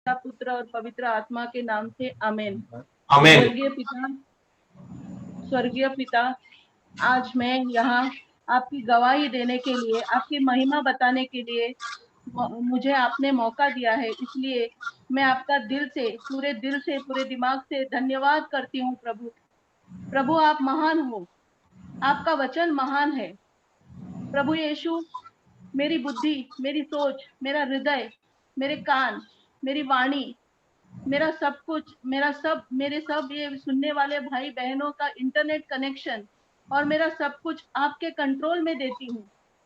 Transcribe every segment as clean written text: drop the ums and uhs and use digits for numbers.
पिता, पुत्र और पवित्र आत्मा के नाम से आमीन। आमीन। स्वर्गीय पिता, आज मैं यहाँ आपकी गवाही देने के लिए, आपकी महिमा बताने के लिए मुझे आपने मौका दिया है, इसलिए मैं आपका दिल से, पूरे दिमाग से धन्यवाद करती हूँ प्रभु। प्रभु आप महान हो, आपका वचन महान है। प्रभु यीशु, मेरी बुद्धि, मेरी सोच, मेरा हृदय, मेरे कान, मेरी वाणी, मेरा सब कुछ, मेरे सब ये सुनने वाले भाई बहनों का इंटरनेट कनेक्शन और मेरा सब कुछ आपके कंट्रोल में देती हूँ।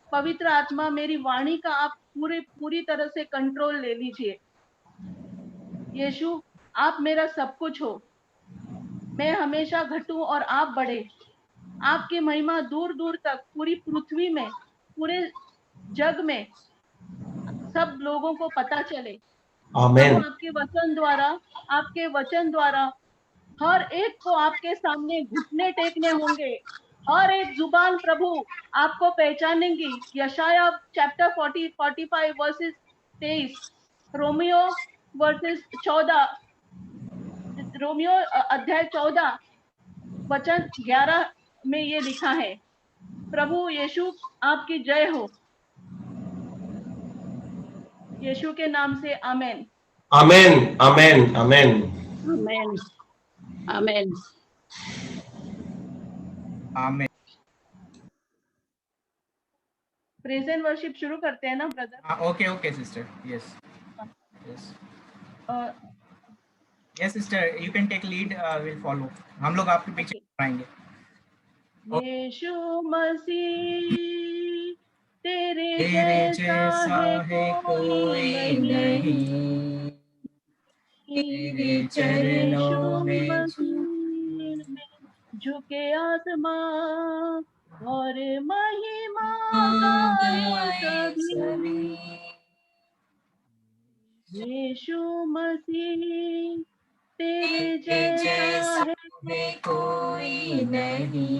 पवित्र आत्मा, मेरी वाणी का आप पूरी तरह से कंट्रोल ले लीजिए। यीशु, आप मेरा सब कुछ हो। मैं हमेशा घटूं और आप बढ़े। आपकी महिमा दूर दूर तक पूरी पृथ्वी में, पूरे जग में सब लोगों को पता चले। आमीन। प्रभु, आपके वचन द्वारा हर एक को आपके सामने घुटने टेकने होंगे। हर एक जुबान प्रभु आपको पहचानेंगी। यशाया चैप्टर 45 वर्सेस 23, रोमियो वर्सेस 14, रोमियो अध्याय 14 वचन 11 में ये लिखा है। प्रभु यीशु, आपकी जय हो। यीशु के नाम से आमीन। आमीन। आमीन। आमीन। आमीन। आमीन। आमीन। प्रेज एंड वर्शिप शुरू करते हैं ना brother? Okay okay sister, yes yes yes sister, you can take lead, will follow. हम लोग आपके पीछे आएंगे। यीशु मसीह, तेरे जैसा है कोई नहीं, तेरे चरणों में झुके आसमां और महिमा गाए सभी। यीशु मसीह, तेरे जैसा है कोई नहीं,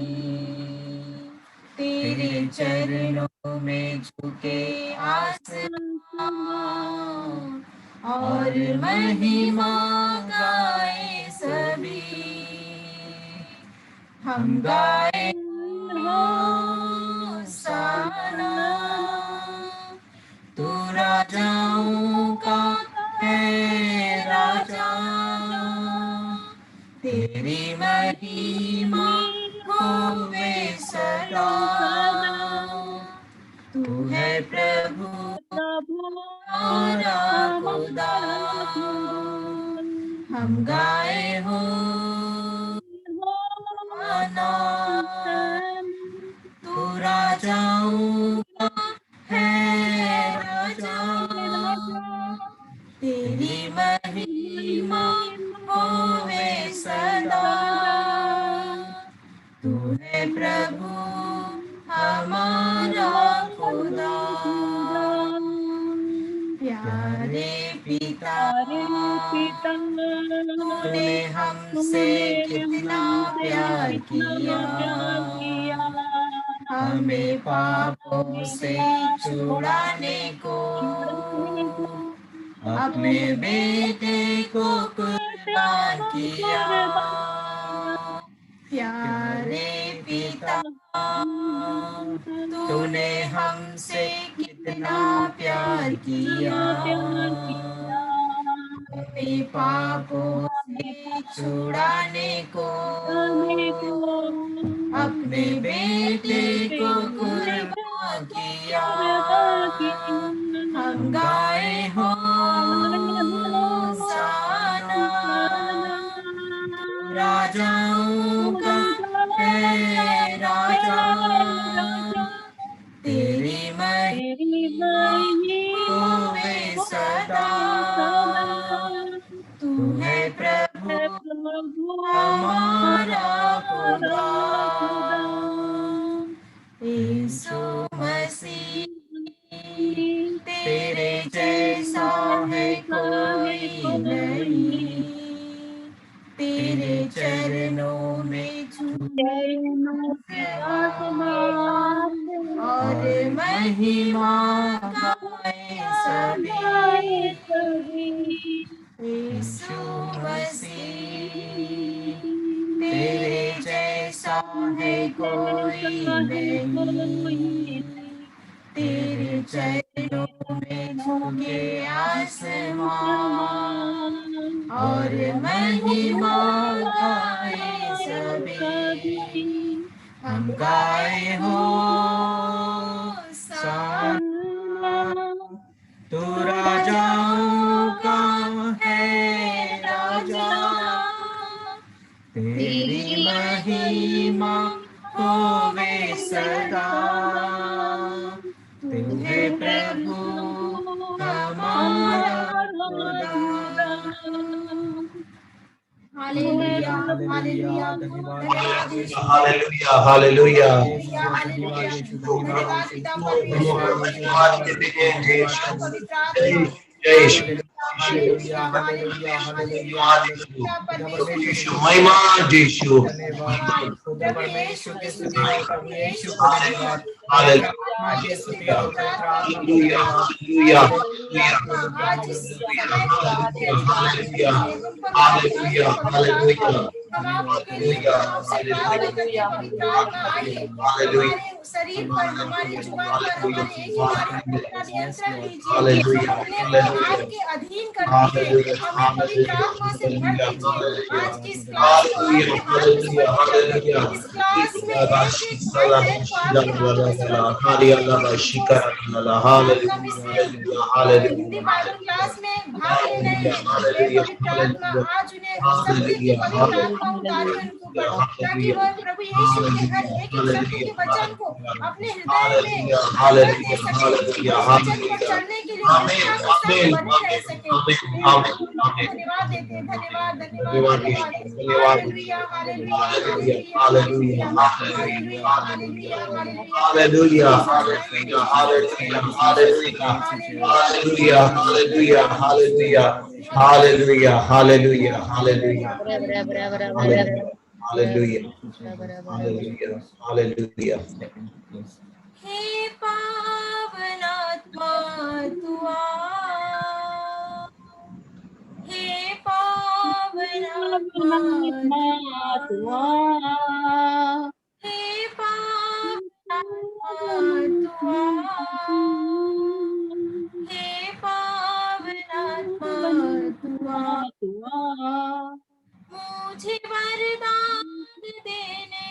तेरे चरणों में झुके आसमां और महिमा गाए सभी। हम गाए होसाना, तू राजाओं का है राजा, तेरी महिमा होवे सदा। तू है प्रभु हमारा खुदा। हम गाए हो आना, तू राजाओं का है राजा, तेरी महिमा होवे सदा। तू है प्रभु हमारा खुदा। प्यारे पिता, तूने हमसे कितना प्यार किया, हमें पापों से छुड़ाने को अपने बेटे को कुर्बान किया। प्यारे पिता, तूने हमसे कितना प्यार किया, हमें पापों से छुड़ाने को अपने बेटे को कुर्बान किया। हम गाए हो साना, राजाओं का है राजा, तेरी महिमा होवे सदा। तू है प्रभु हमारा खुदा। यीशु मसीह, तेरे जैसा है कोई नहीं, तेरे चरणों में झुके आसमान और महिमा गाए सभी। यीशु मसीह, तेरे जैसा है कोई नहीं, तेरे चरणों में झुके आसमान और महिमा गाए सभी, हम गाए हो तू राजाओं का है राजा, तेरी महिमा होवे सदा, तू है प्रभु हमारा खुदा। हालेलुया हालेलुया धन्यवाद Hallelujah, hallelujah. धन्यवाद पिता धन्यवाद देते हैं जय यीशु, जय यीशु, हालेलुया हालेलुया हालेलुया यीशु महिमा जय यीशु, खुदा परमेश्वर के स्तुति हो, प्रभु यीशु को धन्यवाद, हालेलुया, के स्तुति हो, पवित्र आत्मा को हालेलुया, हालेलुया हालेलुया, हालेलुया, हम आपके लिए आपसे प्रार्थना करते हैं, पवित्र आत्मा आइए हमारे शरीर पर, हमारी जुबान पर, हमारे एक एक कार्य पर नियंत्रण लीजिए, अपने आपके अधीन कर दीजिए, हमें पवित्र आत्मा से भर दीजिए। आज की इस क्लास को आपके हाथ में समर्पित करते हैं। इस क्लास में एक भाई को आपके हाथ में समर्पित करते हैं। हिंदी बाइबल क्लास में भाग ले रहे हैं, हे पवित्र आत्मा आज उन्हें सत्य की पवित्र आत्मा उतारे उनके ऊपर, ताकि वह प्रभु यीशु के हर एक सत्य के वचन को अपने हृदय में भर दे सके, उस वचन पर चलने के लिए निष्ठा के साथ बने रह सके। धन्यवाद देते हैं, धन्यवाद धन्यवाद धन्यवाद। Hallelujah hallelujah hallelujah hallelujah hallelujah hallelujah, hallelujah, hallelujah, hallelujah, hallelujah, hallelujah, hallelujah, hallelujah, hallelujah, hallelujah, hallelujah, hallelujah. हे पावन आत्मा तू आ, हे पावन आत्मा तू आ, हे पावन आत्मा तू आ, हे पावन आत्मा तू आ, मुझे वरदान देने,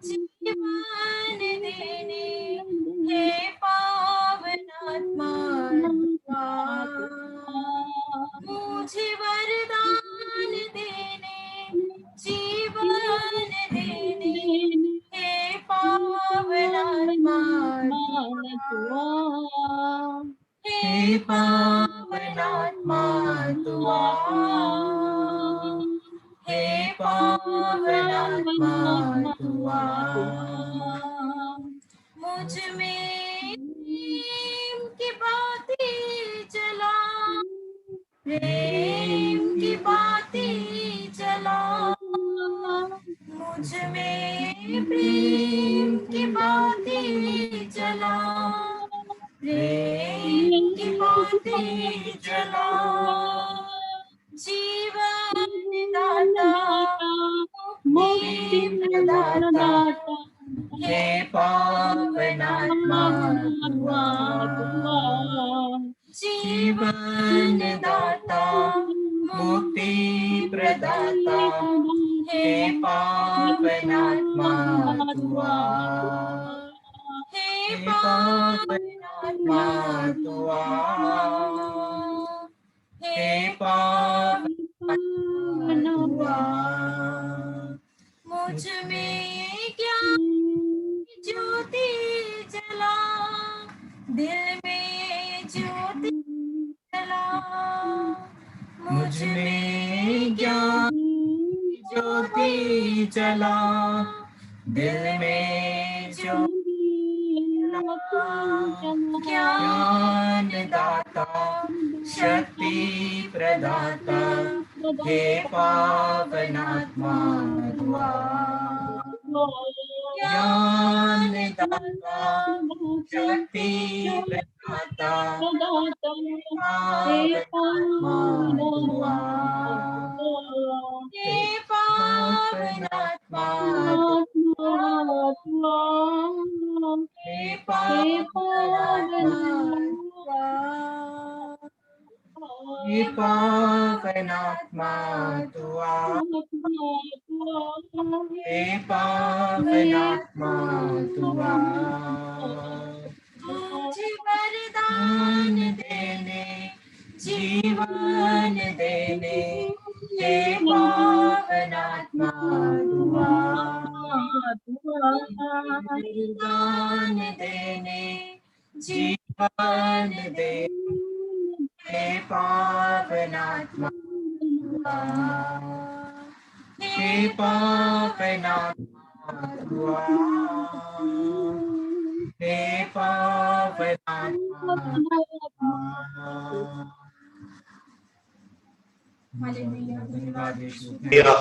जीवन देने, हे पावन आत्मा तू आ, मुझे वरदान देने, जीवन देने, हे पावन आत्मा तू आ, हे पावन आत्मा तू आ, हे पावन आत्मा तू आ, मुझ में प्रेम की बातें जला, प्रेम की बातें जला, मुझ में प्रेम की बातें जला, प्रेम की बातें जला, जीवन दाता मुक्ति प्रदाता, हे पावन आत्मा तू आ, जीवन दाता मुक्ति प्रदाता, हे पावन आत्मा तू आ, हे पावन आत्मा तू आ, हे पावन आत्मा तू आ, मुझ में ज्ञान ज्योति जला, दिल में ज्योति जला, मुझ में ज्ञान ज्योति जला, दिल में ज्योति जला, ज्ञान दाता शक्ति प्रदाता, हे पावन आत्मा तू आ, ज्ञान दाता शक्ति प्रदाता, हे पावन आत्मा तू आ, पावन आत्मा तू आ, हे पावन आत्मा तू आ, मुझे वरदान देने, जीवन देने, हे पावन आत्मा तू आ। वरदान देने, जीवन देने, हे पावन आत्मा तू आ। हे पावन आत्मा तू आ, हे पावन आत्मा तू आ। धन्यवाद यीशु।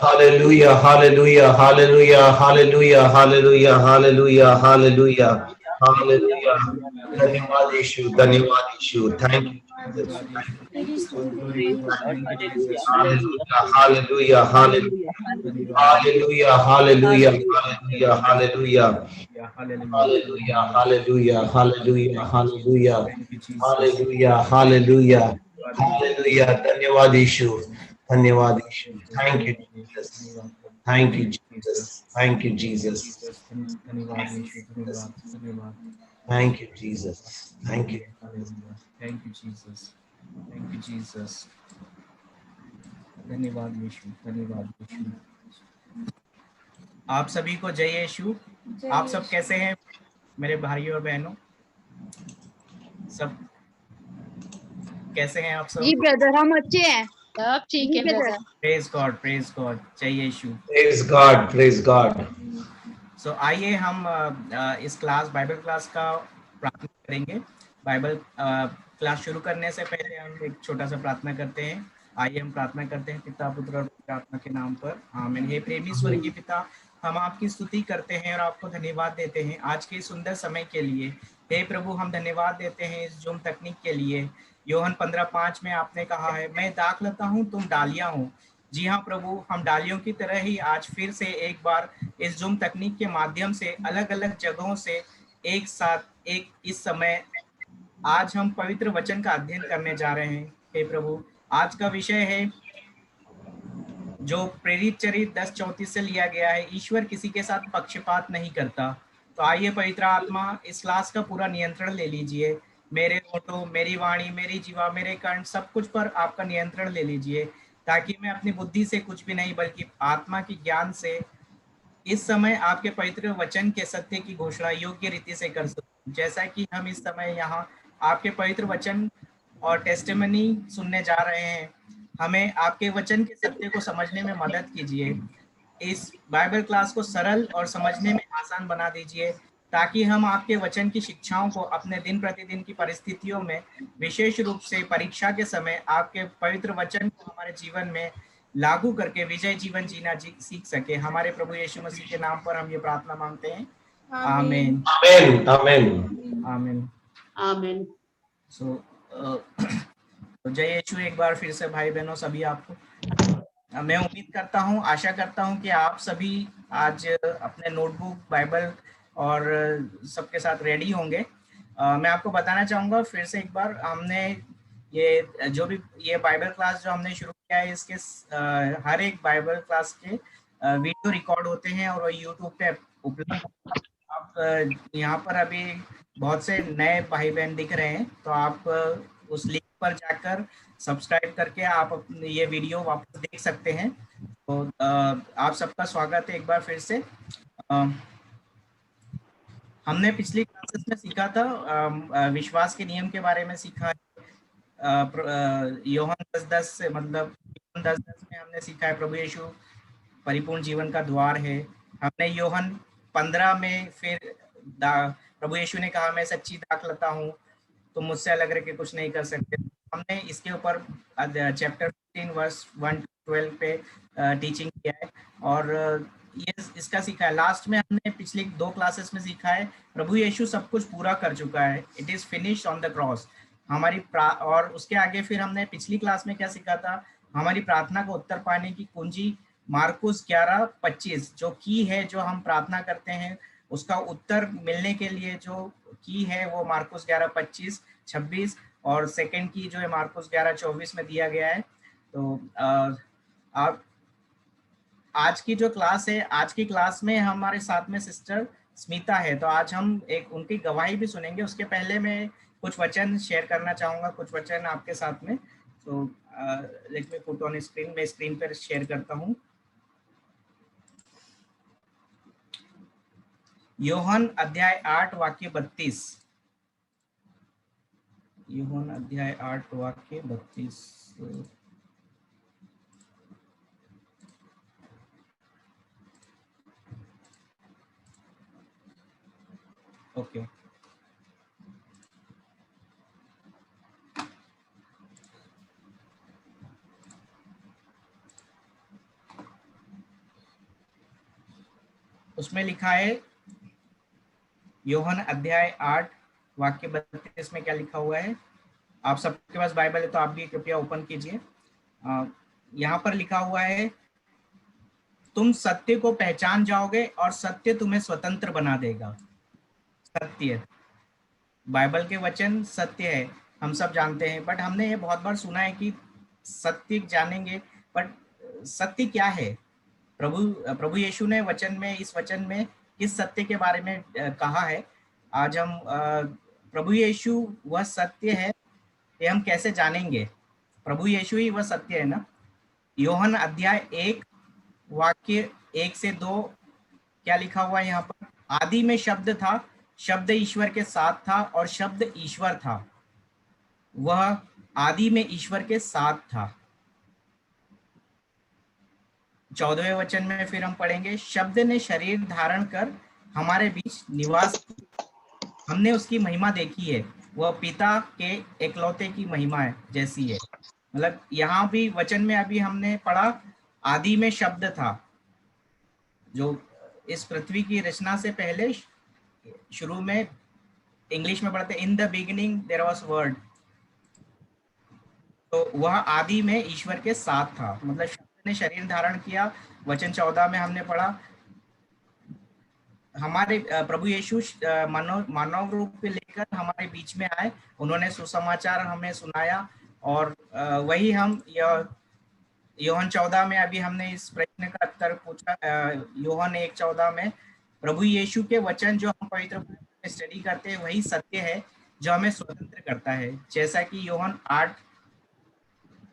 Hallelujah, hallelujah, hallelujah, hallelujah, hallelujah, hallelujah, hallelujah, hallelujah. धन्यवाद यीशु, धन्यवाद यीशु. Thank you, Jesus. Hallelujah, hallelujah, hallelujah, hallelujah, hallelujah, hallelujah, hallelujah, hallelujah, hallelujah, hallelujah, hallelujah, hallelujah, hallelujah. धन्यवाद यीशु, धन्यवाद यीशु. Thank you, Jesus. Thank you, Jesus. Thank you, Jesus. धन्यवाद यीशु, धन्यवाद, धन्यवाद. Thank you, Jesus. Thank you. Thank you, Jesus. Thank you, Jesus. धन्यवाद यीशु, धन्यवाद यीशु. आप सभी को जय यीशु. आप सब कैसे हैं मेरे भाइयों और बहनों? सब कैसे हैं आप सब? जी ब्रदर, हम अच्छे हैं. सब ठीक है brother. Praise God, praise God. जय यीशु. Praise God. Praise God. सो आइए हम इस क्लास बाइबल क्लास का प्रार्थना करेंगे. बाइबल क्लास शुरू करने से पहले हम एक छोटा सा प्रार्थना करते हैं. आइए हम प्रार्थना करते हैं पिता, पुत्र और पवित्र आत्मा के नाम पर. आमीन. हे प्रेमी स्वर्गीय पिता, हम आपकी स्तुति करते हैं और आपको धन्यवाद देते हैं आज के सुंदर समय के लिए. हे प्रभु, हम धन्यवाद देते हैं इस जूम तकनीक के लिए. यूहन्ना 15:5 में आपने कहा है, मैं दाखलता हूँ, तुम डालियां हो. जी हाँ प्रभु, हम डालियों की तरह ही आज फिर से एक बार इस जूम तकनीक के माध्यम से अलग अलग जगहों से एक साथ एक इस समय आज हम पवित्र वचन का अध्ययन करने जा रहे हैं. हे प्रभु, आज का विषय है जो प्रेरित चरित्र 10:34 से लिया गया है, ईश्वर किसी के साथ पक्षपात नहीं करता. तो आइए पवित्र आत्मा इस क्लास का पूरा नियंत्रण ले लीजिए. मेरे होठों, मेरी वाणी, मेरी जीवा, मेरे कर्ण, सब कुछ पर आपका नियंत्रण ले लीजिए, ताकि मैं अपनी बुद्धि से कुछ भी नहीं बल्कि आत्मा की ज्ञान से इस समय आपके पवित्र वचन के सत्य की घोषणा योग्य रीति से कर सकूं. जैसा कि हम इस समय यहाँ आपके पवित्र वचन और टेस्टिमनी सुनने जा रहे हैं, हमें आपके वचन के सत्य को समझने में मदद कीजिए. इस बाइबल क्लास को सरल और समझने में आसान बना दीजिए, ताकि हम आपके वचन की शिक्षाओं को अपने दिन प्रतिदिन की परिस्थितियों में, विशेष रूप से परीक्षा के समय, आपके पवित्र वचन को हमारे जीवन में लागू करके विजय जीवन जीना सीख सके. हमारे प्रभु यीशु मसीह के नाम पर हम ये प्रार्थना मांगते हैं. आमीन. Amen. Amen. आमीन. आमीन. सो तो जय यीशु एक बार फिर से भाई बहनों सभी आपको. मैं उम्मीद करता हूँ, आशा करता हूँ कि आप सभी आज अपने नोटबुक, बाइबल और सबके साथ रेडी होंगे. मैं आपको बताना चाहूँगा फिर से एक बार, हमने ये जो भी ये बाइबल क्लास जो हमने शुरू किया है, इसके हर एक बाइबल क्लास के वीडियो रिकॉर्ड होते हैं और वो यूट्यूब पे उपलब्ध. आप यहाँ पर अभी बहुत से नए भाई बहन दिख रहे हैं, तो आप उस लिंक पर जाकर सब्सक्राइब करके आप ये वीडियो वापस देख सकते हैं. तो आप सबका स्वागत है एक बार फिर से. हमने पिछली क्लासेस में सीखा था, विश्वास के नियम के बारे में सीखा. यूहन्ना 10:10 से, मतलब 10:10 में हमने सीखा है प्रभु यीशु परिपूर्ण जीवन का द्वार है. हमने यूहन्ना 15 में फिर प्रभु यीशु ने कहा, मैं सच्ची दाखलता हूँ, तुम मुझसे अलग रह के कुछ नहीं कर सकते. हमने इसके ऊपर चैप्टर 15 वर्स 1-12 पे टीचिंग किया है और ये इसका सीखा है. लास्ट में हमने पिछली 2 क्लासेस में सीखा है, प्रभु यीशु सब कुछ पूरा कर चुका है. It is finished on the cross. हमारी और उसके आगे फिर हमने पिछली क्लास में क्या सीखा था, हमारी प्रार्थना को उत्तर पाने की कुंजी मार्कुस 11:25 जो की है, जो हम प्रार्थना करते हैं उसका उत्तर मिलने के लिए जो की है वो मार्कुस 11:25-26 और सेकंड की जो है मार्कुस 11:24 में दिया गया है। तो आप आज की जो क्लास है, आज की क्लास में हमारे साथ में सिस्टर स्मिता है, तो आज हम एक उनकी गवाही भी सुनेंगे। उसके पहले मैं कुछ वचन शेयर करना चाहूंगा, कुछ वचन आपके साथ में। तो let me put on screen, मैं स्क्रीन पर शेयर करता हूँ। यूहन्ना अध्याय 8 वाक्य 32। यूहन्ना अध्याय 8 वाक्य 32। ओके, उसमें लिखा है यूहन्ना अध्याय 8 वाक्य 32 में क्या लिखा हुआ है। आप सबके पास बाइबल है तो आप भी कृपया ओपन कीजिए। यहाँ पर लिखा हुआ है, तुम सत्य को पहचान जाओगे और सत्य तुम्हें स्वतंत्र बना देगा। सत्य, बाइबल के वचन सत्य है, हम सब जानते हैं, बट हमने ये बहुत बार सुना है कि सत्य जानेंगे, बट सत्य क्या है। प्रभु यीशु ने वचन में, इस वचन में किस सत्य के बारे में कहा है। आज हम प्रभु यीशु वह सत्य है, ये हम कैसे जानेंगे। प्रभु यीशु ही वह सत्य है ना। यूहन्ना अध्याय 1 वाक्य 1 से 2 क्या लिखा हुआ है यहाँ पर। आदि में शब्द था, शब्द ईश्वर के साथ था और शब्द ईश्वर था, वह आदि में ईश्वर के साथ था। 14वें वचन में फिर हम पढ़ेंगे, शब्द ने शरीर धारण कर हमारे बीच निवास, हमने उसकी महिमा देखी है, वह पिता के एकलौते की महिमा है जैसी है। मतलब यहाँ भी वचन में अभी हमने पढ़ा, आदि में शब्द था, जो इस पृथ्वी की रचना से पहले शुरू में इंग्लिश में पढ़ते in the beginning there was word, तो वह आदि में ईश्वर के साथ था। मतलब शब्द ने शरीर धारण किया। वचन 14 में हमने पढ़ा, हमारे प्रभु यीशु मानव रूप लेकर हमारे बीच में आए, उन्होंने सुसमाचार हमें सुनाया। और वही हम यूहन्ना 14 में अभी हमने इस प्रश्न का उत्तर पूछा। यूहन्ना 1:14 में प्रभु यीशु के वचन जो हम पवित्र में स्टडी करते हैं वही सत्य है जो हमें स्वतंत्र करता है। जैसा कि यूहन्ना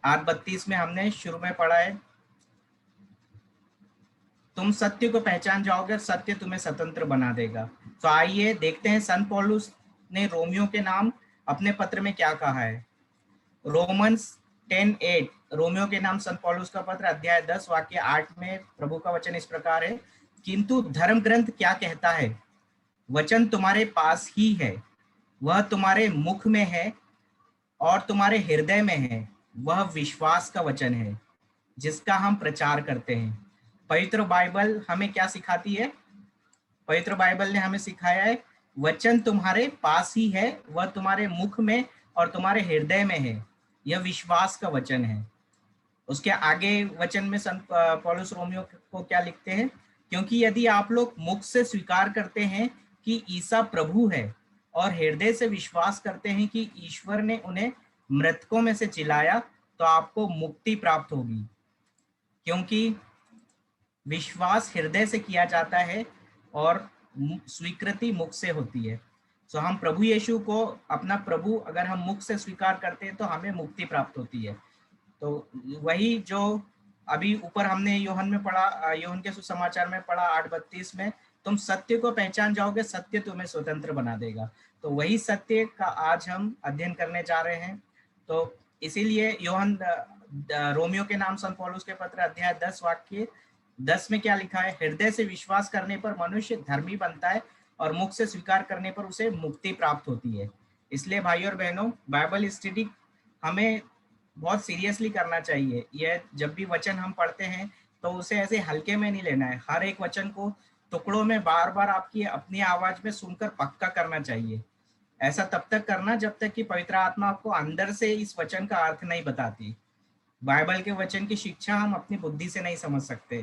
8:32 में हमने शुरू में पढ़ा है, तुम सत्य को पहचान जाओगे, सत्य तुम्हें स्वतंत्र बना देगा। तो आइए देखते हैं संत पौलुस ने रोमियो के नाम अपने पत्र में क्या कहा है। रोमन्स 10:8, रोमियो के नाम संत पौलुस का पत्र अध्याय 10 वाक्य 8 में प्रभु का वचन इस प्रकार है, किंतु धर्म ग्रंथ क्या कहता है, वचन तुम्हारे पास ही है, वह तुम्हारे मुख में है और तुम्हारे हृदय में है, वह विश्वास का वचन है जिसका हम प्रचार करते हैं। पवित्र बाइबल हमें क्या सिखाती है। पवित्र बाइबल ने हमें सिखाया है, वचन तुम्हारे पास ही है, वह तुम्हारे मुख में और तुम्हारे हृदय में है, यह विश्वास का वचन है। उसके आगे वचन में संत पौलुस रोमियो को क्या लिखते हैं, क्योंकि यदि आप लोग मुख से स्वीकार करते हैं कि ईसा प्रभु है और हृदय से विश्वास करते हैं कि ईश्वर ने उन्हें मृतकों में से जिलाया, तो आपको मुक्ति प्राप्त होगी। क्योंकि विश्वास हृदय से किया जाता है और स्वीकृति मुख से होती है। सो हम प्रभु यीशु को अपना प्रभु अगर हम मुख से स्वीकार करते हैं तो हमें मुक्ति प्राप्त होती है। तो वही जो अभी ऊपर हमने यूहन्ना में पढ़ा, यूहन्ना के सुसमाचार में पढ़ा 8:32 में, तुम सत्य को पहचान जाओगे, सत्य तुम्हें स्वतंत्र बना देगा। तो वही सत्य का आज हम अध्ययन करने जा रहे हैं। तो इसीलिए यूहन्ना रोमियो के नाम संत पौलुस के पत्र अध्याय 10 वाक्य 10 में क्या लिखा है, हृदय से विश्वास करने पर मनुष्य धर्मी बनता है और मुख से स्वीकार करने पर उसे मुक्ति प्राप्त होती है। इसलिए भाइयों और बहनों, बाइबल स्टडी हमें बहुत सीरियसली करना चाहिए। यह जब भी वचन हम पढ़ते हैं तो उसे ऐसे हल्के में नहीं लेना है। हर एक वचन को टुकड़ों में बार बार आपकी अपनी आवाज में सुनकर पक्का करना चाहिए। ऐसा तब तक करना जब तक कि पवित्र आत्मा आपको अंदर से इस वचन का अर्थ नहीं बताती। बाइबल के वचन की शिक्षा हम अपनी बुद्धि से नहीं समझ सकते,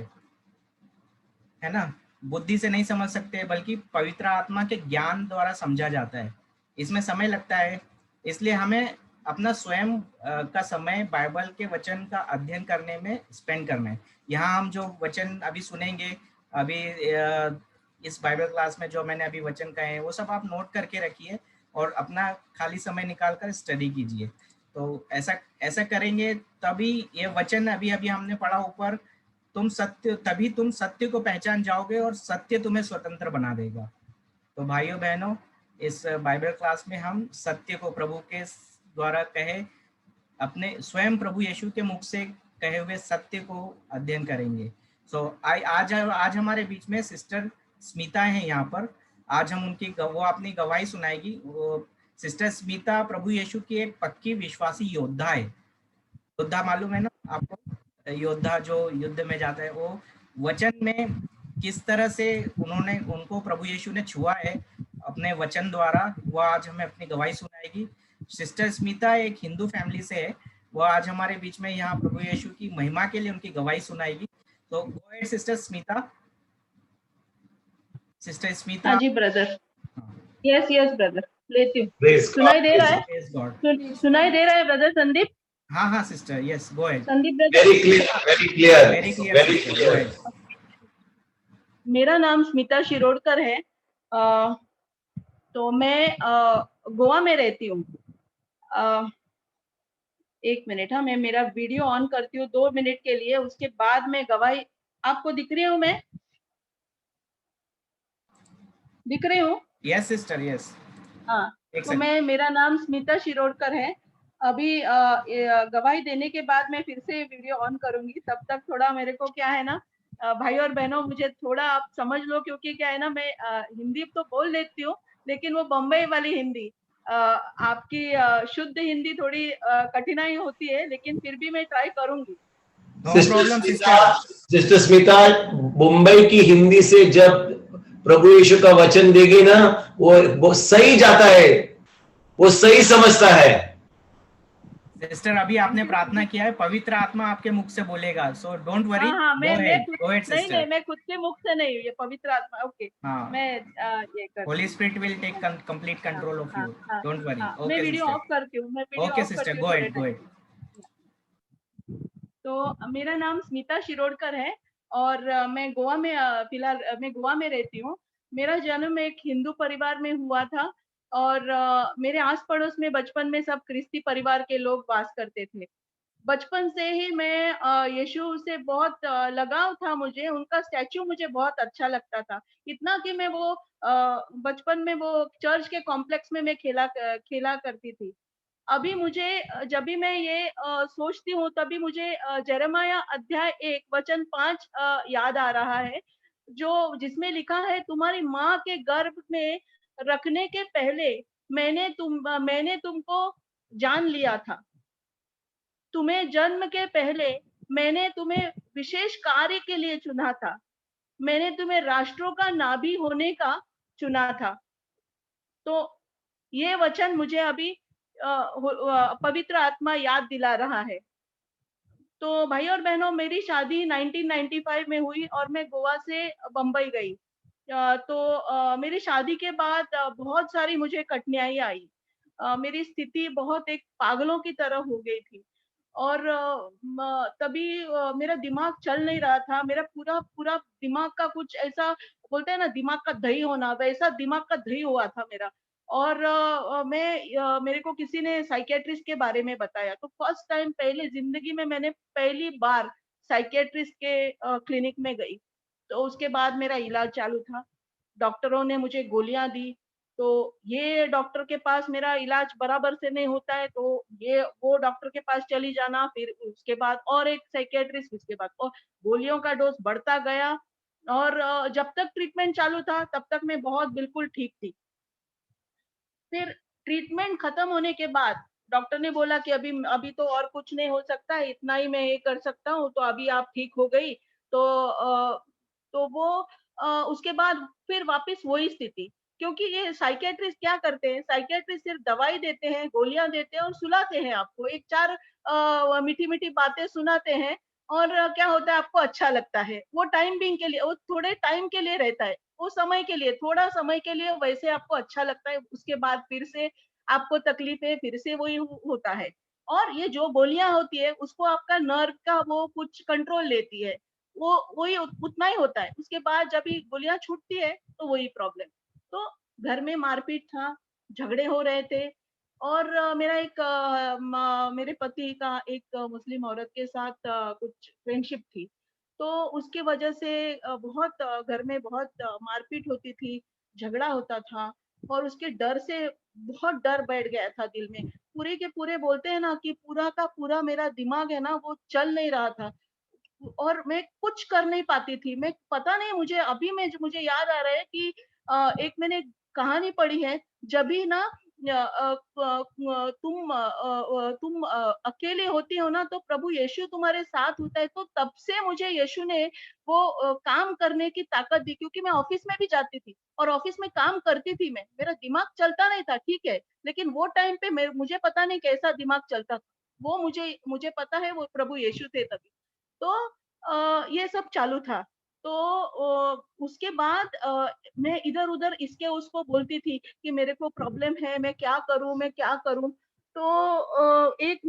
है ना, बुद्धि से नहीं समझ सकते, बल्कि पवित्र आत्मा के ज्ञान द्वारा समझा जाता है। इसमें समय लगता है, इसलिए हमें अपना स्वयं का समय बाइबल के वचन का अध्ययन करने में स्पेंड करना है। यहाँ हम जो वचन अभी सुनेंगे, अभी इस बाइबल क्लास में जो मैंने अभी वचन कहे हैं वो सब आप नोट करके रखिए और अपना खाली समय निकाल कर स्टडी कीजिए। तो ऐसा करेंगे तभी ये वचन अभी अभी हमने पढ़ा ऊपर, तभी तुम सत्य को पहचान जाओगे और सत्य तुम्हें स्वतंत्र बना देगा। तो भाइयों बहनों, इस बाइबल क्लास में हम सत्य को प्रभु के द्वारा कहे, अपने स्वयं प्रभु यीशु के मुख से कहे हुए सत्य को अध्ययन करेंगे। आज हमारे बीच में सिस्टर स्मिता हैं यहाँ पर। आज हम वो अपनी गवाही सुनाएगी। वो सिस्टर स्मिता प्रभु यीशु की एक पक्की विश्वासी योद्धा है। योद्धा मालूम है ना आपको? योद्धा जो युद्ध में जाता है, वो वचन में किस तरह से उनको प्रभु यीशु ने छुआ है अपने वचन द्वारा, वो आज हमें अपनी गवाही सुनाएगी। सिस्टर स्मिता एक हिंदू फैमिली से है, वो आज हमारे बीच में यहाँ प्रभु यीशु की महिमा के लिए उनकी गवाही सुनाएगी। तो go ahead sister Smita. Sister Smita. हाँ जी ब्रदर। यस ब्रदर, लेती हूँ। सुनाई दे रहा है? सुनाई दे रहा है ब्रदर संदीप? हाँ sister, yes go ahead. Sandeep brother. Very clear. मेरा नाम स्मिता शिरोडकर है। तो मैं गोवा में रहती हूँ। एक मिनट, हाँ, मैं मेरा वीडियो ऑन करती हूँ 2 मिनट के लिए, उसके बाद मैं गवाही। आपको दिख रही हूँ मैं? दिख रही हूँ? Yes sister, yes. हाँ, तो मेरा नाम स्मिता शिरोडकर है। अभी गवाही देने के बाद मैं फिर से वीडियो ऑन करूंगी। तब तक थोड़ा मेरे को क्या है ना, भाई और बहनों, मुझे थोड़ा आप समझ लो, क्योंकि क्या है ना, मैं हिंदी तो बोल लेती हूँ, लेकिन वो बम्बई वाली हिंदी, आपकी शुद्ध हिंदी थोड़ी कठिनाई होती है, लेकिन फिर भी मैं ट्राई करूंगी। सिस्टर स्मिता, मुंबई की हिंदी से जब प्रभु यीशु का वचन देगी ना, वो सही जाता है, वो सही समझता है। सिस्टर, अभी आपने प्रार्थना किया है, पवित्र आत्मा आपके मुख से बोलेगा, सो डोंट वरी। नहीं, मैं खुद के मुख से नहीं, ये पवित्र आत्मा। ओके, मैं ये कर, Holy Spirit will take complete control of you, don't worry. Okay, मैं वीडियो ऑफ करती हूँ। Okay sister, go ahead. तो मेरा नाम स्मिता शिरोडकर है और मैं गोवा में फिलहाल मैं गोवा में रहती हूँ। मेरा जन्म एक हिंदू परिवार में हुआ था और मेरे आस पड़ोस में बचपन में सब ख्रिस्ती परिवार के लोग वास करते थे। बचपन से ही मैं यीशु से बहुत लगाव था मुझे, उनका स्टैचू मुझे बहुत अच्छा लगता था। इतना कि मैं वो बचपन में वो चर्च के कॉम्प्लेक्स में मैं खेला करती थी। अभी मुझे जब भी मैं ये सोचती हूँ, तभी मुझे यिर्मयाह अध्याय 1 वचन 5 याद आ रहा है, जो जिसमें लिखा है, तुम्हारी माँ के गर्भ में रखने के पहले मैंने तुमको जान लिया था। तुम्हें जन्म के पहले मैंने तुम्हें विशेष कार्य के लिए चुना था। मैंने तुम्हें राष्ट्रों का नाभि होने का चुना था। तो ये वचन मुझे अभी पवित्र आत्मा याद दिला रहा है। तो भाई और बहनों, मेरी शादी 1995 में हुई और मैं गोवा से बम्बई गई। तो मेरी शादी के बाद बहुत सारी मुझे कठिनाई आई। मेरी स्थिति बहुत एक पागलों की तरह हो गई थी और तभी मेरा दिमाग चल नहीं रहा था। मेरा पूरा दिमाग का कुछ ऐसा, बोलते हैं ना, दिमाग का दही होना, वैसा दिमाग का दही हुआ था मेरा। और मेरे को किसी ने साइकियाट्रिस्ट के बारे में बताया। तो फर्स्ट टाइम, पहले जिंदगी में मैंने पहली बार साइकियाट्रिस्ट के क्लिनिक में गई। तो उसके बाद मेरा इलाज चालू था। डॉक्टरों ने मुझे गोलियां दी। तो ये डॉक्टर के पास मेरा इलाज बराबर से नहीं होता है, तो वो डॉक्टर के पास चली जाना, फिर उसके बाद और एक साइकियाट्रिस्ट, उसके बाद और गोलियों का डोज बढ़ता गया। और जब तक ट्रीटमेंट चालू था तब तक मैं बहुत बिल्कुल ठीक थी। फिर ट्रीटमेंट खत्म होने के बाद डॉक्टर ने बोला कि अभी तो और कुछ नहीं हो सकता है, इतना ही मैं ये कर सकता हूँ, तो अभी आप ठीक हो गई। तो वो उसके बाद फिर वापस वही स्थिति। क्योंकि ये साइकियाट्रिस्ट क्या करते हैं, साइकियाट्रिस्ट सिर्फ दवाई देते हैं, गोलियां देते हैं और सुलाते हैं आपको, एक चार मीठी मीठी बातें सुनाते हैं। और क्या होता है, आपको अच्छा लगता है। वो टाइम बिंग के लिए, वो थोड़े टाइम के लिए रहता है, वो समय के लिए, थोड़ा समय के लिए वैसे आपको अच्छा लगता है। उसके बाद फिर से आपको तकलीफ है, फिर से वही होता है। और ये जो गोलियां होती है उसको आपका नर्व का वो कुछ कंट्रोल लेती है, वो वही उतना ही होता है। उसके बाद जब ये गोलियां छूटती है तो वही प्रॉब्लम। तो घर में मारपीट था, झगड़े हो रहे थे। और मेरा एक मेरे पति का एक मुस्लिम औरत के साथ कुछ फ्रेंडशिप थी। तो उसकी वजह से बहुत घर में बहुत मारपीट होती थी, झगड़ा होता था। और उसके डर से बहुत डर बैठ गया था दिल में। पूरे के पूरे बोलते हैं ना कि पूरा का पूरा मेरा दिमाग है ना वो चल नहीं रहा था। और मैं कुछ कर नहीं पाती थी। मैं पता नहीं मुझे अभी में मुझे याद आ रहा है कि एक मैंने कहानी पढ़ी है। जब भी ना तुम अकेले होती हो ना तो प्रभु यीशु तुम्हारे साथ होता है। तो तब से मुझे यीशु ने वो काम करने की ताकत दी, क्योंकि मैं ऑफिस में भी जाती थी और ऑफिस में काम करती थी। मैं मेरा दिमाग चलता नहीं था, ठीक है, लेकिन वो टाइम पे मुझे पता नहीं कैसा दिमाग चलता था। वो मुझे मुझे पता है वो प्रभु यीशु थे तभी। तो ये सब चालू था। तो उसके बाद मैं इधर-उधर इसके उसको बोलती थी कि मेरे को प्रॉब्लम है, मैं क्या करूँ, मैं क्या करूँ? तो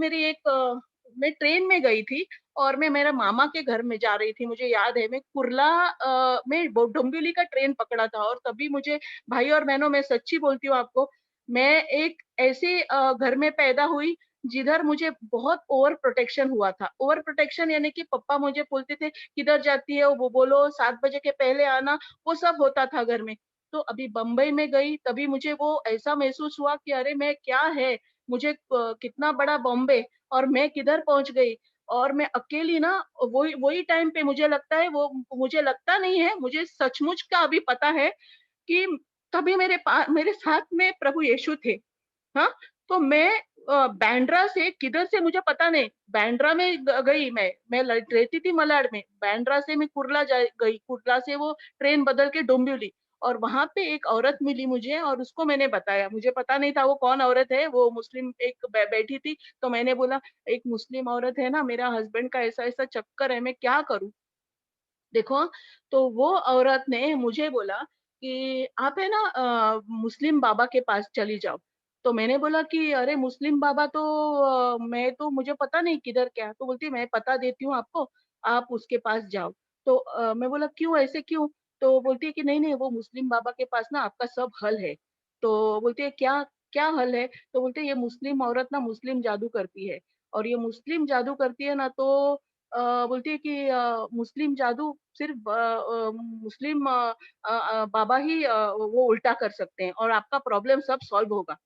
मैं ट्रेन में गई थी और मैं मेरे मामा के घर में जा रही थी। मुझे याद है मैं कुर्ला में डोंबिवली का ट्रेन पकड़ा था। और तभी मुझे, भाई और बहनों, मैं सच्ची बोलती हूँ आपको, मैं एक ऐसे घर में पैदा हुई जिधर मुझे बहुत ओवर प्रोटेक्शन हुआ था। ओवर प्रोटेक्शन यानी कि पापा मुझे बोलते थे किधर जाती है वो बोलो, 7 बजे के पहले आना, वो सब होता था घर में। तो अभी बम्बई में गई तभी मुझे वो ऐसा महसूस हुआ कि अरे मैं क्या है, मुझे कितना बड़ा बॉम्बे और मैं किधर पहुंच गई। और मैं अकेली ना, वही वही टाइम पे मुझे लगता है, वो मुझे लगता नहीं है, मुझे सचमुच का अभी पता है कि तभी मेरे साथ में प्रभु यीशु थे। हाँ, तो मैं बांद्रा से किधर से मुझे पता नहीं, बांद्रा में गई मैं रहती थी मलाड में। बांद्रा से मैं कुर्ला गई, कुर्ला से वो ट्रेन बदल के डोंबिवली। और वहां पे एक औरत मिली मुझे और उसको मैंने बताया। मुझे पता नहीं था वो कौन औरत है, वो मुस्लिम एक बैठी थी। तो मैंने बोला एक मुस्लिम औरत है ना, मेरा हस्बैंड का ऐसा ऐसा चक्कर है, मैं क्या करूं? देखो, तो वो औरत ने मुझे बोला कि आप है ना मुस्लिम बाबा के पास चली जाओ। तो मैंने बोला कि अरे मुस्लिम बाबा तो मैं तो, मुझे पता नहीं किधर क्या। तो बोलती मैं पता देती हूँ आपको, आप उसके पास जाओ। तो मैं बोला क्यों, ऐसे क्यों? तो बोलती है कि नहीं नहीं, वो मुस्लिम बाबा के पास ना आपका सब हल है। तो बोलती है क्या, क्या हल है? तो बोलते ये मुस्लिम औरत ना मुस्लिम जादू करती है। और ये मुस्लिम जादू करती है ना, तो बोलती है कि मुस्लिम जादू सिर्फ मुस्लिम बाबा ही वो उल्टा कर सकते हैं और आपका प्रॉब्लम सब सॉल्व होगा।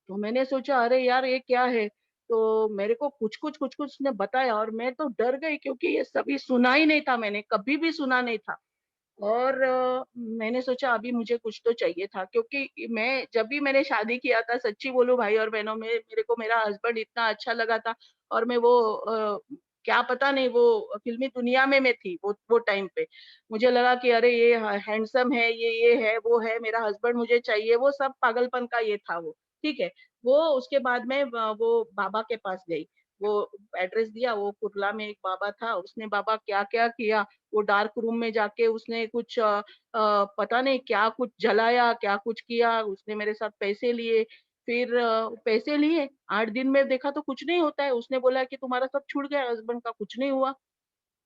तो मैंने सोचा अरे यार ये क्या है? तो मेरे को कुछ-कुछ ने बताया और मैं तो डर गई, क्योंकि ये सभी सुना ही नहीं था, मैंने कभी भी सुना नहीं था। और मैंने सोचा अभी मुझे कुछ तो चाहिए था, क्योंकि मैं जब भी मैंने शादी किया था, सच्ची बोलूँ भाई और बहनों, में मेरे को मेरा हस्बैंड इतना अच्छा लगा था। और मैं वो क्या पता नहीं, वो फ़िल्मी दुनिया में मैं थी वो टाइम पे। मुझे लगा कि अरे ये हैंडसम है, ये है, वो है, मेरा हस्बैंड मुझे चाहिए, वो सब पागलपन का ये था वो, ठीक है। वो उसके बाद में वो बाबा के पास गई। वो एड्रेस दिया, वो कुर्ला में एक बाबा था, उसने बाबा क्या-क्या किया। वो डार्क रूम में जाके उसने कुछ पता नहीं क्या कुछ जलाया, क्या कुछ किया, उसने मेरे साथ पैसे लिए। फिर पैसे लिए, 8 दिन में देखा तो कुछ नहीं होता है। उसने बोला कि तुम्हारा सब छूट गया, हस्बैंड का कुछ नहीं हुआ।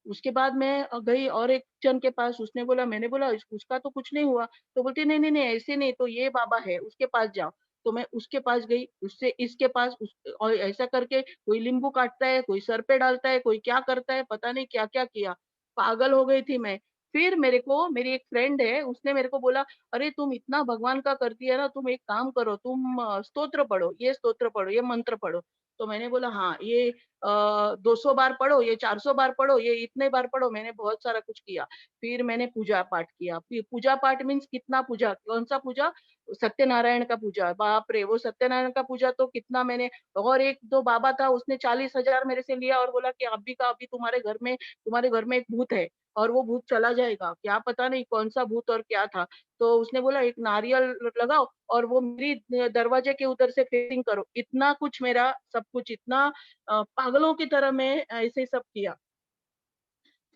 उसके बाद मैं गई और एक जन के पास, उसने बोला, मैंने बोला उसका तो कुछ नहीं हुआ। तो बोलती नहीं, ऐसे नहीं, तो ये बाबा है, उसके पास जाओ। तो मैं उसके पास गई, उससे इसके पास और ऐसा करके कोई नींबू काटता है, कोई सर पे डालता है, कोई क्या करता है, पता नहीं क्या-क्या किया। पागल हो गई थी मैं। फिर मेरे को मेरी एक फ्रेंड है, उसने मेरे को बोला, "अरे तुम इतना भगवान का करती है ना, तुम एक काम करो, तुम स्तोत्र पढ़ो, ये स्तोत्र पढ़ो, ये मंत्र पढ़ो।" तो मैंने बोला, "हाँ, ये 200 बार पढ़ो, ये 400 बार पढ़ो, ये इतने बार पढ़ो।" मैंने बहुत सारा कुछ किया। फिर मैंने पूजा पाठ किया। फिर पूजा पाठ मीन्स कितना पूजा, कौन-सा पूजा? सत्यनारायण का पूजा। बाप रे! वो सत्यनारायण का पूजा तो कितना मैंने। और एक दो बाबा था, उसने 40,000 मेरे से लिया और बोला कि अभी का अभी तुम्हारे घर में एक भूत है और वो भूत चला जाएगा। क्या पता नहीं कौन-सा भूत और क्या था। तो उसने बोला एक नारियल लगाओ और वो मेरी दरवाजे के उधर से फेसिंग करो। इतना कुछ मेरा सब कुछ इतना पागलों की तरह मैं ऐसे सब किया।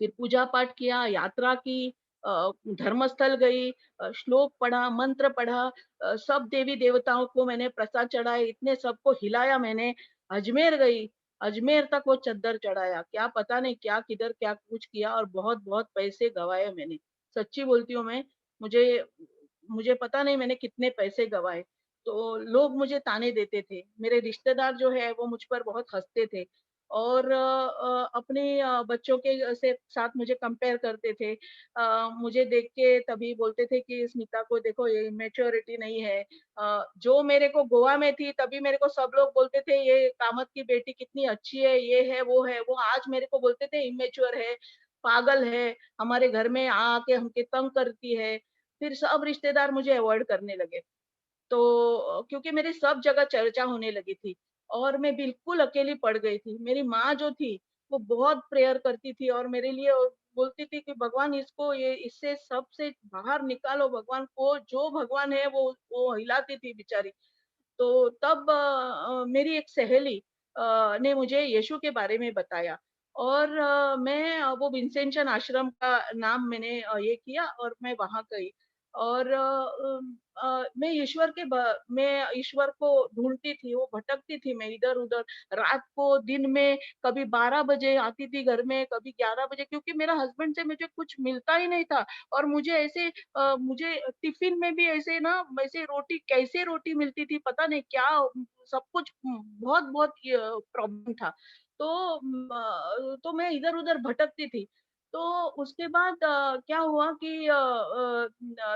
फिर पूजा पाठ किया, यात्रा की, धर्मस्थल गई, श्लोक पढ़ा, मंत्र पढ़ा, सब देवी देवताओं को मैंने प्रसाद चढ़ाए, इतने सबको हिलाया मैंने। अजमेर गई, अजमेर तक वो चद्दर चढ़ाया, क्या पता नहीं क्या किधर क्या कुछ किया, और बहुत बहुत पैसे गवाए मैंने। सच्ची बोलती हूँ मैं, मुझे मुझे पता नहीं मैंने कितने पैसे गवाए। तो लोग मुझे ताने देते थे, मेरे रिश्तेदार जो है वो मुझ पर बहुत हंसते थे, और अपने बच्चों के से साथ मुझे कंपेयर करते थे। मुझे देख के तभी बोलते थे कि स्मिता को देखो ये मैच्योरिटी नहीं है। जो मेरे को गोवा में थी तभी मेरे को सब लोग बोलते थे ये कामत की बेटी कितनी अच्छी है, ये है वो है, वो आज मेरे को बोलते थे इमेच्योर है, पागल है, हमारे घर में आके हमके तंग करती है। फिर सब रिश्तेदार मुझे अवॉइड करने लगे। तो क्योंकि मेरी सब जगह चर्चा होने लगी थी, और मैं बिल्कुल अकेली पड़ गई थी। मेरी माँ जो थी वो बहुत प्रेयर करती थी और मेरे लिए बोलती थी कि भगवान इसको ये इससे सबसे बाहर निकालो, भगवान को जो भगवान है वो हिलाती थी बेचारी। तो तब मेरी एक सहेली ने मुझे यीशु के बारे में बताया, और मैं वो विंसेंशन आश्रम का नाम मैंने ये किया और मैं वहाँ गई, और मैं ईश्वर को ढूँढती थी, वो भटकती थी मैं इधर-उधर, रात को, दिन में, कभी 12 बजे आती थी घर में, कभी 11 बजे, क्योंकि मेरा हस्बैंड से मुझे कुछ मिलता ही नहीं था, और मुझे ऐसे मुझे टिफिन में भी ऐसे ना, वैसे रोटी कैसे रोटी मिलती थी पता नहीं क्या, सब कुछ बहुत-बहुत प्रॉब्लम था। तो तो मैं इधर-उधर भटकती थी। तो उसके बाद क्या हुआ कि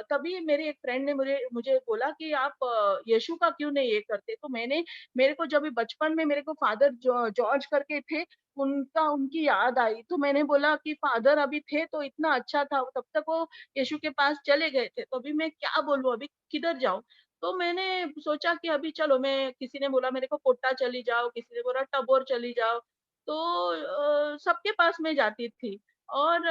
तभी मेरे एक फ्रेंड ने मुझे मुझे बोला कि आप यीशु का क्यों नहीं ये करते? तो मेरे को जब बचपन में मेरे को फादर जॉर्ज करके थे, उनकी याद आई। तो मैंने बोला कि फादर अभी थे तो इतना अच्छा था, तब तक वो यीशु के पास चले गए थे, तो अभी मैं क्या बोलूँ, अभी किधर जाऊँ? तो मैंने सोचा कि अभी चलो, मैं किसी ने बोला मेरे को कोट्टा चली जाओ, किसी ने बोला टबोर चली जाओ, तो सबके पास मैं जाती थी, और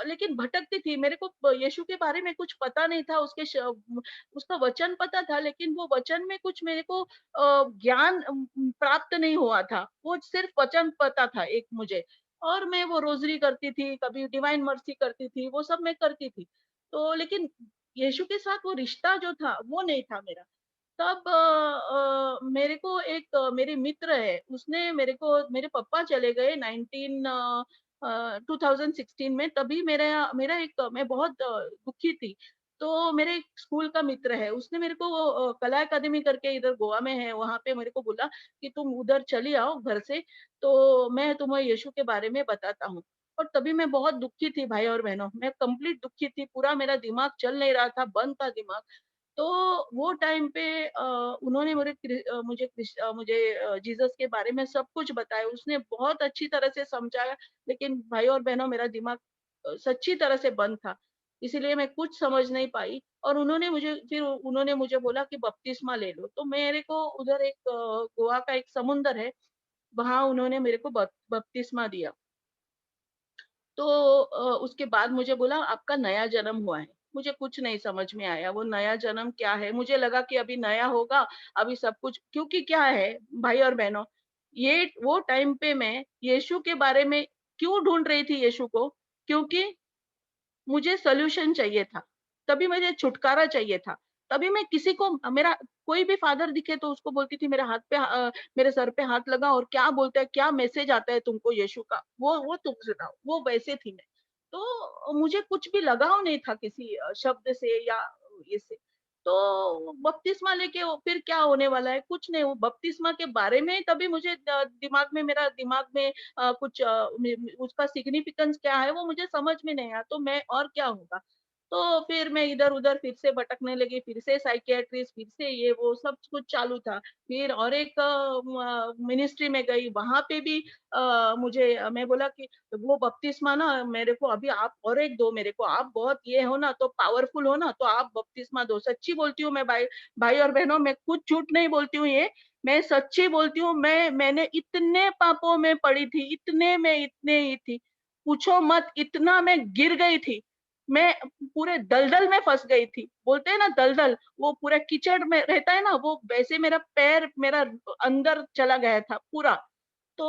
लेकिन भटकती थी। मेरे को यीशु के बारे में कुछ पता नहीं था, उसका वचन पता था, लेकिन वो वचन में कुछ मेरे को ज्ञान प्राप्त नहीं हुआ था। वो सिर्फ वचन पता था एक मुझे, और मैं वो रोज़री करती थी, कभी डिवाइन मर्सी करती थी, वो सब मैं करती थी। तो लेकिन यीशु के साथ वो रिश्ता जो था, वो नहीं था मेरा। तब मेरे को एक मेरी मित्र है, उसने मेरे को, मेरे पापा चले गए 2016 में, तभी मेरा मेरा एक मैं बहुत दुखी थी। तो मेरे एक स्कूल का मित्र है, उसने मेरे को कला अकादमी करके इधर गोवा में है, वहाँ पे मेरे को बोला कि तुम उधर चली आओ घर से, तो मैं तुम्हें यीशु के बारे में बताता हूँ। और तभी मैं बहुत दुखी थी भाई और बहनों, मैं कंप्लीट दुखी थी, पूरा मेरा दिमाग चल नहीं रहा था, बंद था दिमाग। तो वो टाइम पे उन्होंने मुझे जीसस के बारे में सब कुछ बताया। उसने बहुत अच्छी तरह से समझाया, लेकिन भाई और बहनों मेरा दिमाग सच्ची तरह से बंद था। इसीलिए मैं कुछ समझ नहीं पाई, और उन्होंने मुझे बोला कि बपतिस्मा ले लो। तो मेरे को उधर एक गोवा का एक समुंदर है, वहाँ उन्होंने मेरे को बपतिस्मा दिया। तो उसके बाद मुझे बोला आपका नया जन्म हुआ है। मुझे कुछ नहीं समझ में आया, वो नया जन्म क्या है? मुझे लगा कि अभी नया होगा, अभी सब कुछ, क्योंकि क्या है भाई और बहनों, ये वो टाइम पे मैं यीशु के बारे में क्यों ढूँढ रही थी यीशु को? क्योंकि मुझे सॉल्यूशन चाहिए था, तभी मुझे छुटकारा चाहिए था। तभी मैं किसी को, मेरा कोई भी फादर दिखे तो उसको बोलती थी मेरे सर पे हाथ लगा, और क्या बोलता है, क्या मैसेज आता है तुमको यीशु का, वो तुम सुनाओ, वो वैसे थी मैं। तो मुझे कुछ भी लगाव नहीं था किसी शब्द से या इससे। तो बपतिस्मा लेके वो फिर क्या होने वाला है, कुछ नहीं, वो बपतिस्मा के बारे में ही तभी मुझे मेरा दिमाग में कुछ उसका सिग्निफिकेंस क्या है वो मुझे समझ में नहीं आया, तो मैं और क्या होगा। तो फिर मैं इधर-उधर फिर से भटकने लगी, फिर से साइकियाट्रिस्ट, फिर से ये वो सब कुछ चालू था। फिर और एक मिनिस्ट्री में गई, वहाँ पे भी मैं बोला कि वो बपतिस्मा ना मेरे को अभी आप और एक दो मेरे को, आप बहुत ये हो ना, तो पावरफुल हो ना, तो आप बपतिस्मा दो। सच्ची बोलती हूँ मैं भाई भाई और बहनों, मैं कुछ झूठ नहीं बोलती हूँ ये, मैं सच्ची बोलती हूँ। मैंने इतने पापों में पड़ी थी, इतने ही थी, पूछो मत, इतना मैं गिर गई थी। मैं पूरे दलदल में फँस गई थी। बोलते हैं ना दलदल, वो पूरा कीचड़ में रहता है ना, वो वैसे मेरा पैर मेरा अंदर चला गया था पूरा। तो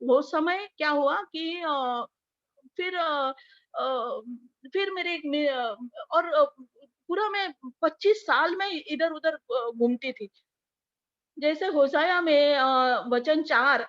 वो समय क्या हुआ कि फिर मेरे और पूरा मैं 25 साल में इधर उधर घूमती थी। जैसे होशाया में वचन 4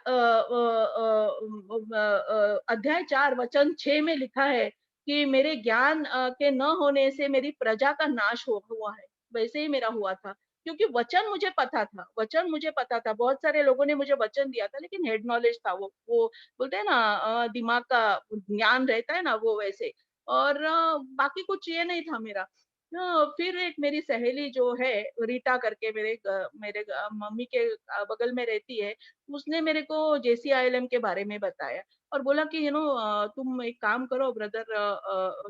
अध्याय 4 वचन 6 में लिखा है कि मेरे ज्ञान के न होने से मेरी प्रजा का नाश हुआ है, वैसे ही मेरा हुआ था। क्योंकि वचन मुझे पता था, वचन मुझे पता था। बहुत सारे लोगों ने मुझे वचन दिया था, लेकिन हेड नॉलेज था वो बोलते हैं ना दिमाग का ज्ञान रहता है ना, वो वैसे। और बाकी कुछ ये नहीं था मेरा। फिर एक मेरी सहेली जो है रीटा करके मेरे मम्मी के बगल में रहती है, उसने मेरे को JCILM के बारे में बताया और बोला कि तुम एक काम करो ब्रदर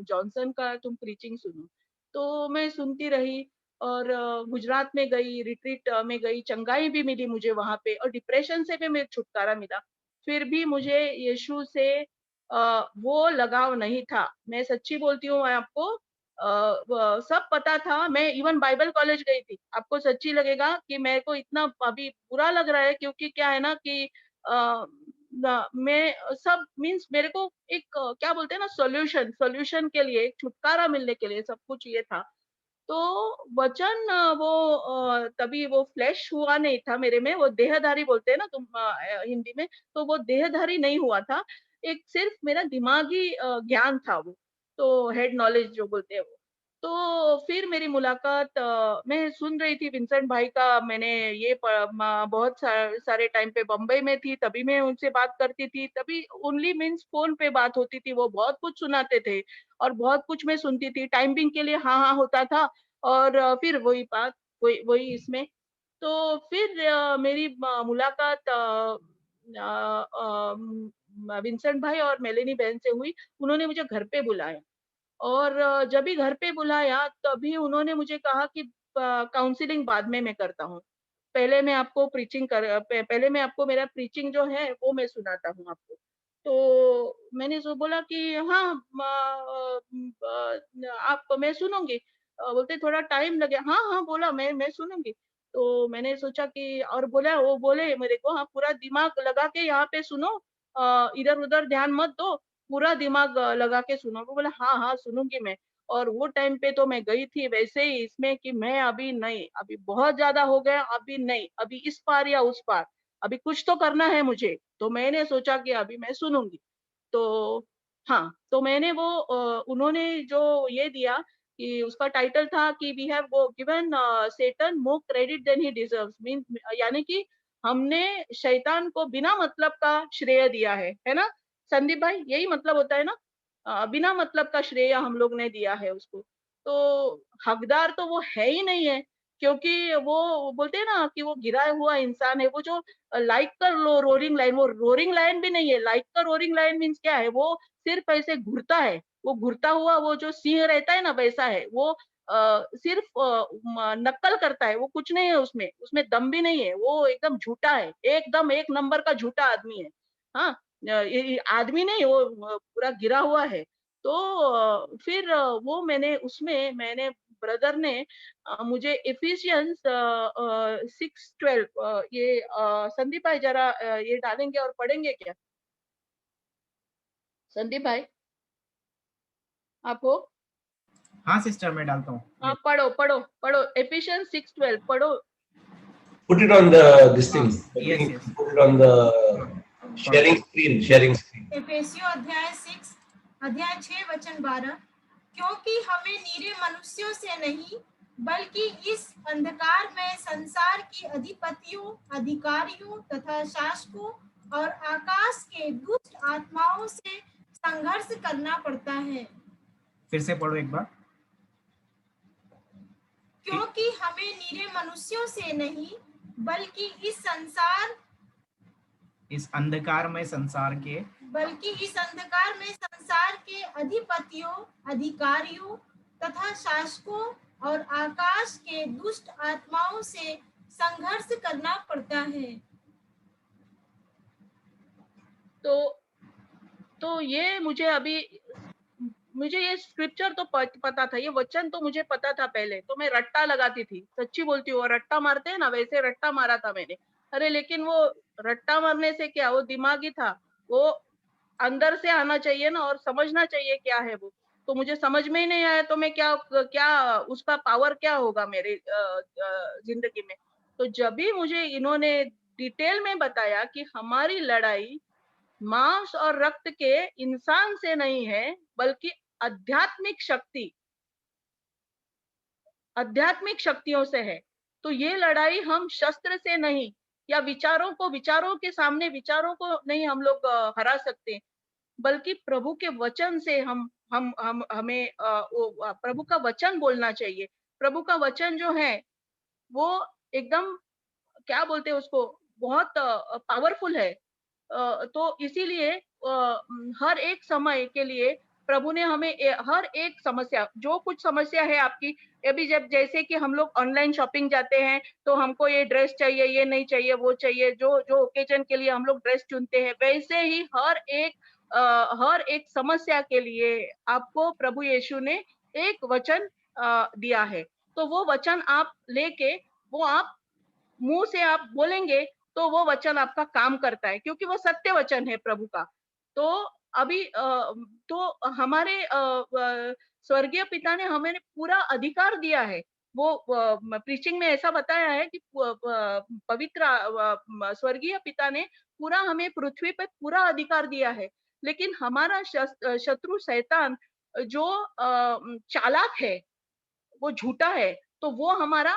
जॉनसन का तुम प्रीचिंग सुनो। तो मैं सुनती रही और गुजरात में गई, रिट्रीट में गई, चंगाई भी मिली मुझे वहां पे और डिप्रेशन से भी मुझे छुटकारा मिला। फिर भी मुझे यीशु से वो लगाव नहीं था। मैं सच्ची बोलती हूँ आपको, सब पता था। मैं इवन बाइबल कॉलेज गई थी। आपको सच्ची लगेगा कि मेरे को इतना अभी बुरा लग रहा है, क्योंकि क्या है ना कि मैं सब मीन्स मेरे को एक क्या बोलते हैं ना सॉल्यूशन के लिए, छुटकारा मिलने के लिए सब कुछ ये था। तो वचन तभी वो फ्लैश हुआ नहीं था मेरे में, वो देहधारी बोलते हैं ना तुम हिंदी में, तो वो देहधारी नहीं हुआ था। एक सिर्फ मेरा दिमागी ज्ञान था वो, तो हेड नॉलेज जो बोलते हैं वो। तो फिर मेरी मुलाकात मैं सुन रही थी विंसेंट भाई का। मैंने ये बहुत सारे टाइम पे बम्बई में थी, तभी मैं उनसे बात करती थी। तभी ओनली मीन्स फोन पे बात होती थी। वो बहुत कुछ सुनाते थे और बहुत कुछ मैं सुनती थी। टाइमिंग के लिए हाँ हाँ होता था और फिर वही बात, वही वही इसमें। तो फिर मेरी मुलाकात विंसेंट भाई और मेलेनी बहन से हुई। उन्होंने मुझे घर पे बुलाया और जब भी घर पे बुलाया तभी उन्होंने मुझे कहा कि काउंसलिंग बाद में मैं करता हूँ, पहले मैं आपको पहले मैं आपको मेरा प्रीचिंग जो है वो मैं सुनाता हूँ आपको। तो मैंने जो बोला कि हाँ आप मैं सुनूंगी। बोलते थोड़ा टाइम लगे। हाँ हाँ बोला मैं सुनूंगी। तो मैंने सोचा कि और वो बोले मेरे को हाँ पूरा दिमाग लगा के यहाँ पे सुनो, इधर उधर ध्यान मत दो, पूरा दिमाग लगा के सुनो। वो बोला हाँ हाँ सुनूंगी मैं। और वो टाइम पे तो मैं गई थी वैसे ही इसमें कि मैं अभी नहीं, अभी बहुत ज्यादा हो गया, अभी नहीं, अभी इस पार या उस पार, अभी कुछ तो करना है मुझे। तो मैंने सोचा कि अभी मैं सुनूंगी। तो हाँ, तो मैंने उन्होंने जो ये दिया कि उसका टाइटल था कि we have given Satan more credit than he deserves, mean यानी कि हमने शैतान को बिना मतलब का श्रेय दिया है ना संदीप भाई, यही मतलब होता है ना। बिना मतलब का श्रेय हम लोग ने दिया है उसको। तो हकदार तो वो है ही नहीं है, क्योंकि वो बोलते हैं ना कि वो गिरा हुआ इंसान है। वो जो लाइक का रोरिंग लाइन, वो रोरिंग लाइन भी नहीं है। लाइक का रोरिंग लाइन मीन्स क्या है, वो सिर्फ ऐसे घुरता है। वो घुरता हुआ वो जो सिंह रहता है ना वैसा है वो। सिर्फ नक्कल करता है, वो कुछ नहीं है उसमें, उसमें दम भी नहीं है। वो एकदम झूठा है, एकदम एक नंबर का झूठा आदमी है। हाँ, ये आदमी नहीं, वो पूरा गिरा हुआ है। तो फिर वो मैंने ब्रदर ने मुझे इफिशियंस 6:12 ये संदीप भाई जरा ये डालेंगे और पढ़ेंगे क्या संदीप भाई, आप हो? हाँ सिस्टर, मैं डालता हूँ। हाँ पढ़ो पढ़ो पढ़ो, एफिशियंस 6:12 पढ़ो। Put it on the this thing. Yes. Put it on the sharing screen. एफेसियों अध्याय 6 वचन 12, क्योंकि हमें निरे मनुष्यों से नहीं बल्कि इस अंधकार में संसार की अधिपतियों, अधिकारियों तथा शासकों और आकाश के दुष्ट आत्माओं से संघर्ष करना पड़ता है। फिर से पढ़ो एक बार। क्योंकि हमें निरे मनुष्यों से नहीं बल्कि इस अंधकार में संसार के अधिपतियों, अधिकारियों तथा शासकों और आकाश के दुष्ट आत्माओं से संघर्ष करना पड़ता है। तो ये मुझे ये स्क्रिप्चर तो पता था, ये वचन तो मुझे पता था पहले। तो मैं रट्टा लगाती थी, सच्ची बोलती हूँ। रट्टा मारते हैं ना, वैसे रट्टा मारा था मैंने। अरे लेकिन वो रट्टा मारने से क्या, वो दिमागी था। वो अंदर से आना चाहिए ना, और समझना चाहिए क्या है वो। तो मुझे समझ में ही नहीं आया तो मैं क्या उसका पावर क्या होगा मेरे जिंदगी में। तो जब भी मुझे इन्होंने डिटेल में बताया कि हमारी लड़ाई मांस और रक्त के इंसान से नहीं है, बल्कि आध्यात्मिक शक्तियों से है। तो ये लड़ाई हम शस्त्र से नहीं, या विचारों के सामने विचारों को नहीं हम लोग हरा सकते, बल्कि प्रभु के वचन से हमें प्रभु का वचन बोलना चाहिए। प्रभु का वचन जो है वो एकदम, क्या बोलते हैं उसको, बहुत पावरफुल है। तो इसीलिए हर एक समय के लिए प्रभु ने हमें हर एक समस्या, जो कुछ समस्या है आपकी, अभी जब जैसे कि हम लोग ऑनलाइन शॉपिंग जाते हैं तो हमको ये ड्रेस चाहिए, ये नहीं चाहिए, वो चाहिए, जो जो ओकेजन के लिए हम लोग ड्रेस चुनते हैं, वैसे ही हर एक समस्या के लिए आपको प्रभु यीशु ने एक वचन दिया है। तो वो वचन आप लेके, वो आप मुंह से आप बोलेंगे तो वो वचन आपका काम करता है, क्योंकि वो सत्य वचन है प्रभु का। तो अभी तो हमारे स्वर्गीय पिता ने हमें पूरा अधिकार दिया है। वो प्रीचिंग में ऐसा बताया है कि पवित्र स्वर्गीय पिता ने पूरा हमें पृथ्वी पे पूरा अधिकार दिया है। लेकिन हमारा शत्रु शैतान जो चालाक है, वो झूठा है, तो वो हमारा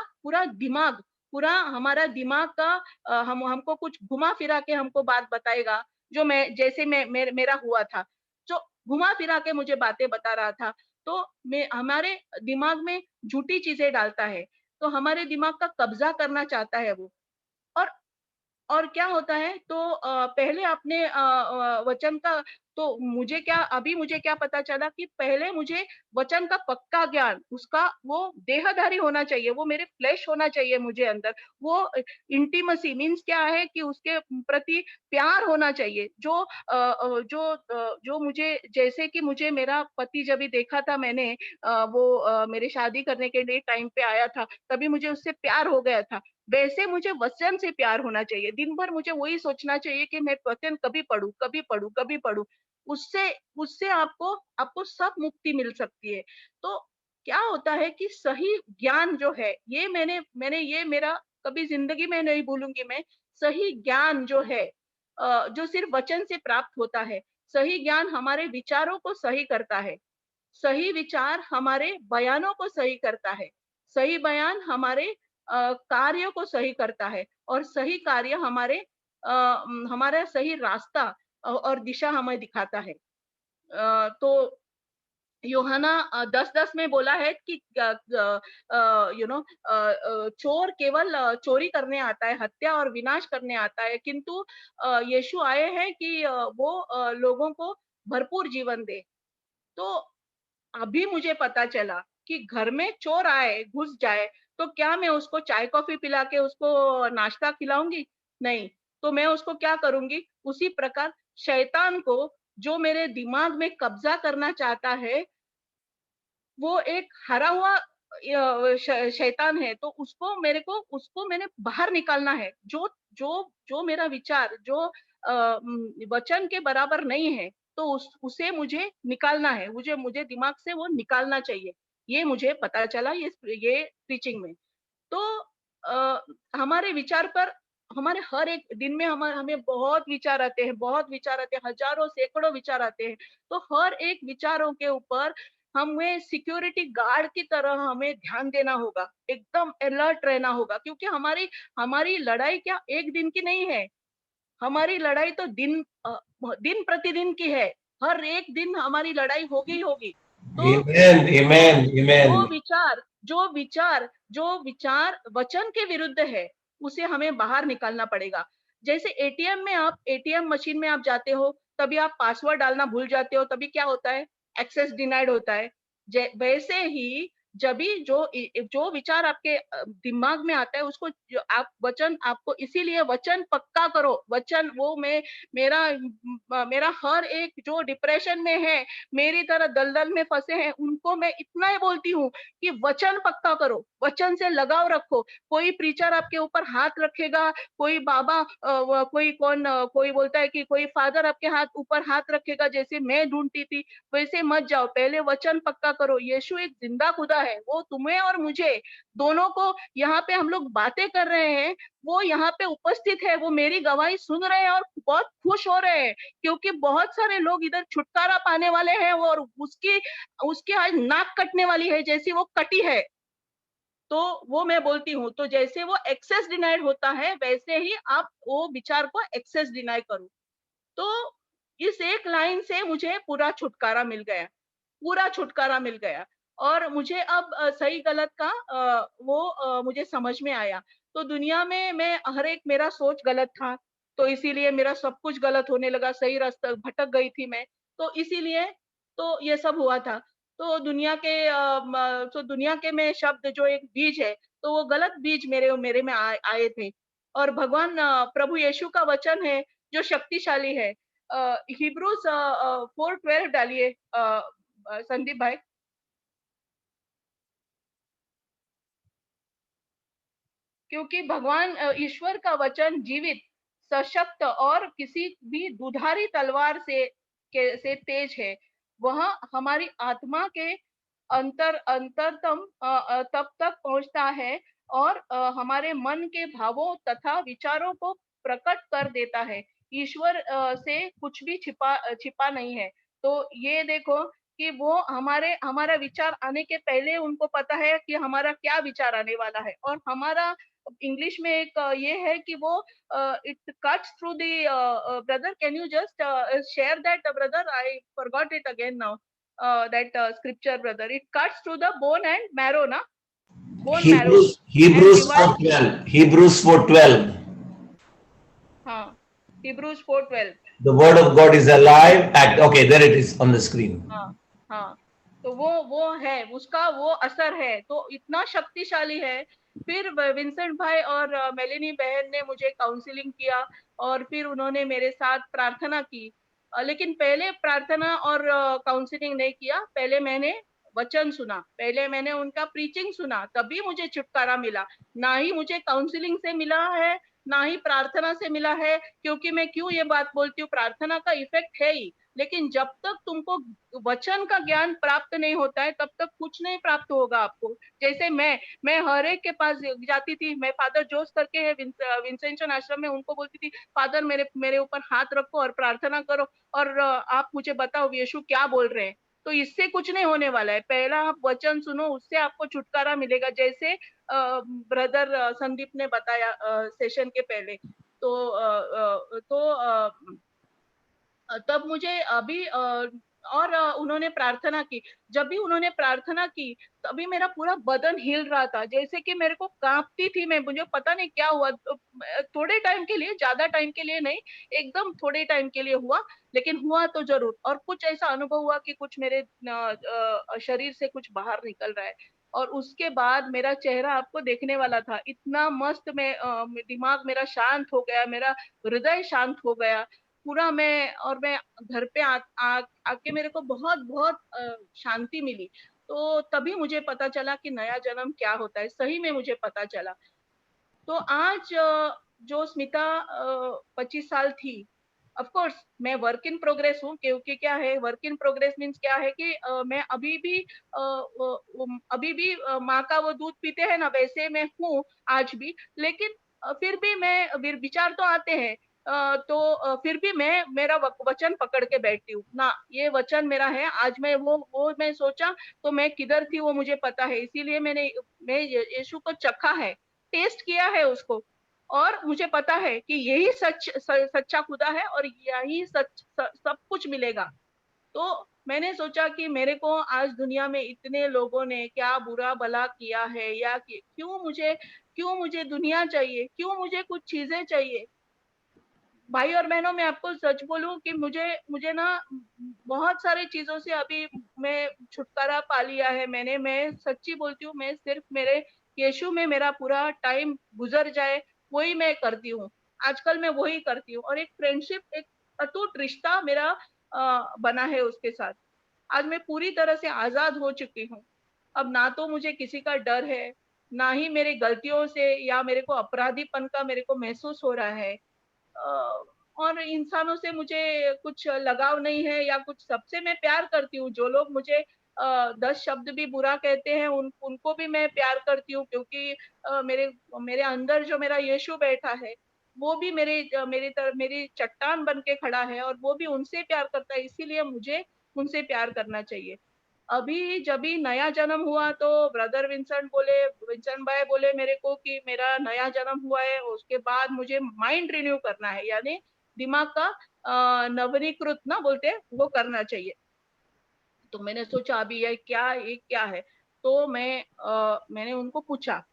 दिमाग का हमको कुछ घुमा फिरा के हमको बात बताएगा, जो मेरा हुआ था, जो घुमा फिरा के मुझे बातें बता रहा था। तो हमारे दिमाग में झूठी चीजें डालता है, तो हमारे दिमाग का कब्जा करना चाहता है वो। और और क्या होता है, तो पहले आपने वचन का, तो मुझे क्या पता चला कि पहले मुझे वचन का पक्का ज्ञान, उसका वो देहधारी होना चाहिए, वो मेरे फ्लैश होना चाहिए मुझे अंदर। वो इंटीमेसी मीन्स क्या है कि उसके प्रति प्यार होना चाहिए, जो मुझे, जैसे कि मुझे मेरा पति जब भी देखा था मैंने, वो मेरे शादी करने के लिए टाइम पे आया था, तभी मुझे उससे प्यार हो गया था। वैसे मुझे वचन से प्यार होना चाहिए। दिन भर मुझे वही सोचना चाहिए कि मैं वचन कभी पढूं। उससे उससे आपको सब मुक्ति मिल सकती है। तो क्या होता है कि सही ज्ञान जो है, ये मैंने ये मेरा कभी जिंदगी में नहीं भूलूंगी मैं। सही ज्ञान जो है, जो सिर्फ वचन से प्राप्त होता है। सही ज्ञान हमारे विचारों को सही करता है। सही विचार हमारे बयानों को सही करता है। सही बयान हमारे कार्यों को सही करता है, और सही कार्य हमारा सही रास्ता और दिशा हमें दिखाता है। तो यूहन्ना 10:10 में बोला है कि चोर केवल चोरी करने आता है, हत्या और विनाश करने आता है, किंतु यीशु आए हैं कि वो लोगों को भरपूर जीवन दे। तो अभी मुझे पता चला कि घर में चोर आए, घुस जाए, तो क्या मैं उसको चाय कॉफी पिला के उसको नाश्ता खिलाऊंगी? नहीं। तो मैं उसको क्या करूंगी? उसी प्रकार शैतान को, जो मेरे दिमाग में कब्जा करना चाहता है, वो एक हरा हुआ शैतान है, तो उसको मैंने बाहर निकालना है। जो जो जो मेरा विचार जो वचन के बराबर नहीं है, तो उसे मुझे निकालना है। मुझे दिमाग से वो निकालना चाहिए। ये मुझे पता चला ये टीचिंग में। तो हमारे विचार पर, हमारे हर एक दिन में हमें बहुत विचार आते हैं, हजारों सैकड़ों विचार आते हैं। तो हर एक विचारों के ऊपर हमें सिक्योरिटी गार्ड की तरह हमें ध्यान देना होगा, एकदम अलर्ट रहना होगा, क्योंकि हमारी लड़ाई क्या एक दिन की नहीं है। हमारी लड़ाई तो दिन प्रतिदिन की है। हर एक दिन हमारी लड़ाई होगी ही होगी। तो Amen, amen, जो amen. विचार वचन के विरुद्ध है, उसे हमें बाहर निकालना पड़ेगा। जैसे एटीएम मशीन में आप जाते हो, तभी आप पासवर्ड डालना भूल जाते हो, तभी क्या होता है? एक्सेस डिनाइड होता है। वैसे ही जब भी जो विचार आपके दिमाग में आता है उसको आप वचन आपको, इसीलिए वचन पक्का करो। वचन वो मेरा हर एक जो डिप्रेशन में है, मेरी तरह दलदल में फंसे हैं, उनको मैं इतना ही बोलती हूँ कि वचन पक्का करो, वचन से लगाव रखो। कोई प्रीचर आपके ऊपर हाथ रखेगा, कोई बाबा कोई बोलता है कि कोई फादर आपके ऊपर हाथ रखेगा, जैसे मैं ढूंढती थी वैसे मत जाओ। पहले वचन पक्का करो। यीशु एक जिंदा खुदा है, वो तुम्हें और मुझे दोनों को, यहाँ पे हम लोग बातें कर रहे हैं, वो यहाँ पे उपस्थित है, वो मेरी गवाही सुन रहे हैं और बहुत खुश हो रहे हैं, क्योंकि बहुत सारे लोग इधर छुटकारा पाने वाले हैं और उसकी आज नाक कटने वाली है, जैसी वो कटी है। तो वो मैं बोलती हूँ, तो जैसे वो एक्सेस डिनाइड होता है वैसे ही आप वो विचार को एक्सेस डिनाई करो। तो इस एक लाइन से मुझे पूरा छुटकारा मिल गया, पूरा छुटकारा मिल गया। और मुझे अब सही गलत का मुझे समझ में आया। तो दुनिया में मैं हर एक, मेरा सोच गलत था, तो इसीलिए मेरा सब कुछ गलत होने लगा, सही रास्ता भटक गई थी मैं, तो इसीलिए तो ये सब हुआ था। तो दुनिया के में शब्द जो एक बीज है, तो वो गलत बीज मेरे में आए थे। और भगवान प्रभु यीशु का वचन है जो शक्तिशाली है। हिब्रूज 4:12 डालिए संदीप भाई। क्योंकि भगवान ईश्वर का वचन जीवित, सशक्त और किसी भी दुधारी तलवार से तेज है। वह हमारी आत्मा के अंतरतम तब तक पहुंचता है और हमारे मन के भावों तथा विचारों को प्रकट कर देता है। ईश्वर से कुछ भी छिपा नहीं है। तो ये देखो कि वो हमारा विचार आने के पहले उनको पता है कि हमारा क्या विचार आने वाला है। और हमारा इंग्लिश में एक ये है कि वो it cuts through the brother, can you just share that brother, I forgot it again now, that scripture brother, it cuts through the bone and marrow, na, bone marrow, Hebrews and divides. 4:12. Hebrews 4:12. हाँ, Hebrews 4:12. The word of God is alive. Okay, there it is on the screen. हाँ हाँ, तो वो है, उसका वो असर है, तो इतना शक्तिशाली है। फिर विंसेंट भाई और मेलेनी बहन ने मुझे काउंसलिंग किया और फिर उन्होंने मेरे साथ प्रार्थना की। लेकिन पहले प्रार्थना और काउंसलिंग नहीं किया, पहले मैंने वचन सुना, पहले मैंने उनका प्रीचिंग सुना, तभी मुझे छुटकारा मिला। ना ही मुझे काउंसलिंग से मिला है, ना ही प्रार्थना से मिला है। क्योंकि मैं क्यों ये बात बोलती हूँ, प्रार्थना का इफेक्ट है ही, लेकिन जब तक तुमको वचन का ज्ञान प्राप्त नहीं होता है तब तक कुछ नहीं प्राप्त होगा आपको। जैसे मैं हर एक के पास जाती थी, मैं फादर जोस करके है विंसेंशन आश्रम में, उनको बोलती थी फादर मेरे ऊपर हाथ रखो और प्रार्थना करो और आप मुझे बताओ यीशु क्या बोल रहे हैं। तो इससे कुछ नहीं होने वाला है, पहला आप वचन सुनो, उससे आपको छुटकारा मिलेगा। जैसे ब्रदर संदीप ने बताया सेशन के पहले, तब मुझे अभी और उन्होंने प्रार्थना की। जब भी उन्होंने प्रार्थना की तभी मेरा पूरा बदन हिल रहा था, जैसे कि मेरे को कांपती थी मैं, मुझे पता नहीं क्या हुआ। थोड़े टाइम के लिए, ज्यादा टाइम के लिए नहीं, एकदम थोड़े टाइम के लिए हुआ, लेकिन हुआ तो जरूर। और कुछ ऐसा अनुभव हुआ कि कुछ मेरे शरीर से कुछ बाहर निकल रहा है। और उसके बाद मेरा चेहरा आपको देखने वाला था, इतना मस्त दिमाग मेरा शांत हो गया, मेरा हृदय शांत हो गया पूरा। मैं घर पे आके मेरे को बहुत बहुत शांति मिली। तो तभी मुझे पता चला कि नया जन्म क्या होता है, सही में मुझे पता चला। तो आज जो स्मिता 25 साल थी, ऑफ कोर्स मैं वर्क इन प्रोग्रेस हूँ। क्योंकि क्या है वर्क इन प्रोग्रेस मीन्स, क्या है कि मैं अभी भी माँ का वो दूध पीते हैं ना, वैसे मैं हूँ आज भी। लेकिन फिर भी विचार तो आते हैं, फिर भी मैं मेरा वचन पकड़ के बैठती हूँ ना, ये वचन मेरा है। आज मैं सोचा तो मैं किधर थी वो मुझे पता है, इसीलिए मैं यीशु को चखा है, टेस्ट किया है उसको, और मुझे पता है कि यही सच्चा खुदा है और यही सब कुछ मिलेगा। तो मैंने सोचा कि मेरे को आज दुनिया में इतने लोगों ने क्या बुरा भला किया है, या क्यों मुझे दुनिया चाहिए, क्यों मुझे कुछ चीजें चाहिए। भाई और बहनों, मैं आपको सच बोलूं कि मुझे ना बहुत सारी चीजों से अभी मैं छुटकारा पा लिया है मैंने। मैं सच्ची बोलती हूँ, मैं सिर्फ मेरे यीशु में मेरा पूरा टाइम गुजर जाए वही मैं करती हूँ। आजकल मैं वही करती हूँ, और एक फ्रेंडशिप, एक अटूट रिश्ता मेरा बना है उसके साथ। आज मैं पूरी तरह से आजाद हो चुकी हूँ। अब ना तो मुझे किसी का डर है, ना ही मेरे गलतियों से या मेरे को अपराधीपन का मेरे को महसूस हो रहा है। और इंसानों से मुझे कुछ लगाव नहीं है या कुछ। सबसे मैं प्यार करती हूँ। जो लोग मुझे 10 शब्द भी बुरा कहते हैं उनको भी मैं प्यार करती हूँ, क्योंकि मेरे मेरे अंदर जो मेरा यीशु बैठा है वो भी मेरी चट्टान बन के खड़ा है, और वो भी उनसे प्यार करता है। इसीलिए मुझे उनसे प्यार करना चाहिए। अभी जब भी नया जन्म हुआ तो ब्रदर विंसेंट भाई बोले मेरे को कि मेरा नया जन्म हुआ है, उसके बाद मुझे माइंड रिन्यू करना है, यानी दिमाग का नवनीकृत ना बोलते हैं वो करना चाहिए। तो मैंने सोचा अभी ये क्या है। तो मैंने उनको पूछा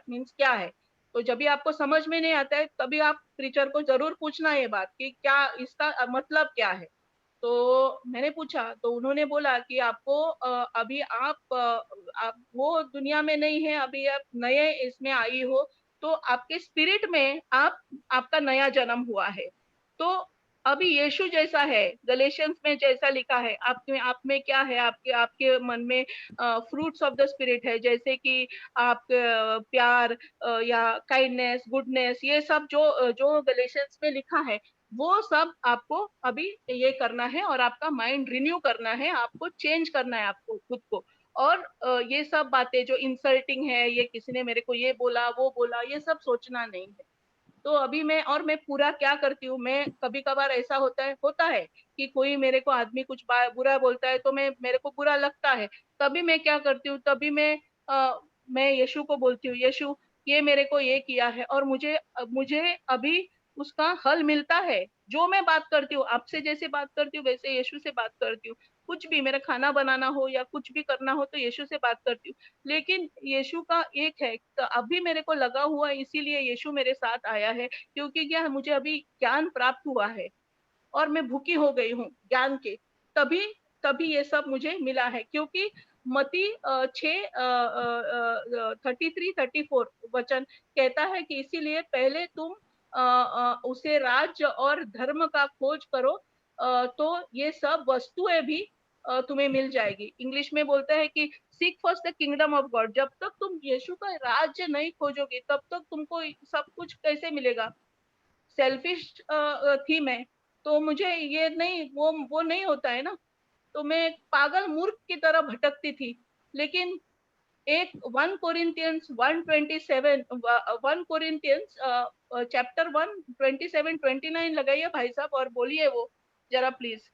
मीन्स क्या है। तो जब भी आपको समझ में नहीं आता है तभी आप प्रीचर को जरूर पूछना ये बात कि क्या इसका मतलब क्या है। तो मैंने पूछा तो उन्होंने बोला कि आपको अभी आप वो दुनिया में नहीं है, अभी आप नए इसमें आई हो, तो आपके स्पिरिट में आपका नया जन्म हुआ है। तो अभी यीशु जैसा है, गलेशियंस में जैसा लिखा है, आपके आप में क्या है, आपके आपके मन में फ्रूट्स ऑफ द स्पिरिट है, जैसे कि आप प्यार या काइंडनेस, गुडनेस, ये सब जो गलेशियंस में लिखा है वो सब आपको अभी ये करना है, और आपका माइंड रिन्यू करना है, आपको चेंज करना है आपको खुद को। और ये सब बातें जो इंसल्टिंग है, ये किसी ने मेरे को ये बोला वो बोला, ये सब सोचना नहीं है। तो अभी मैं पूरा क्या करती हूँ, मैं कभी कभार ऐसा होता है कि कोई मेरे को आदमी कुछ बुरा बोलता है तो मेरे को बुरा लगता है। तभी मैं क्या करती हूँ, तभी मैं यीशु को बोलती हूँ, यीशु ये मेरे को ये किया है, और मुझे अभी उसका हल मिलता है। जो मैं बात करती हूँ आपसे जैसे बात करती हूँ वैसे यीशु से बात करती हूँ। कुछ भी मेरा खाना बनाना हो या कुछ भी करना हो तो यीशु से बात करती हूँ। लेकिन यीशु का एक है, तो अभी मेरे को लगा हुआ है, इसीलिए यीशु मेरे साथ आया है, क्योंकि क्या मुझे अभी ज्ञान प्राप्त हुआ है और मैं भूखी हो गई हूँ ज्ञान के। तभी तभी ये सब मुझे मिला है, क्योंकि मती 6:33-34 वचन कहता है कि इसीलिए पहले तुम उसे राज्य और धर्म का खोज करो, तो ये सब वस्तुएं भी तुम्हें मिल जाएगी। इंग्लिश में बोलता है कि seek first the kingdom of God. जब तक तुम यीशु का राज्य नहीं खोजोगे तब तक तुमको सब कुछ कैसे मिलेगा। सेल्फिश थी मैं, तो मुझे ये नहीं वो नहीं होता है ना। तो मैं पागल मूर्ख की तरह भटकती थी। लेकिन एक 1 कोरिंथियंस 1:27 1 कोरिंथियंस चैप्टर 1:27-29 लगाइए भाई साहब और बोलिए वो जरा प्लीज।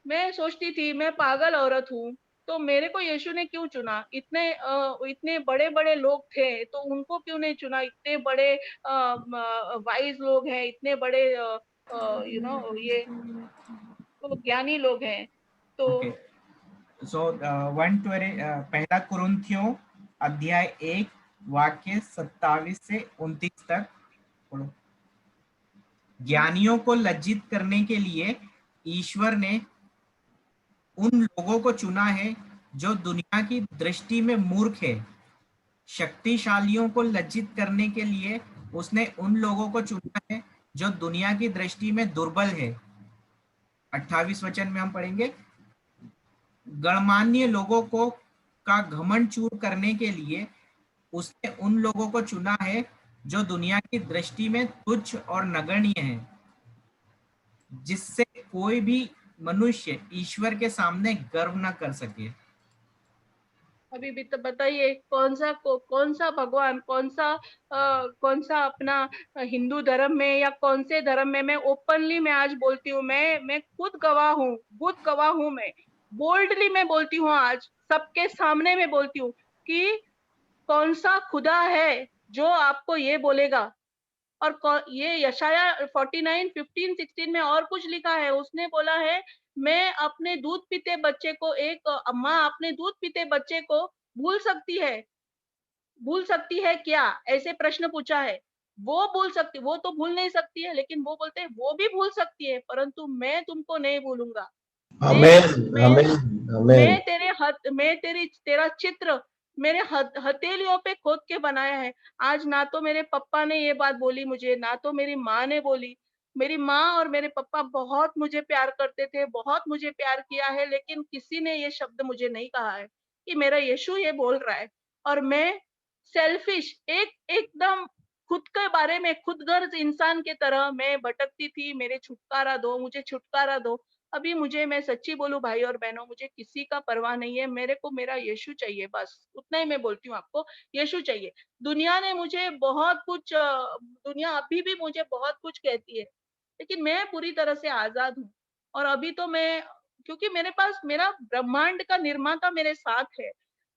मैं सोचती थी मैं पागल औरत हूँ, तो मेरे को यीशु ने क्यों चुना। इतने बड़े बड़े लोग थे तो उनको क्यों नहीं चुना। इतने बड़े वाइज लोग हैं, इतने बड़े ये तो ज्ञानी लोग हैं। तो ओके, सो पहला कुरिन्थियों अध्याय 1 वाक्य 27 से 29 तक पढ़ो। ज्ञानियों को लज्जित करने के लिए ईश्वर ने उन लोगों को चुना है जो दुनिया की दृष्टि में मूर्ख है। शक्तिशालियों को लज्जित करने के लिए उसने उन लोगों को चुना है जो दुनिया की दृष्टि में दुर्बल है। 28 वचन में हम पढ़ेंगे, गणमान्य लोगों को का घमंड चूर करने के लिए उसने उन लोगों को चुना है जो दुनिया की दृष्टि में तुच्छ और नगण्य है, जिससे कोई भी मनुष्य ईश्वर के सामने गर्व न कर सके। अभी भी तो बताइए कौन सा भगवान, कौन सा अपना हिंदू धर्म में या कौन से धर्म में, मैं ओपनली मैं आज बोलती हूँ, मैं खुद गवाह हूँ मैं बोल्डली मैं बोलती हूँ, आज सबके सामने में बोलती हूँ कि कौन सा खुदा है जो आपको ये बोलेगा। और ये यशाया 49:15-16 में और कुछ लिखा है। उसने बोला है मैं अपने दूध पीते बच्चे को, एक माँ अपने दूध पीते बच्चे को भूल सकती है क्या, ऐसे प्रश्न पूछा है। वो तो भूल नहीं सकती है, लेकिन वो बोलते हैं वो भी भूल सकती है परंतु मैं तुमको नहीं भूलूंगा। आमेन, मैं आमेन, आमेन। तेरा चित्र मेरे हथेलियों पे खोद के बनाया है। आज ना तो मेरे पापा ने ये बात बोली मुझे, ना तो मेरी माँ ने बोली। मेरी माँ और मेरे पापा बहुत मुझे प्यार करते थे, बहुत मुझे प्यार किया है, लेकिन किसी ने ये शब्द मुझे नहीं कहा है कि मेरा यीशु ये बोल रहा है। और मैं सेल्फिश, एकदम खुद के बारे में खुदगर्ज इंसान के तरह मैं भटकती थी। मेरे छुटकारा दो, मुझे छुटकारा दो। अभी मुझे, मैं सच्ची बोलूं भाई और बहनों, मुझे किसी का परवाह नहीं है। मेरे को मेरा यीशु चाहिए, बस उतना ही मैं बोलती हूँ आपको, यीशु चाहिए। दुनिया ने मुझे बहुत कुछ दुनिया अभी भी मुझे बहुत कुछ कहती है, लेकिन मैं पूरी तरह से आजाद हूँ। और अभी तो मैं, क्योंकि मेरे पास मेरा ब्रह्मांड का निर्माता मेरे साथ है।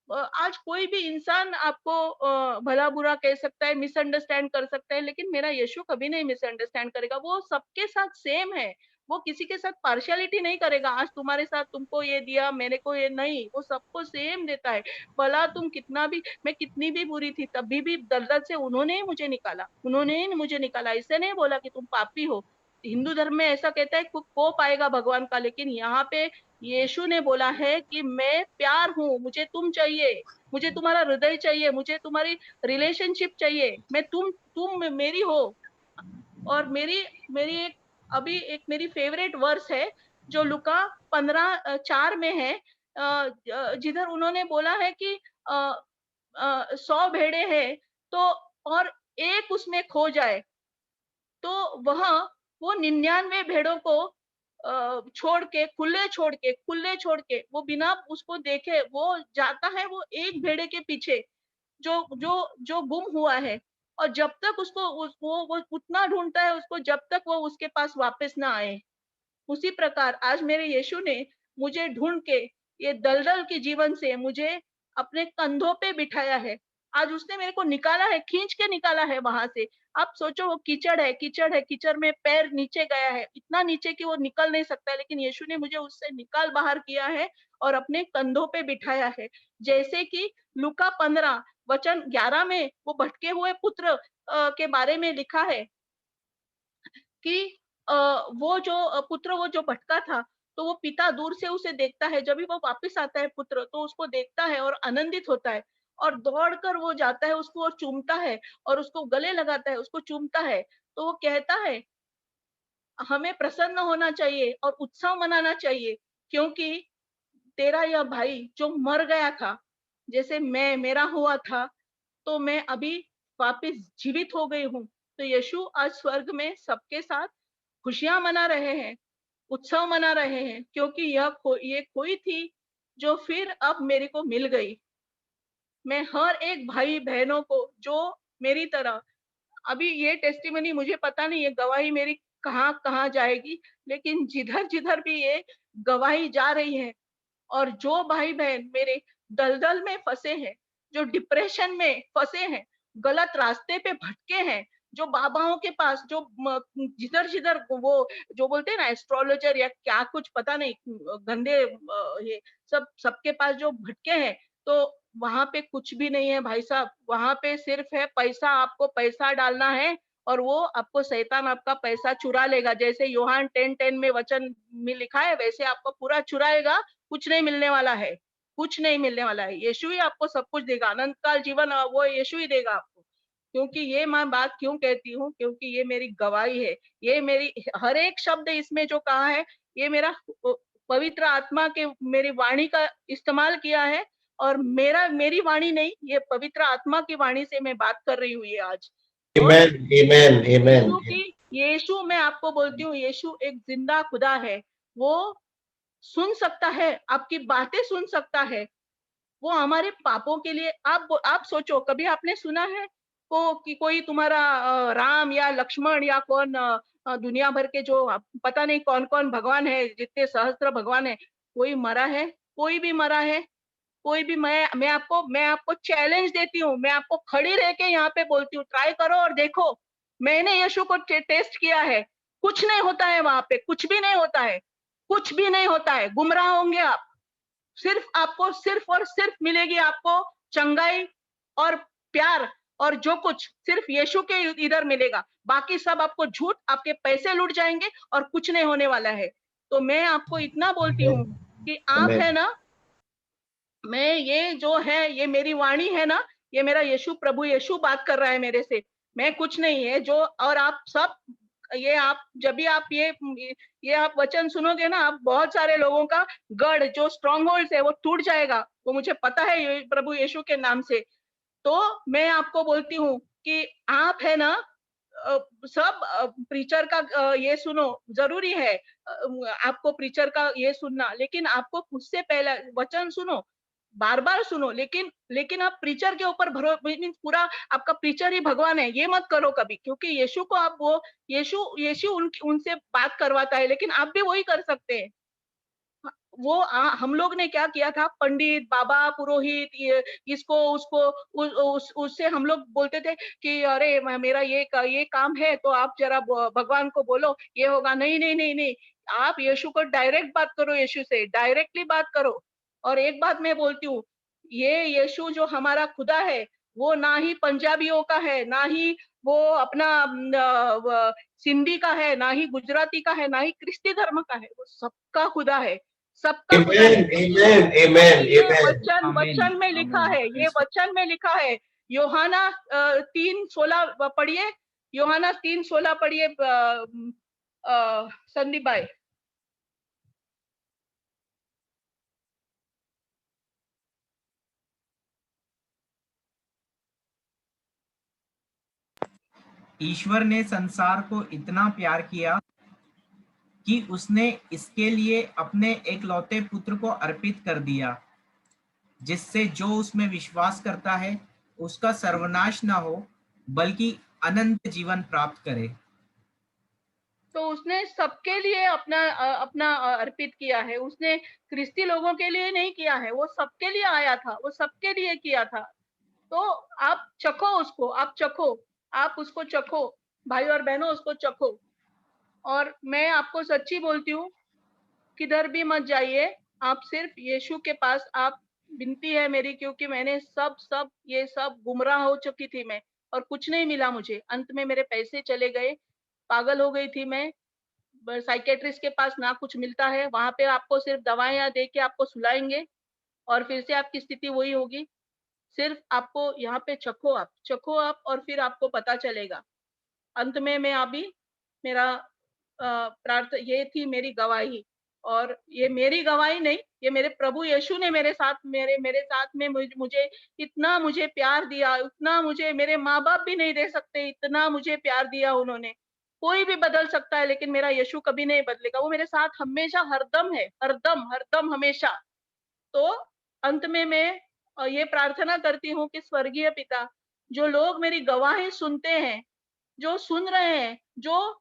आज कोई भी इंसान आपको भला बुरा कह सकता है, मिसअंडरस्टैंड कर सकता है, लेकिन मेरा यीशु कभी नहीं मिसअंडरस्टैंड करेगा। वो सबके साथ सेम है, वो किसी के साथ पार्शियलिटी नहीं करेगा। आज तुम्हारे साथ तुमको ये दिया, मेरे को ये नहीं, वो सबको सेम देता है। भला तुम कितना भी, मैं कितनी भी बुरी थी तभी भी दलदल से उन्होंने ही मुझे निकाला, उन्होंने ही मुझे निकाला। इससे नहीं बोला कि तुम पापी हो। हिंदू धर्म में ऐसा कहता है कोप आएगा भगवान का, लेकिन यहाँ पे यीशु ने बोला है कि मैं प्यार हूँ, मुझे तुम चाहिए, मुझे तुम्हारा हृदय चाहिए, मुझे तुम्हारी रिलेशनशिप चाहिए। मैं तुम मेरी हो। और मेरी मेरी एक अभी एक मेरी फेवरेट वर्स है जो लुका 15:4 में है, जिधर उन्होंने बोला है कि 100 भेड़े हैं तो और एक उसमें खो जाए, तो वो 99 भेड़ों को खुले छोड़ के वो बिना उसको देखे वो जाता है, वो एक भेड़े के पीछे जो जो जो गुम हुआ है। और जब तक उसको वो उतना ढूंढता है उसको, जब तक वो उसके पास वापस ना आए। उसी प्रकार आज मेरे यीशु ने मुझे ढूंढ के ये दलदल के जीवन से मुझे अपने कंधों पे बिठाया है। आज उसने मेरे को निकाला है, खींच के निकाला है वहां से। आप सोचो, वो कीचड़ है, कीचड़ में पैर नीचे गया है, इतना नीचे कि वो निकल नहीं सकता, लेकिन यीशु ने मुझे उससे निकाल बाहर किया है और अपने कंधों पे बिठाया है। जैसे कि लूका 15:11 में वो भटके हुए पुत्र के बारे में लिखा है कि वो जो पुत्र वो जो भटका था, तो वो पिता दूर से उसे देखता है। जब भी वो वापस आता है पुत्र, तो उसको देखता है और आनंदित होता है और दौड़कर वो जाता है उसको और चूमता है और उसको गले लगाता है, उसको चूमता है। तो वो कहता है, हमें प्रसन्न होना चाहिए और उत्सव मनाना चाहिए, क्योंकि तेरा यह भाई जो मर गया था, जैसे मेरा हुआ था, तो मैं अभी वापस जीवित हो गई हूँ। तो यीशु आज स्वर्ग में सबके साथ खुशियां मना रहे हैं, उत्सव मना रहे हैं, क्योंकि ये खोई थी जो फिर अब मेरे को मिल गई। मैं हर एक भाई बहनों को जो मेरी तरह, अभी ये टेस्टिमनी मुझे पता नहीं, ये गवाही मेरी कहाँ कहाँ जाएगी, लेकिन जिधर जिधर भी ये गवाही जा रही है, और जो भाई बहन मेरे दलदल में फंसे हैं, जो डिप्रेशन में फंसे हैं, गलत रास्ते पे भटके हैं, जो बाबाओं के पास, जो जिधर जिधर वो जो बोलते हैं ना एस्ट्रोलॉजर या क्या कुछ पता नहीं गंदे ये सबके पास जो भटके हैं, तो वहां पे कुछ भी नहीं है भाई साहब। वहां पे सिर्फ है पैसा, आपको पैसा डालना है और वो आपको शैतान आपका पैसा चुरा लेगा। जैसे यूहान 10:10 में वचन में लिखा है, वैसे आपको पूरा चुराएगा। कुछ नहीं मिलने वाला है, कुछ नहीं मिलने वाला है। यीशु ही आपको सब कुछ देगा, अनंत काल जीवन वो यीशु ही देगा आपको। क्योंकि ये मैं बात क्यों कहती हूँ, क्योंकि ये मेरी गवाही है। ये मेरी हर एक शब्द इसमें जो कहा है, ये मेरा पवित्र आत्मा के मेरी वाणी का इस्तेमाल किया है, और मेरी वाणी नहीं, ये पवित्र आत्मा की वाणी से मैं बात कर रही हूँ ये आज। Amen, amen, amen. यीशु, मैं आपको बोलती हूँ, यीशु एक जिंदा खुदा है। वो सुन सकता है, आपकी बातें सुन सकता है। वो हमारे पापों के लिए, आप सोचो, कभी आपने सुना है कि कोई तुम्हारा राम या लक्ष्मण या कौन दुनिया भर के जो पता नहीं कौन कौन भगवान है, जितने सहस्त्र भगवान है, कोई मरा है? कोई भी मरा है? कोई भी? मैं आपको चैलेंज देती हूँ, मैं आपको खड़ी रह के यहाँ पे बोलती हूँ, ट्राई करो और देखो। मैंने यीशु को टेस्ट किया है, कुछ नहीं होता है वहां पे, कुछ भी नहीं होता है, कुछ भी नहीं होता है। गुमराह होंगे आप। आपको सिर्फ और सिर्फ मिलेगी आपको चंगाई और प्यार, और जो कुछ सिर्फ यीशु के इधर मिलेगा। बाकी सब आपको झूठ, आपके पैसे लूट जाएंगे और कुछ नहीं होने वाला है। तो मैं आपको इतना बोलती हूँ कि आप है ना, मैं ये जो है, ये मेरी वाणी है ना, ये मेरा यीशु, प्रभु यीशु बात कर रहा है मेरे से, मैं कुछ नहीं है जो। और आप सब ये आप जब भी आप ये आप वचन सुनोगे ना, आप बहुत सारे लोगों का गढ़ जो स्ट्रॉन्ग होल्ड है वो टूट जाएगा, वो मुझे पता है ये प्रभु यीशु के नाम से। तो मैं आपको बोलती हूँ कि आप है ना, सब प्रीचर का ये सुनो, जरूरी है आपको प्रीचर का ये सुनना, लेकिन आपको उससे पहले वचन सुनो, बार बार सुनो, लेकिन आप प्रीचर के ऊपर भरोसा, पूरा आपका प्रीचर ही भगवान है ये मत करो कभी, क्योंकि यीशु को आप वो यीशु उनसे बात करवाता है, लेकिन आप भी वही कर सकते हैं। वो हम लोग ने क्या किया था, पंडित, बाबा, पुरोहित, इसको उसको उससे हम लोग बोलते थे कि अरे मेरा ये काम है, तो आप जरा भगवान को बोलो ये होगा। नहीं नहीं नहीं नहीं, आप यीशु को डायरेक्ट बात करो, यीशु से डायरेक्टली बात करो। और एक बात मैं बोलती हूँ, ये यीशु जो हमारा खुदा है, वो ना ही पंजाबियों का है, ना ही वो अपना सिंधी का है, ना ही गुजराती का है, ना ही क्रिस्ती धर्म का है, वो सबका खुदा है, सबका खुदा है। Amen, amen, ये amen. वचन में लिखा है, ये वचन में लिखा है। यूहन्ना 3:16 पढ़िए, यूहन्ना 3:16 पढ़िए संदीप भाई। ईश्वर ने संसार को इतना प्यार किया कि उसने इसके लिए अपने एकलौते पुत्र को अर्पित कर दिया, जिससे जो उसमें विश्वास करता है उसका सर्वनाश ना हो, बल्कि अनंत जीवन प्राप्त करे। तो उसने सबके लिए अपना अर्पित किया है, उसने ख्रिस्ती लोगों के लिए नहीं किया है, वो सबके लिए आया था, वो सबके लिए किया था। तो आप चखो उसको, आप चखो, आप उसको चखो, भाई और बहनों उसको चखो। और मैं आपको सच्ची बोलती हूँ, किधर भी मत जाइए, आप सिर्फ यीशु के पास, आप विनती है मेरी, क्योंकि मैंने ये सब गुमराह हो चुकी थी मैं, और कुछ नहीं मिला मुझे। अंत में मेरे पैसे चले गए, पागल हो गई थी मैं, साइकेट्रिस्ट के पास ना कुछ मिलता है, वहां पे आपको सिर्फ दवाइयां दे के आपको सुलाएंगे और फिर से आपकी स्थिति वही होगी। सिर्फ आपको यहाँ पे चखो आप, और फिर आपको पता चलेगा। अंत में मैं अभी मेरा प्रार्थना, ये थी मेरी गवाही, और ये मेरी गवाही नहीं, ये मेरे प्रभु यीशु ने मेरे साथ में मुझे इतना मुझे प्यार दिया, उतना मुझे मेरे माँ बाप भी नहीं दे सकते, इतना मुझे प्यार दिया उन्होंने। कोई भी बदल सकता है, लेकिन मेरा यीशु कभी नहीं बदलेगा, वो मेरे साथ हमेशा हरदम है, हरदम हमेशा। तो अंत में मैं ये प्रार्थना करती हूँ कि स्वर्गीय पिता, जो लोग मेरी गवाही सुनते हैं, जो सुन रहे हैं, जो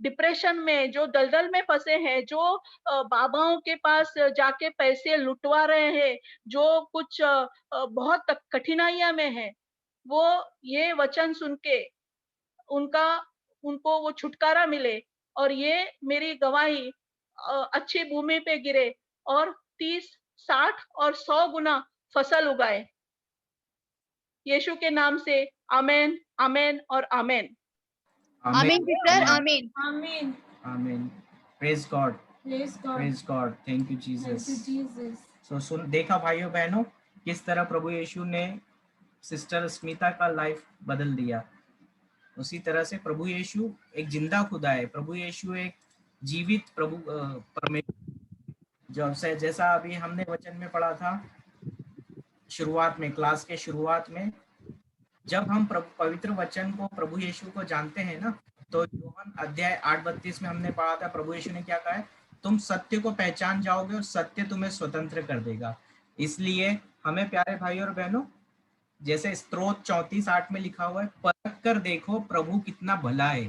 डिप्रेशन में, जो दलदल में फंसे हैं, जो बाबाओं के पास जाके पैसे लुटवा रहे हैं, जो कुछ बहुत कठिनाइयां में है, वो ये वचन सुन के उनको वो छुटकारा मिले, और ये मेरी गवाही अच्छी भूमि पे गिरे, और 30, 60 और 100 गुना फसल उगाए। यीशु के नाम से आमेन, आमेन और आमेन। आमीन सिस्टर, आमीन। आमीन। आमीन। Praise God, praise God, praise God, thank you Jesus. So देखा भाइयों बहनों, किस तरह प्रभु यीशु ने सिस्टर स्मिता का लाइफ बदल दिया। उसी तरह से प्रभु यीशु एक जिंदा खुदा है, प्रभु यीशु एक जीवित प्रभु परमेश्वर। जब से जैसा अभी हमने वचन में पढ़ा था शुरुआत में, क्लास के शुरुआत में, जब हम पवित्र वचन को, प्रभु यीशु को जानते हैं ना, तो यूहन्ना अध्याय 8:32 में हमने पढ़ा था प्रभु यीशु ने क्या कहा है, तुम सत्य को पहचान जाओगे और सत्य तुम्हें स्वतंत्र कर देगा। इसलिए हमें प्यारे भाई और बहनों, जैसे स्त्रोत 34:8 में लिखा हुआ है, परख कर देखो प्रभु कितना भला है,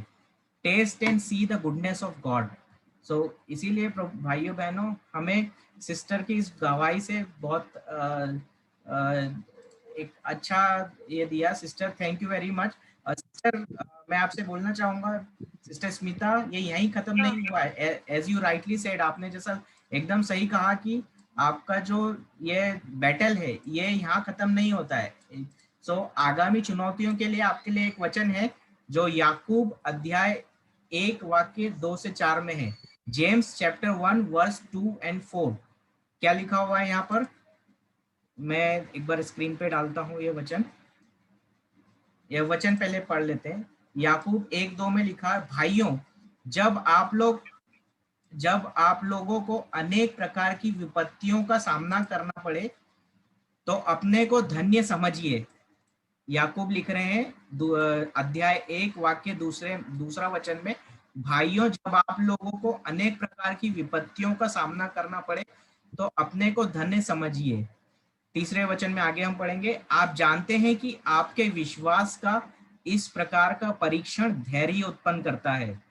taste and see the goodness of God. So इसीलिए भाइयों बहनों, हमें सिस्टर की इस गवाही से बहुत एक अच्छा ये दिया। Sister thank you very much. Sister मैं आपसे बोलना चाहूंगा, सिस्टर स्मिता, ये यहीं खत्म नहीं हुआ है। एज यू राइटली सेड, आपने जैसा एकदम सही कहा कि आपका जो ये बैटल है ये यहाँ खत्म नहीं होता है। सो आगामी चुनौतियों के लिए आपके लिए एक वचन है जो याकूब अध्याय 1 वाक्य 2 से 4 में है। जेम्स चैप्टर 1 वर्स 2 and 4 क्या लिखा हुआ है यहाँ पर? मैं एक बार स्क्रीन पे डालता हूँ ये वचन पहले पढ़ लेते हैं। याकूब 1:2 में लिखा है, भाइयों जब आप लोगों को अनेक प्रकार की विपत्तियों का सामना करना पड़े तो अपने को धन्य समझिए। याकूब लिख रहे हैं अध्याय 1 वाक्य दूसरा वचन में, भाइयों जब आप लोगों को अनेक प्रकार की विपत्तियों का सामना करना पड़े तो अपने को धन्य समझिए। तीसरे वचन में आगे हम पढ़ेंगे, आप जानते हैं कि आपके विश्वास का इस प्रकार का परीक्षण धैर्य उत्पन्न करता है।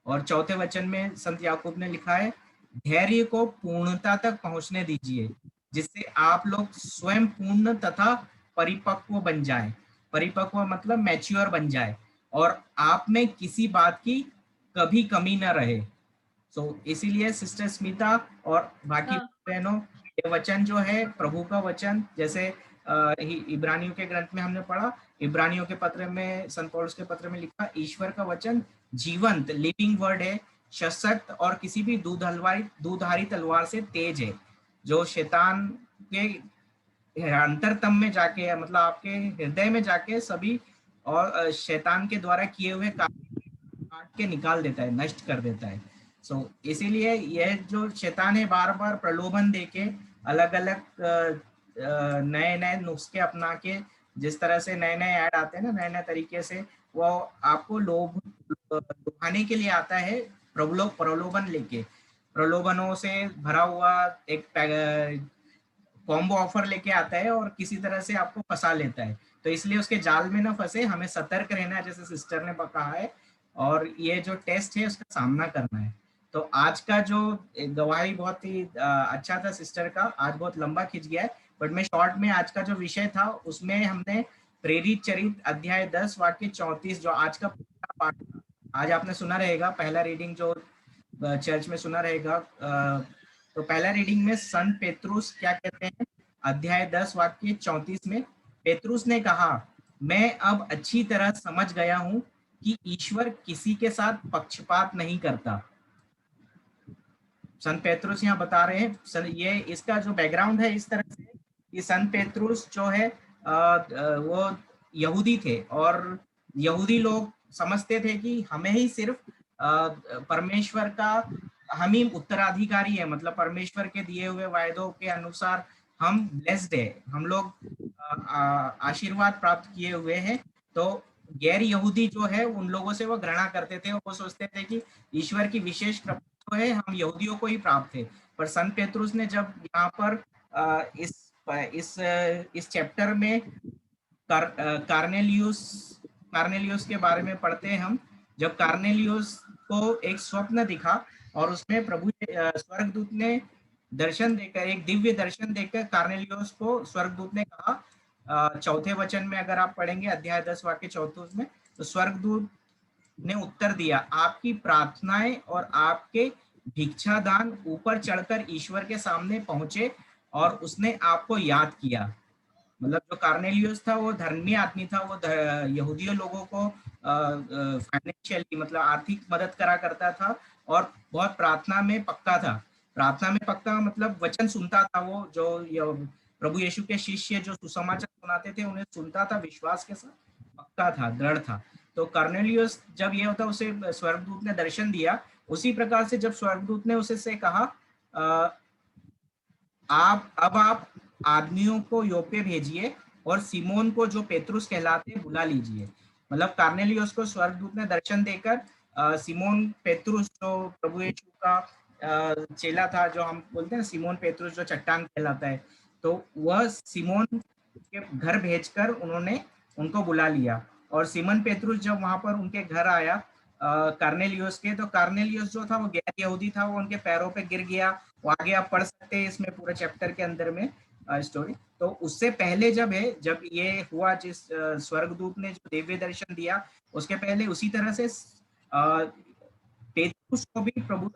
और चौथे वचन में संत याकूब ने लिखा है, धैर्य को पूर्णता तक पहुंचने दीजिए जिससे आप लोग स्वयं पूर्ण तथा परिपक्व बन जाए। परिपक्व मतलब मैच्योर बन जाए और आप में किसी बात की कभी कमी न रहे। इसीलिए सिस्टर स्मिता और बाकी बहनों, ये वचन जो है प्रभु का वचन, जैसे इब्रानियों के ग्रंथ में हमने पढ़ा, इब्रानियों के पत्र में संत पौलुस के पत्र में लिखा, ईश्वर का वचन जीवंत लिविंग वर्ड है, सशक्त और किसी भी दूधारी तलवार से तेज है, जो शैतान के अंतरतम में जाके, मतलब आपके हृदय में जाके सभी और शैतान के द्वारा किए हुए काट के निकाल देता है, नष्ट कर देता है। इसीलिए यह जो शैतान है बार बार प्रलोभन देके अलग अलग नए नए नुस्खे अपना के, जिस तरह से नए नए ऐड आते हैं ना, नए नए तरीके से वो आपको लुभाने के लिए आता है, प्रलोभन लेके, प्रलोभनों से भरा हुआ एक कॉम्बो ऑफर लेके आता है और किसी तरह से आपको फंसा लेता है। तो इसलिए उसके जाल में ना फंसे, हमें सतर्क रहना है, जैसे सिस्टर ने कहा है, और ये जो टेस्ट है उसका सामना करना है। तो आज का जो गवाही बहुत ही अच्छा था सिस्टर का, आज बहुत लंबा खिंच गया है, बट मैं शॉर्ट में आज का जो विषय था उसमें हमने प्रेरित चरित्र अध्याय 10 वाक्य 34 जो आज का पाठ, आज आपने सुना रहेगा, पहला रीडिंग जो चर्च में सुना रहेगा, तो पहला रीडिंग में संत पेत्रुस क्या कहते हैं, अध्याय 10 वाक्य 34 में पेत्रुस ने कहा, मैं अब अच्छी तरह समझ गया हूं कि ईश्वर किसी के साथ पक्षपात नहीं करता। संत पेत्रुस यहाँ बता रहे हैं, ये इसका जो बैकग्राउंड है इस तरह से कि संत पेत्रुस जो है वो यहूदी थे और यहूदी लोग समझते थे कि हमें ही सिर्फ परमेश्वर का, हम ही उत्तराधिकारी है, मतलब परमेश्वर के दिए हुए वायदों के अनुसार हम ब्लेस्ड है, हम लोग आशीर्वाद प्राप्त किए हुए हैं। तो गैर यहूदी जो है उन लोगों से वो घृणा करते थे और वो सोचते थे कि ईश्वर की विशेष कृपा जो है हम यहूदियों को ही प्राप्त है। पर संत पेत्रुस ने जब यहाँ पर इस चैप्टर में कार्नेलियुस के बारे में पढ़ते हैं हम, जब कार्नेलियुस को एक स्वप्न दिखा और उसमें प्रभु स्वर्गदूत ने दर्शन देकर, एक दिव्य दर्शन देकर कार्नेलियुस को स्वर्गदूत ने कहा, चौथे वचन में अगर आप पढ़ेंगे अध्याय 10 वाक्य 34 में, तो स्वर्गदूत ने उत्तर दिया, आपकी प्रार्थनाएं और आपके भिक्षादान ऊपर चढ़कर ईश्वर के सामने पहुंचे और उसने आपको याद किया। मतलब जो कार्नेलियुस था वो धर्मी आदमी था, वो यहूदियों लोगों को फाइनेंशियली मतलब आर्थिक मदद करा करता था और बहुत प्रार्थना में पक्का था। प्रार्थना में पक्का मतलब वचन सुनता था, वो जो प्रभु यीशु के शिष्य जो सुसमाचार सुनाते थे उन्हें सुनता था, विश्वास के साथ पक्का था, दृढ़ था। तो कार्नेलियुस जब ये होता उसे स्वर्गदूत ने दर्शन दिया, उसी प्रकार से जब स्वर्गदूत ने उसे से कहा आप आदमियों को योपे भेजिए और सिमोन को जो पेत्रुस कहलाते बुला लीजिए। मतलब कार्नेलियुस को स्वर्गदूत ने दर्शन देकर सिमोन पेत्रुस जो प्रभु यीशु का चेला था, जो हम बोलते हैं सिमोन पेत्रुस जो चट्टान कहलाता है, तो वह सिमोन के घर भेजकर उन्होंने उनको बुला लिया। और सिमोन पेत्रुस जब वहां पर उनके घर आया कार्नेलियुस के, तो कार्नेलियुस जो था वो गैर यहूदी था, वो उनके पैरों पे गिर गया। वो आगे आप पढ़ सकते हैं इसमें पूरे चैप्टर के अंदर में स्टोरी। तो उससे पहले जब ये हुआ, जिस स्वर्गदूत ने जो दिव्य दर्शन दिया, उसके पहले उसी तरह से पेत्रुस को भी प्रभु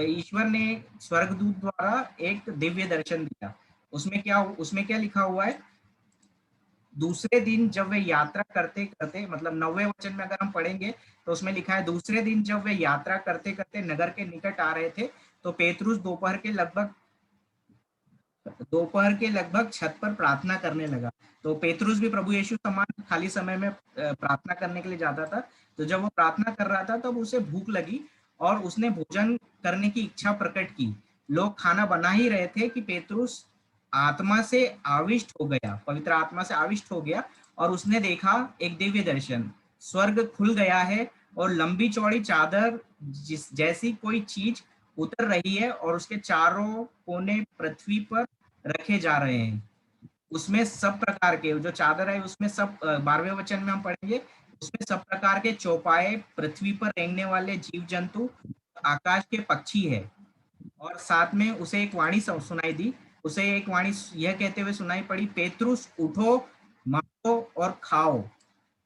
ईश्वर ने स्वर्गदूत द्वारा एक दिव्य दर्शन दिया। उसमें क्या लिखा हुआ है, दूसरे दिन जब वे यात्रा करते करते, मतलब 9वें वचन में अगर हम पढ़ेंगे, तो उसमें लिखा है, दूसरे दिन जब वे यात्रा करते करते नगर के निकट आ रहे थे तो पेतरुस दोपहर के लगभग छत पर प्रार्थना करने लगा। तो पेतरुस भी प्रभु यीशु समान खाली समय में प्रार्थना करने के लिए जाता था। तो जब वो प्रार्थना कर रहा था तब उसे भूख लगी और उसने भोजन करने की इच्छा प्रकट की। लोग खाना बना ही रहे थे कि पेतरुस आत्मा से आविष्ट हो गया, पवित्र आत्मा से आविष्ट हो गया, और उसने देखा एक दिव्य दर्शन, स्वर्ग खुल गया है और लंबी चौड़ी चादर जैसी कोई चीज उतर रही है और उसके चारों कोने पृथ्वी पर रखे जा रहे हैं। उसमें सब प्रकार के, जो चादर है उसमें सब, 12वें वचन में हम पढ़ेंगे, उसमें सब प्रकार के चौपाए, पृथ्वी पर रेंगने वाले जीव जंतु, आकाश के पक्षी है। और साथ में उसे एक वाणी सुनाई दी, उसे एक वाणी यह कहते हुए सुनाई पड़ी, पेतरुस उठो, मारो और खाओ।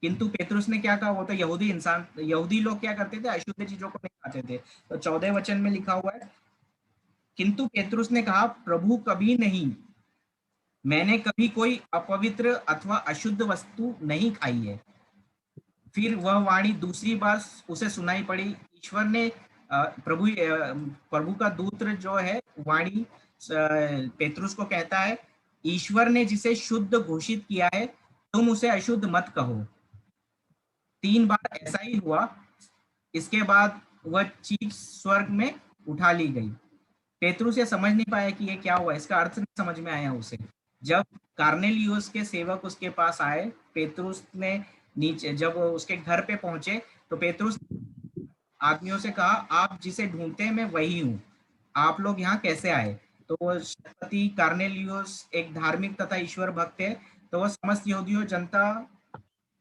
किंतु पेतरुस ने क्या कहा? वो तो यहूदी लोग क्या करते थे? अशुद्ध चीजों को नहीं खाते थे। तो 14 वचन में लिखा हुआ है, किंतु पेतरुस ने कहा, प्रभु कभी नहीं, मैंने कभी कोई अपवित्र अथवा अशुद्ध वस्तु नहीं खाई है। फिर वह वाणी दूसरी बार उसे सुनाई पड़ी, ईश्वर ने प्रभु का दूत जो है वाणी पेतरुस को कहता है, ईश्वर ने जिसे शुद्ध घोषित किया है तुम उसे अशुद्ध मत कहो। 3 बार ऐसा ही हुआ। इसके बाद वह चीज स्वर्ग में उठा ली गई। पेतरुस ये समझ नहीं पाया कि ये क्या हुआ, इसका अर्थ नहीं समझ में आया उसे। जब कार्नेलियुस के सेवक उसके पास आए, पेतरुस ने नीचे जब उसके घर पे पहुंचे तो पेतरुस आदमियों से कहा, आप जिसे ढूंढते हैं मैं वही हूँ, आप लोग यहाँ कैसे आए? तो वो शतपति कार्नेलियुस एक धार्मिक तथा ईश्वर भक्त है, तो वह समस्त यहूदियों जनता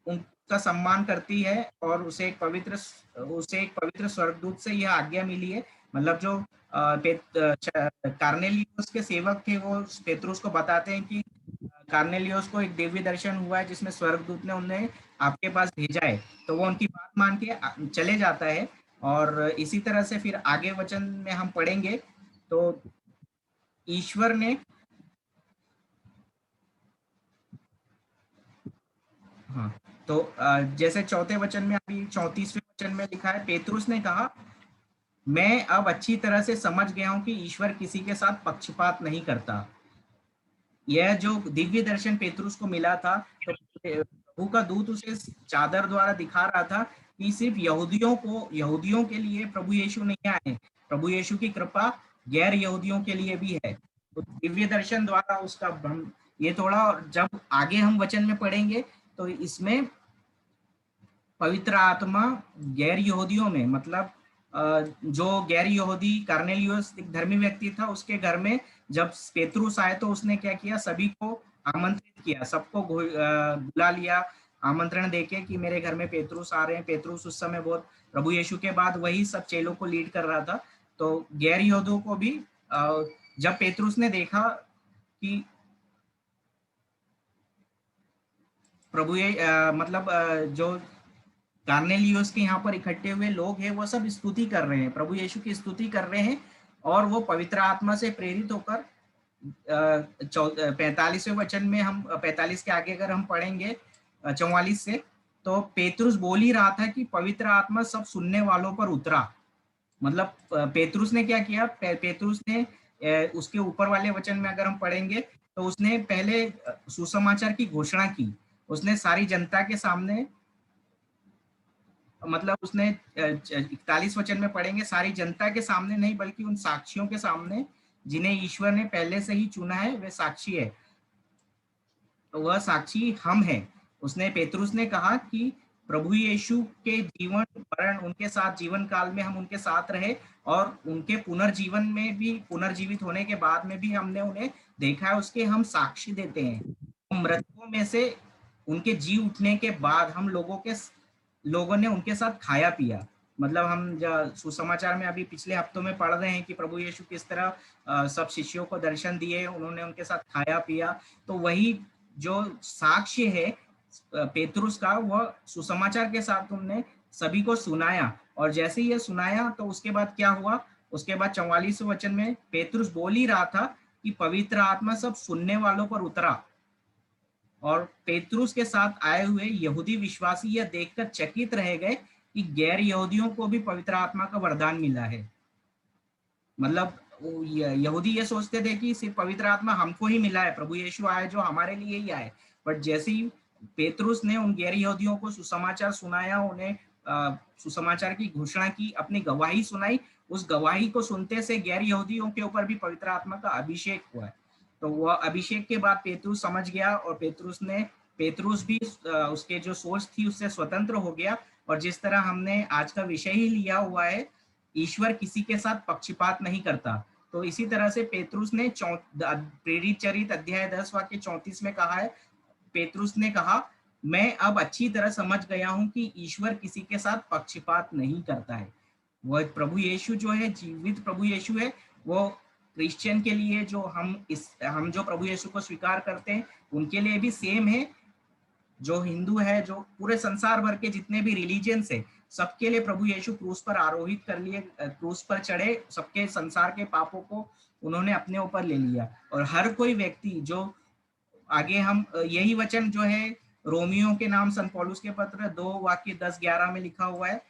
उनका सम्मान करती है और उसे एक पवित्र स्वर्गदूत से यह आज्ञा मिली है। मतलब जो कार्नेलियुस के सेवक थे वो पेतरुस को बताते हैं कि कार्नेलियुस को एक दिव्य दर्शन हुआ है जिसमें स्वर्गदूत ने उन्हें आपके पास भेजा है। तो वो उनकी बात मान के चले जाता है। और इसी तरह से फिर आगे वचन में हम पढ़ेंगे तो ईश्वर ने, हाँ, तो जैसे 4 वचन में, अभी 34वें वचन में लिखा है, पेतरुस ने कहा, मैं अब अच्छी तरह से समझ गया हूं कि ईश्वर किसी के साथ पक्षपात नहीं करता। यह जो दिव्य दर्शन पेतरुस को मिला था, तो प्रभु का दूत उसे चादर द्वारा दिखा रहा था कि सिर्फ यहूदियों के लिए प्रभु यीशु नहीं आए, प्रभु यीशु की कृपा गैर यहूदियों के लिए भी है। तो दिव्य दर्शन द्वारा उसका भ्रम, ये थोड़ा जब आगे हम वचन में पढ़ेंगे तो इसमें पवित्र आत्मा गैर यहूदियों में, मतलब जो गैर यहूदी कार्नेलियुस एक धर्मी व्यक्ति था, उसके घर में जब पेतरुस आए तो उसने क्या किया? सभी को आमंत्रित किया, सबको बुला लिया आमंत्रण देके कि मेरे घर में पेतरुस आ रहे हैं। पेतरुस उस समय बहुत प्रभु यीशु के बाद वही सब चेलों को लीड कर रहा था। तो गैर यहूदियों को भी जब पेतरुस ने देखा कि प्रभु मतलब जो कार्नेलियुस के यहाँ पर इकट्ठे हुए लोग हैं वो सब स्तुति कर रहे हैं, प्रभु यीशु की स्तुति कर रहे हैं, और वो पवित्र आत्मा से प्रेरित होकर 45वें वचन में, हम 45 के आगे अगर हम पढ़ेंगे 44 से, तो पेतरुस बोल ही रहा था कि पवित्र आत्मा सब सुनने वालों पर उतरा। मतलब पेतरुस ने क्या किया? पेतरुस ने उसके ऊपर वाले वचन में अगर हम पढ़ेंगे तो उसने पहले सुसमाचार की घोषणा की। उसने सारी जनता के सामने, मतलब उसने 41 वचन में पढ़ेंगे, सारी जनता के सामने नहीं बल्कि उन साक्षियों के सामने जिन्हें ईश्वर ने पहले से ही चुना है, वे साक्षी है। तो वह साक्षी हम हैं। उसने, पेतरुस ने कहा कि प्रभु यीशु के जीवन मरण, उनके साथ जीवन काल में हम उनके साथ रहे, और उनके पुनर्जीवन में भी, पुनर्जीवित होने के बाद में भी हमने उन्हें देखा है, उसके हम साक्षी देते हैं। मृतकों में से उनके जी उठने के बाद हम लोगों ने उनके साथ खाया पिया। मतलब हम सुसमाचार में अभी पिछले हफ्तों में पढ़ रहे हैं कि प्रभु यीशु किस तरह सब शिष्यों को दर्शन दिए, उन्होंने उनके साथ खाया पिया। तो वही जो साक्ष्य है पेतरुस का, वह सुसमाचार के साथ उन्होंने सभी को सुनाया। और जैसे ही ये सुनाया तो उसके बाद क्या हुआ? उसके बाद 44 वचन में पेतरुस बोल ही रहा था कि पवित्र आत्मा सब सुनने वालों पर उतरा, और पेतरुस के साथ आए हुए यहूदी विश्वासी यह देखकर चकित रह गए कि गैर यहूदियों को भी पवित्र आत्मा का वरदान मिला है। मतलब यहूदी ये सोचते थे कि सिर्फ पवित्र आत्मा हमको ही मिला है, प्रभु यीशु आए जो हमारे लिए ही आए। बट जैसे ही पेतरुस ने उन गैर यहूदियों को सुसमाचार सुनाया, उन्हें सुसमाचार की घोषणा की, अपनी गवाही सुनाई, उस गवाही को सुनते से गैर यहूदियों के ऊपर भी पवित्र आत्मा का अभिषेक हुआ है। तो वह अभिषेक के बाद पेतरुस समझ गया, और पेतरुस भी उसके जो सोच थी उससे स्वतंत्र हो गया। और जिस तरह हमने आज का विषय ही लिया हुआ है, ईश्वर किसी के साथ पक्षपात नहीं करता, तो इसी तरह से पेतरुस ने प्रेरित चरित अध्याय 10 वाक्य 34 में कहा है, पेतरुस ने कहा, मैं अब अच्छी तरह समझ गया हूं कि ईश्वर किसी के साथ पक्षपात नहीं करता है। वह प्रभु यीशु जो है, जीवित प्रभु यीशु है, वो क्रिश्चियन के लिए जो हम जो प्रभु यीशु को स्वीकार करते हैं उनके लिए भी सेम है। जो हिंदू है, जो पूरे संसार भर के जितने भी रिलीजियंस है, सबके लिए प्रभु यीशु क्रूस पर आरोहित कर लिए, क्रूस पर चढ़े, सबके संसार के पापों को उन्होंने अपने ऊपर ले लिया। और हर कोई व्यक्ति जो आगे हम यही वचन जो है रोमियो के नाम संत पौलुस के पत्र 2 वाक्य 10-11 में लिखा हुआ है,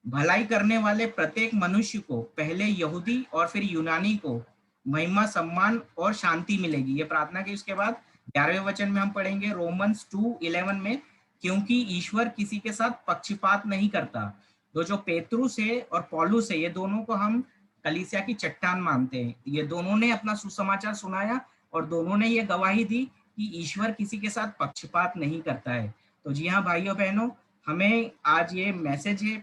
भलाई करने वाले प्रत्येक मनुष्य को, पहले यहूदी और फिर यूनानी को, महिमा, सम्मान और शांति मिलेगी। ये प्रार्थना की। उसके बाद 11वें वचन में हम पढ़ेंगे रोमन्स 2:11 में, क्योंकि ईश्वर किसी के साथ पक्षपात नहीं करता। तो जो पेतरुस है और पौलुस है, ये दोनों को हम कलीसिया की चट्टान मानते हैं। ये दोनों ने अपना सुसमाचार सुनाया और दोनों ने ये गवाही दी कि ईश्वर किसी के साथ पक्षपात नहीं करता है। तो जी हाँ भाइयों बहनों, हमें आज ये मैसेज है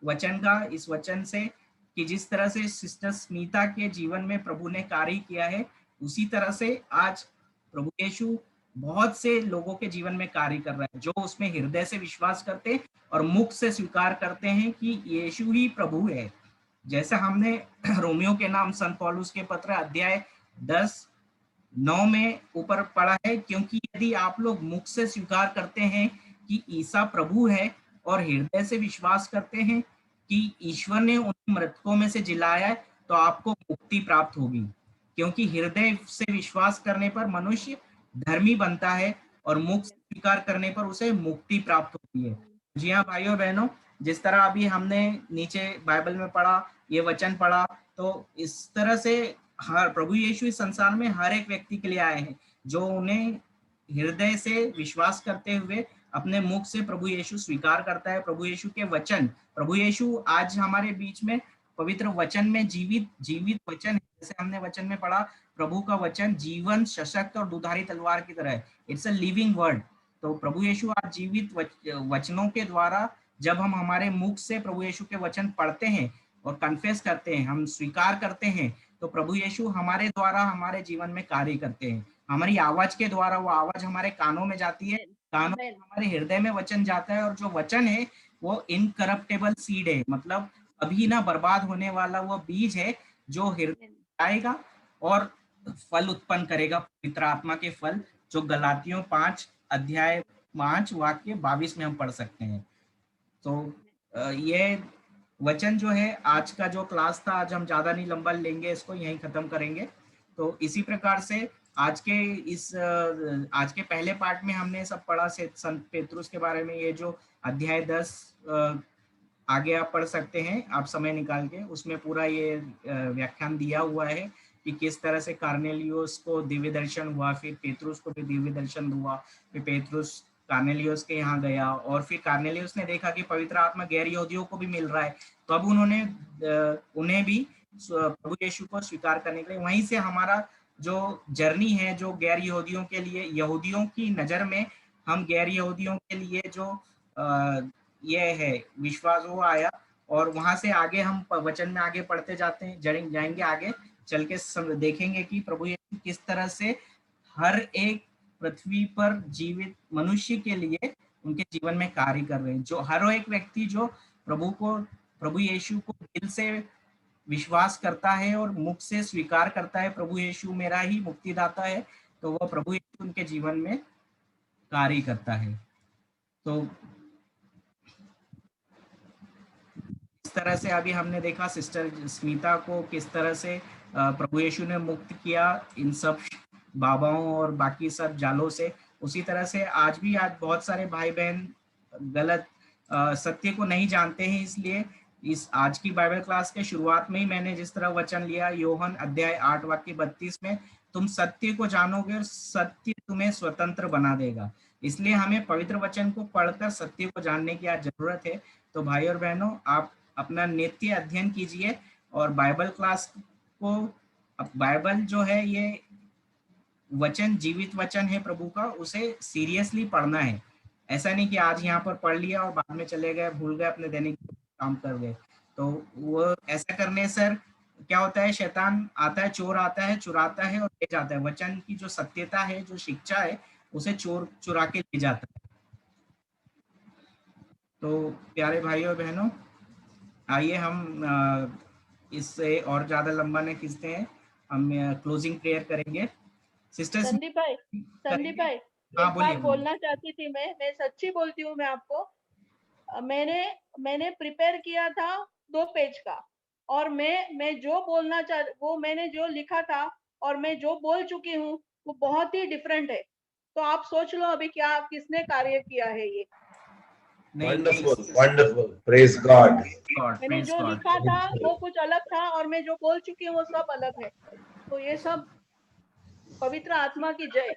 वचन का, इस वचन से, कि जिस तरह से सिस्टर स्मिता के जीवन में प्रभु ने कार्य किया है, उसी तरह से आज प्रभु यीशु बहुत से लोगों के जीवन में कार्य कर रहा है, जो उसमें हृदय से विश्वास करते और मुख से स्वीकार करते हैं कि यीशु ही प्रभु है। जैसा हमने रोमियो के नाम संत पौलुस के पत्र अध्याय 10:9 में ऊपर पढ़ा है, क्योंकि यदि आप लोग मुख से स्वीकार करते हैं कि ईसा प्रभु है और हृदय से विश्वास करते हैं कि ईश्वर ने उन्हें मृतकों में से जिलाया है, तो आपको मुक्ति प्राप्त होगी। क्योंकि हृदय से विश्वास करने पर मनुष्य धर्मी बनता है और मुख से स्वीकार करने पर उसे मुक्ति प्राप्त होती है। जी हाँ भाइयों बहनों, जिस तरह अभी हमने नीचे बाइबल में पढ़ा, ये वचन पढ़ा, तो इस तरह से हर प्रभु यीशु इस संसार में हर एक व्यक्ति के लिए आए हैं, जो उन्हें हृदय से विश्वास करते हुए अपने मुख से प्रभु यीशु स्वीकार करता है। प्रभु यीशु के वचन, प्रभु यीशु आज हमारे बीच में पवित्र वचन में जीवित वचन है। जैसे हमने वचन में पढ़ा, प्रभु का वचन जीवन, सशक्त और दुधारी तलवार की तरह है। It's a living word. तो प्रभु यीशु आज जीवित वचनों के द्वारा, जब हम हमारे मुख से प्रभु यीशु के वचन पढ़ते हैं और कन्फेस करते हैं, हम स्वीकार करते हैं, तो प्रभु यीशु हमारे द्वारा हमारे जीवन में कार्य करते हैं। हमारी आवाज के द्वारा, वो आवाज हमारे कानों में जाती है, कानों में हमारे हृदय में वचन जाता है, और जो वचन है वो इनकरप्टेबल सीड है, मतलब अभी ना बर्बाद होने वाला वो बीज है, जो हृदय आएगा और फल उत्पन्न करेगा, पवित्र आत्मा के फल, जो गलातियों 5 अध्याय 5 वाक्य 22 में हम पढ़ सकते हैं। तो ये वचन जो है, आज का जो क्लास था, आज हम ज्यादा नहीं लंबा लेंगे, इसको यहीं खत्म करेंगे। तो इसी प्रकार से आज के पहले पार्ट में हमने सब पढ़ा संत पेतरुस के बारे में। ये जो अध्याय 10 आगे आप पढ़ सकते हैं, आप समय निकाल के, उसमें पूरा ये व्याख्यान दिया हुआ है कि किस तरह से कार्नेलियोस को दिव्य दर्शन हुआ, फिर पेतरुस को भी दिव्य दर्शन हुआ, फिर पेतरुस कार्नेलियोस के यहाँ गया, और फिर कार्नेलियोस ने देखा कि पवित्र आत्मा गैर यहूदियों को भी मिल रहा है, तो अब उन्हें भी प्रभु यीशु को स्वीकार करने के लिए, वहीं से हमारा जो जर्नी है, जो गैर यहूदियों के लिए, यहूदियों की नजर में हम गैर यहूदियों के लिए जो ये है विश्वास, वो आया। और वहां से आगे हम वचन में आगे पढ़ते जाएंगे, आगे चल के देखेंगे कि प्रभु यीशु किस तरह से हर एक पृथ्वी पर जीवित मनुष्य के लिए उनके जीवन में कार्य कर रहे हैं। जो हर एक व्यक्ति जो प्रभु यीशु को दिल से विश्वास करता है और मुख से स्वीकार करता है, प्रभु यीशु मेरा ही मुक्तिदाता है, तो वह प्रभु यीशु उनके जीवन में कार्य करता है। तो इस तरह से अभी हमने देखा सिस्टर स्मिता को किस तरह से प्रभु यीशु ने मुक्त किया इन सब बाबाओं और बाकी सब जालों से। उसी तरह से आज बहुत सारे भाई बहन गलत सत्य को नहीं जानते हैं। इसलिए इस आज की बाइबल क्लास के शुरुआत में ही मैंने जिस तरह वचन लिया, योहन अध्याय 8 वाक्य 32 में, तुम सत्य को जानोगे और सत्य तुम्हें स्वतंत्र बना देगा। इसलिए हमें पवित्र वचन को पढ़कर सत्य को जानने की आज जरूरत है। तो भाई और बहनों, आप अपना नित्य अध्ययन कीजिए और बाइबल क्लास को, बाइबल जो है ये वचन, जीवित वचन है प्रभु का, उसे सीरियसली पढ़ना है। ऐसा नहीं कि आज यहाँ पर पढ़ लिया और बाद में चले गए, भूल गए, अपने दैनिक काम कर गए। तो वो ऐसा करने सर क्या होता है, शैतान आता है, चोर आता है, चुराता है और ले जाता है। वचन की जो सत्यता है, जो शिक्षा है, उसे चोर चुरा के ले जाता है। तो प्यारे भाइयों और बहनों, आइए हम इससे और ज्यादा लंबा नहीं खींचते हैं, हम क्लोजिंग प्रेयर करेंगे। सिस्टर्स संदीप भाई, संदीप भाई, हाँ, एक बात बोलना चाहती थी मैं सच्ची बोलती हूँ। मैं आपको मैंने प्रिपेयर किया था 2 पेज का, और मैं जो बोलना वो मैंने जो लिखा था और मैं जो बोल चुकी हूँ वो बहुत ही डिफरेंट है। तो आप सोच लो अभी क्या किसने कार्य किया है ये। Wonderful, wonderful, praise God. मैंने जो लिखा था वो कुछ अलग था और मैं जो बोल चुकी हूँ वो सब अलग है। तो ये सब पवित्र आत्मा की जय।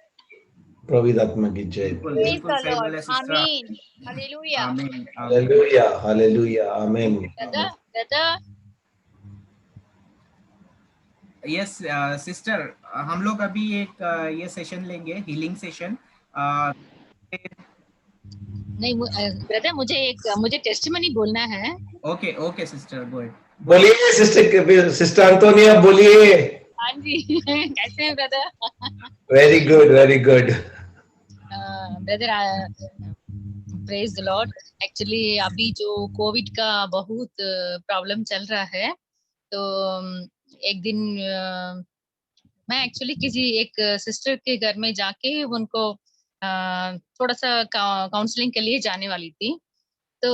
पवित्र आत्मा की जय। Praise the Lord. Amen. Hallelujah. आमीन, हालेलुया, हालेलुया, आमीन। Brother, यस सिस्टर, हम लोग अभी एक ये सेशन लेंगे, हीलिंग सेशन। नहीं ब्रदर, मुझे टेस्टिमनी बोलना है। Okay okay sister, go ahead. बोलिए सिस्टर अंतोनिया, बोलिए। हाँ जी। कैसे हैं brother? Very good, very good. Brother, praise the Lord. Actually अभी जो कोविड का बहुत प्रॉब्लम चल रहा है, तो एक दिन मैं एक्चुअली किसी एक सिस्टर के घर में जाके उनको थोड़ा सा काउंसलिंग के लिए जाने वाली थी। तो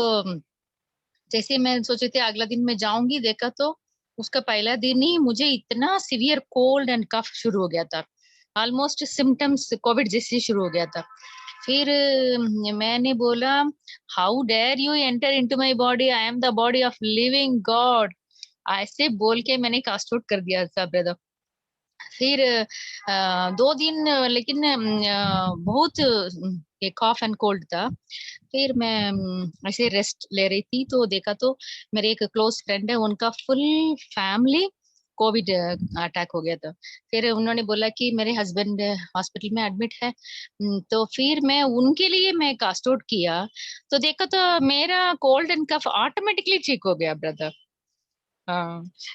जैसे मैं सोची थी अगला दिन मैं जाऊंगी, देखा तो उसका पहला दिन ही मुझे इतना सीवियर कोल्ड एंड कफ शुरू हो गया था। ऑलमोस्ट सिम्टम्स कोविड जैसे शुरू हो गया था। फिर मैंने बोला, how dare you enter into my body, I am the body of living God. ऐसे बोल के मैंने कास्ट आउट कर दिया था ब्रदर। फिर 2 दिन लेकिन बहुत ये कॉफ एंड कोल्ड था। फिर मैं ऐसे रेस्ट ले रही थी, तो देखा तो मेरे एक क्लोज फ्रेंड है, उनका फुल फैमिली कोविड अटैक हो गया था। फिर उन्होंने बोला कि मेरे हस्बैंड हॉस्पिटल में एडमिट है। तो फिर मैं उनके लिए मैं कास्ट आउट किया, तो देखा तो मेरा कोल्ड एंड कफ ऑटोमेटिकली ठीक हो गया ब्रदर।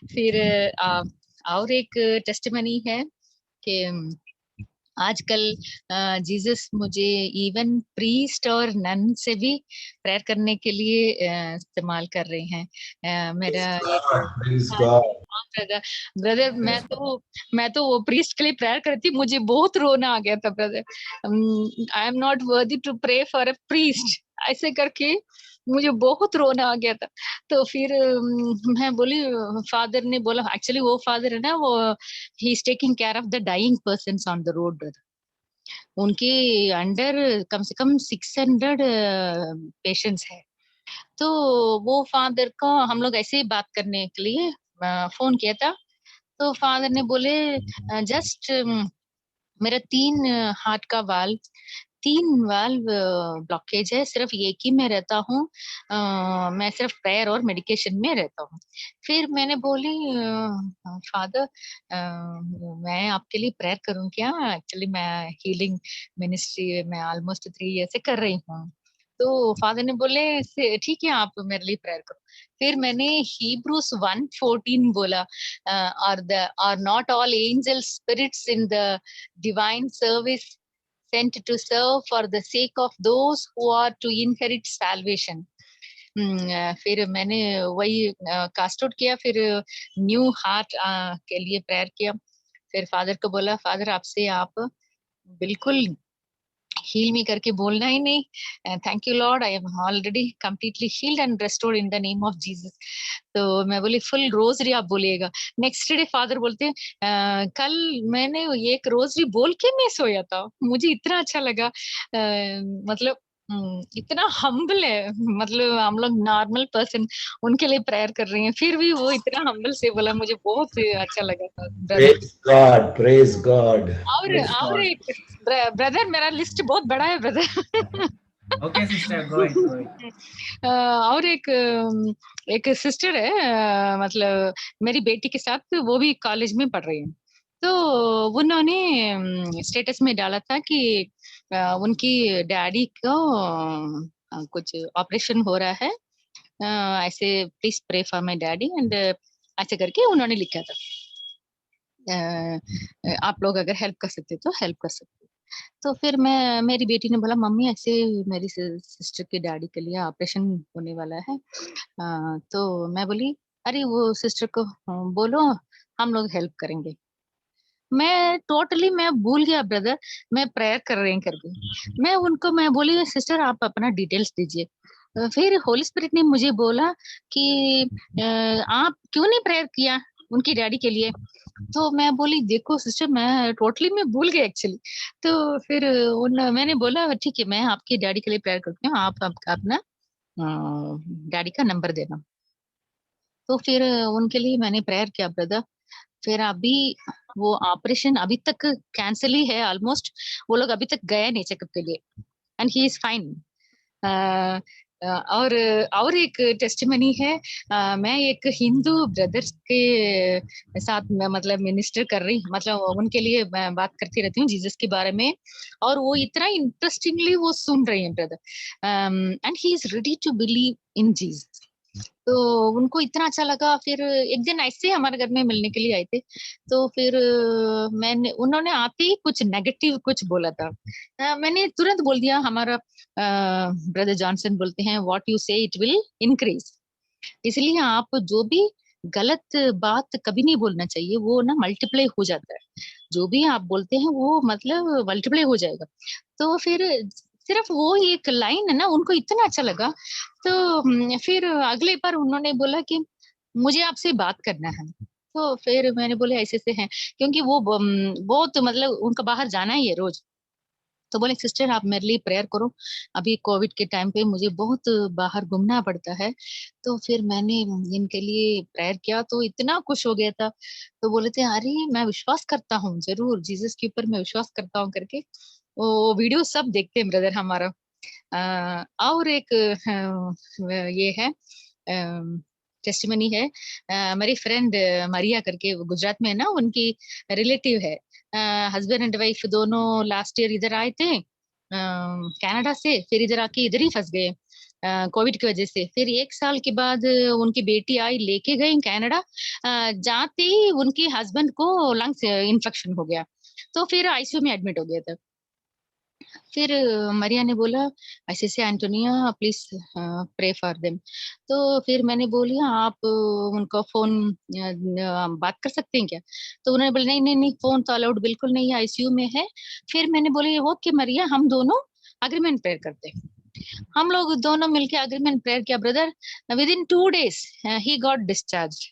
फिर और एक टेस्टिमनी है कि आजकल जीसस मुझे इवन प्रीस्ट और नन से भी प्रेयर करने के लिए इस्तेमाल कर रहे हैं। मेरा ब्रदर, मैं तो वो प्रीस्ट के लिए प्रेयर करती, मुझे बहुत रोना आ गया था brother. I am not worthy to pray for a priest, ऐसे करके मुझे बहुत रोना आ गया था। तो फिर मैं बोली, फादर ने बोला, एक्चुअली वो फादर है ना, वो ही is taking care of the dying persons on the road brother. उनके अंडर कम से कम 600 पेशेंट्स है। तो वो फादर को हम लोग ऐसे ही बात करने के लिए फोन किया था। तो फादर ने बोले, जस्ट मेरा 3 हार्ट का वाल्व, 3 वाल्व ब्लॉकेज है, सिर्फ एक ही में रहता हूँ। मैं सिर्फ प्रेयर और मेडिकेशन में रहता हूँ। फिर मैंने बोली, फादर मैं आपके लिए प्रेयर करूँ क्या? एक्चुअली मैं हीलिंग मिनिस्ट्री में ऑलमोस्ट 3 ईयर से कर रही हूँ। तो फादर ने बोले, ठीक है, आप मेरे लिए प्रेयर करो। फिर मैंने Hebrews 1:14 बोला, are not all angel spirits in the divine service sent to serve for the sake of those who are to inherit salvation. फिर मैंने वही कास्ट आउट किया, फिर न्यू हार्ट के लिए प्रेयर किया। फिर फादर को बोला, फादर आपसे आप बिल्कुल हील मी करके बोलना ही नहीं, thank you Lord, I am already completely healed and restored in the name of Jesus. तो मैं बोली फुल रोजरी आप बोलिएगा। नेक्स्ट डे फादर बोलते हैं, कल मैंने एक रोजरी बोल के मैं सोया था, मुझे इतना अच्छा लगा। मतलब इतना हम्बल है, मतलब हम लोग नॉर्मल पर्सन उनके लिए प्रेयर कर रही हैं, फिर भी वो इतना हम्बल से बोला, मुझे बहुत अच्छा लगा था brother. Praise God, praise God. Praise और God. एक ब्रदर, मेरा लिस्ट बहुत बड़ा है brother. Okay, sister, go ahead, go ahead. और एक सिस्टर है, मतलब मेरी बेटी के साथ, वो भी कॉलेज में पढ़ रही है। तो उन्होंने स्टेटस में डाला था कि उनकी डैडी को कुछ ऑपरेशन हो रहा है, ऐसे please pray for my daddy and ऐसे करके उन्होंने लिखा था। आप लोग अगर हेल्प कर सकते तो हेल्प कर सकते। तो फिर मेरी बेटी ने बोला, मम्मी ऐसे मेरी सिस्टर के डैडी के लिए ऑपरेशन होने वाला है। तो मैं बोली, अरे वो सिस्टर को बोलो, हम लोग हेल्प करेंगे। मैं भूल गया ब्रदर, मैं प्रेयर कर रही करके मैं बोली, सिस्टर आप अपना डिटेल्स दीजिए। फिर होली स्पिरिट ने मुझे बोला कि आप क्यों नहीं प्रेयर किया उनकी डैडी के लिए। तो मैं बोली, देखो सिस्टर, मैं भूल गई एक्चुअली। तो फिर मैंने बोला, ठीक है, मैं आपके डैडी के लिए प्रेयर करती हूँ, आप अपना डैडी का नंबर देना। तो फिर उनके लिए मैंने प्रेयर किया ब्रदर। फिर अभी वो ऑपरेशन अभी तक कैंसिल ही है ऑलमोस्ट, वो लोग अभी तक गए नहीं चेकअप के लिए, एंड ही इज फाइन। और एक टेस्टिमनी है, मैं एक हिंदू ब्रदर्स के साथ मतलब मिनिस्टर कर रही, मतलब उनके लिए मैं बात करती रहती हूँ जीसस के बारे में, और वो इतना इंटरेस्टिंगली वो सुन रही हैं brother, and he is ready to believe in Jesus. तो उनको इतना अच्छा लगा। फिर एक दिन ऐसे हमारे घर में मिलने के लिए आए थे, तो फिर उन्होंने आते ही कुछ नेगेटिव कुछ बोला था। मैंने तुरंत बोल दिया, हमारा ब्रदर जॉनसन बोलते हैं, व्हाट यू से इट विल इंक्रीज। इसलिए आप जो भी गलत बात कभी नहीं बोलना चाहिए, वो ना मल्टीप्लाई हो जाता है। जो भी आप बोलते हैं वो मतलब मल्टीप्लाई हो जाएगा। तो फिर सिर्फ वो एक लाइन है ना, उनको इतना अच्छा लगा। तो फिर अगले बार उन्होंने बोला कि मुझे आपसे बात करना है। तो फिर मैंने बोले, ऐसे से हैं, क्योंकि वो बहुत मतलब उनका बाहर जाना ही है रोज। तो बोले, सिस्टर आप मेरे लिए प्रेयर करो, अभी कोविड के टाइम पे मुझे बहुत बाहर घूमना पड़ता है। तो फिर मैंने इनके लिए प्रेयर किया, तो इतना खुश हो गया था। तो बोले थे, अरे मैं विश्वास करता हूँ, जरूर जीसस के ऊपर मैं विश्वास करता हूँ करके। वो वीडियो सब देखते हैं ब्रदर हमारा। और एक ये है टेस्टिमनी है, मेरी फ्रेंड मारिया करके, वो गुजरात में है ना, उनकी रिलेटिव है। हस्बैंड एंड वाइफ दोनों लास्ट ईयर इधर आए थे कनाडा से, फिर इधर आके इधर ही फंस गए कोविड की वजह से। फिर 1 साल के बाद उनकी बेटी आई, लेके गई कनाडा। जाते ही उनके हस्बैंड को लंग्स इन्फेक्शन हो गया, तो फिर आईसीयू में एडमिट हो गया था। फिर मरिया ने बोला, ऐसे ऐसे Antonia please pray for them. तो फिर मैंने बोली, आप उनका फोन बात कर सकते हैं क्या? तो उन्होंने बोला, नहीं नहीं नहीं, फोन तो अलाउड बिल्कुल नहीं है, आईसीयू में है। फिर मैंने बोली, ओके मरिया, हम दोनों अग्रीमेंट प्रेयर करते हैं। हम लोग दोनों मिलके अग्रीमेंट प्रेयर किया brother, with in 2 days he got discharge.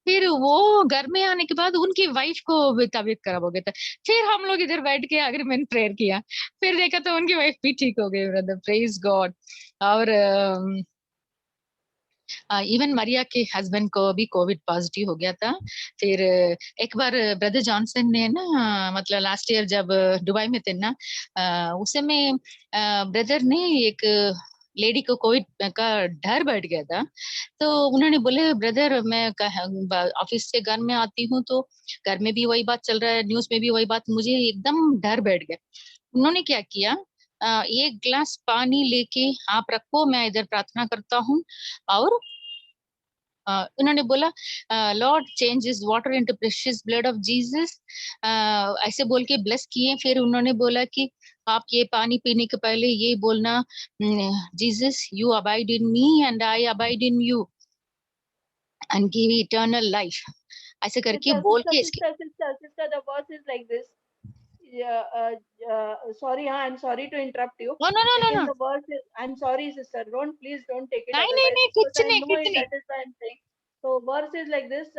फिर वो घर में आने के बाद उनकी वाइफ को भी तबीयत खराब हो गया था। फिर हम लोग इधर बैठ के अग्रीमेंट प्रेयर किया, फिर देखा तो उनकी वाइफ भी ठीक हो गई ब्रदर, प्रेज गॉड। और इवन मरिया के हस्बैंड को भी कोविड पॉजिटिव हो गया था। फिर एक बार ब्रदर जॉनसन ने ना, मतलब लास्ट ईयर जब दुबई में थे ना, उस समय ब्रदर ने एक लेडी को कोविड का डर बैठ गया था। तो उन्होंने बोले, ब्रदर मैं ऑफिस से घर में आती हूँ तो घर में भी वही बात चल रहा है, न्यूज में भी वही बात, मुझे एकदम डर बैठ गया। उन्होंने क्या किया, 1 गिलास पानी लेके आप रखो, मैं इधर प्रार्थना करता हूँ। और उन्होंने बोला, Lord change is water into precious blood of Jesus, ऐसे बोल के ब्लेस किए। फिर उन्होंने बोला कि आप ये पानी पीने के पहले ये बोलना, Jesus you abide in me and I abide in you and give eternal life, ऐसे करके बोल के इसके। Sister, the verse is like this. Yeah, sorry, I'm sorry to interrupt you. No no no no no, Second, the verse is, I'm sorry, sister. Please don't take it नहीं नहीं otherwise नहीं, because कुछ I नहीं know कुछ it. नहीं। That is why I'm saying. So, verse is like this.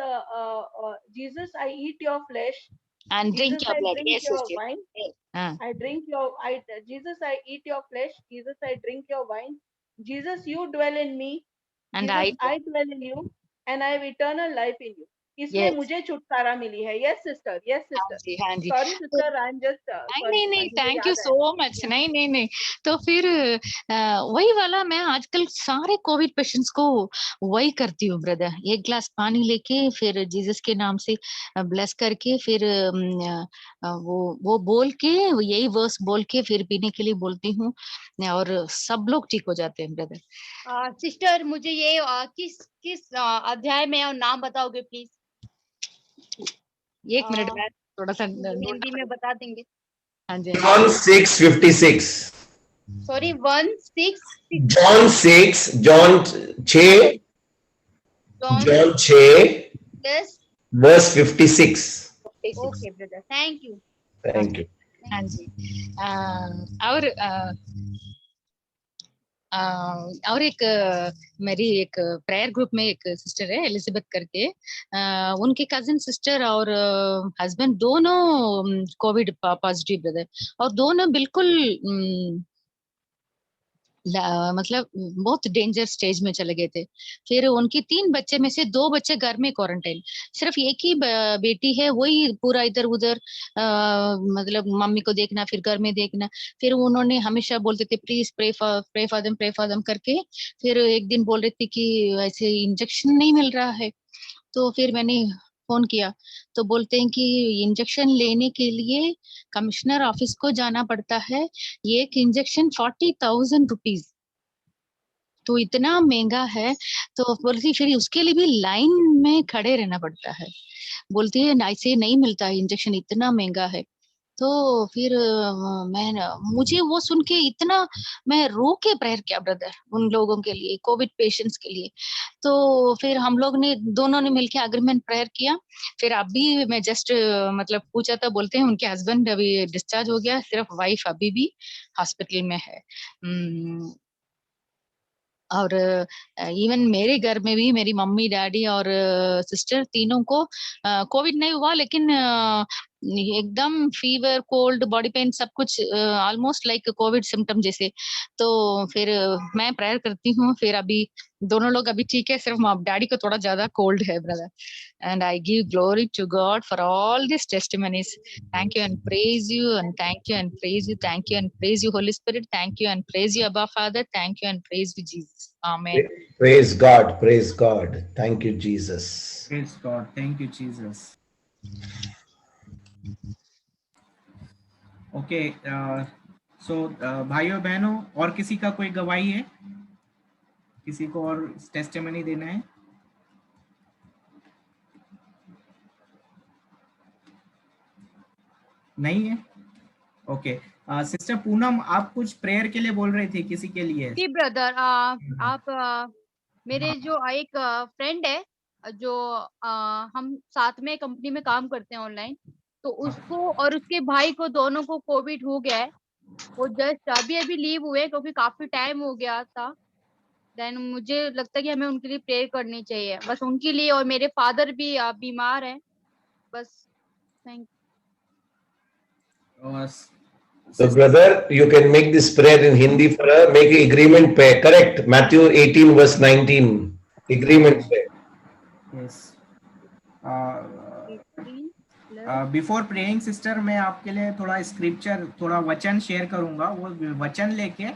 Jesus, I eat your flesh And drink Jesus, your I blood. drink Yes, your sister. wine. हाँ. I drink your, Jesus, I eat your flesh. Jesus, I drink your wine. Jesus, you dwell in me. And Jesus, I dwell in you, and I have eternal life in you. इसमें Yes. मुझे छुटकारा मिली है. Yes, sister. Yes, हाँ sister. जी, हाँ जी. Sorry, तो sister. I'm just sorry. नहीं, मुझे thank you याद सो आया. मच. नहीं. तो फिर वही वाला मैं आजकल सारे कोविड पेशेंट्स को वही करती हूँ ब्रदर. एक ग्लास पानी लेके फिर जीसस के नाम से ब्लेस करके फिर वो बोल के यही वर्स बोल के फिर पीने के लिए बोलती हूँ और सब लोग ठीक हो जाते हैं ब्रदर. सिस्टर मुझे ये किस अध्याय में और नाम बताओगे प्लीज? एक मिनट में थोड़ा सा हिंदी में बता देंगे. हाँ जी. John 6:56. Sorry 1:6. John 6, John 6, John 6, Yes. verse 56. Okay, brother. Thank you. Thank you. हाँ जी. और एक मेरी एक प्रेयर ग्रुप में एक सिस्टर है एलिजाबेथ करके. उनके कजिन सिस्टर और हस्बैंड दोनों कोविड पॉजिटिव ब्रदर और दोनों बिल्कुल मतलब बहुत डेंजर स्टेज में चले गए थे. फिर उनकी 3 बच्चे में से 2 बच्चे घर में क्वारंटाइन. सिर्फ एक ही बेटी है, वही पूरा इधर उधर मतलब मम्मी को देखना फिर घर में देखना. फिर उन्होंने हमेशा बोलते थे प्लीज प्रे फॉर देम करके. फिर एक दिन बोल रही थी कि ऐसे इंजेक्शन नहीं मिल रहा है. तो फिर मैंने फोन किया तो बोलते हैं कि इंजेक्शन लेने के लिए कमिश्नर ऑफिस को जाना पड़ता है. एक इंजेक्शन 40,000 रुपीज. तो इतना महंगा है. तो बोलती फिर उसके लिए भी लाइन में खड़े रहना पड़ता है. बोलती है ऐसे नहीं मिलता है इंजेक्शन, इतना महंगा है. तो फिर मुझे वो सुन के इतना मैं रो के प्रेयर किया ब्रदर उन लोगों के लिए, कोविड पेशेंट्स के लिए. तो फिर हम लोग ने दोनों ने मिलके एग्रीमेंट प्रेयर किया. फिर अभी मैं जस्ट मतलब पूछा था, बोलते हैं उनके हस्बैंड अभी डिस्चार्ज हो गया, सिर्फ वाइफ अभी भी हॉस्पिटल में है. और इवन मेरे घर में भी मेरी मम्मी डैडी और सिस्टर तीनों को कोविड नहीं हुआ, लेकिन एकदम फीवर कोल्ड बॉडी पेन सब कुछ ऑलमोस्ट लाइक कोविड सिम्टम जैसे. तो फिर मैं प्रेयर करती हूँ. फिर अभी दोनों लोग अभी ठीक है, सिर्फ डैडी को थोड़ा ज्यादा कोल्ड है brother. And I give glory to God for all this testimonies. Thank you and praise you and thank you and praise you. Thank you and praise you Holy Spirit. Thank you and praise you Abba Father. Thank you and praise you Jesus. Amen. Praise God. Praise God. Thank you, Jesus. Praise God. Thank you, Jesus. Okay. So भाइयों बहनों, और किसी का कोई गवाही है? किसी को और टेस्टिमनी देना है? नहीं है? ओके. सिस्टर पूनम, आप कुछ प्रेयर के लिए बोल रही थी, किसी के लिए? जी ब्रदर, आप मेरे जो एक फ्रेंड है जो हम साथ में कंपनी में काम करते हैं ऑनलाइन, तो उसको और उसके भाई को दोनों को कोविड हो गया है. वो जस्ट अभी लीव हुए क्योंकि काफी टाइम हो गया था. देन मुझे लगता है कि हमें उनके लिए प्रेयर करनी चाहिए, बस उनके लिए. और मेरे फादर भी बीमार हैं. बस थैंक और So brother, you can make this prayer in Hindi for her. Make an agreement prayer. Correct. Matthew 18 verse 19. Agreement prayer. yes. You. Before praying sister, मैं आपके लिए थोड़ा स्क्रिप्चर, थोड़ा वचन शेयर करूंगा. वो वचन लेके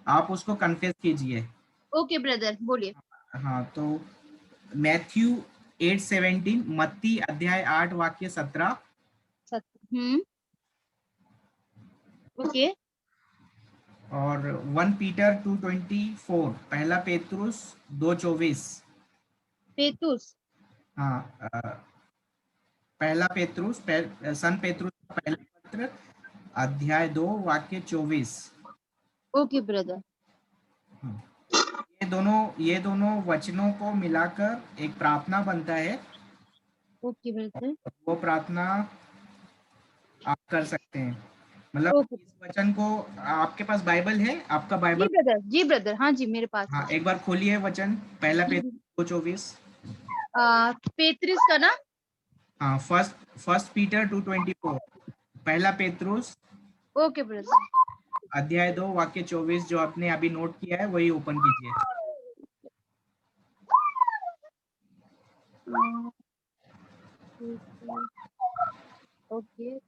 आप उसको कन्फेस कीजिए. ओके ब्रदर, बोलिए. हाँ, तो मैथ्यू 8:17, मत्ती अध्याय 8 वाक्य 17. ओके. और 1 पीटर 2:24, पहला पेतरुस 2:24. पेतुस. हाँ, पहला पेतरुस, सन पेतरुस का पहला पत्र अध्याय 2 वाक्य 24. Okay brother. ये दोनों वचनों को मिलाकर एक प्रार्थना बनता है. Okay brother. वो प्रार्थना आप कर सकते हैं. मतलब इस वचन को, आपके पास बाइबल है? आपका बाइबल? जी ब्रदर, हाँ जी मेरे पास. हाँ, एक बार खोलिए वचन, पहला पेतरुस 2:24. पेतरुस का ना? हाँ, फर्स्ट पीटर 2:24, पहला पेत्रुस ओके ब्रदर। अध्याय 2 वाक्य 24, जो आपने अभी नोट किया है वही ओपन कीजिए। ओके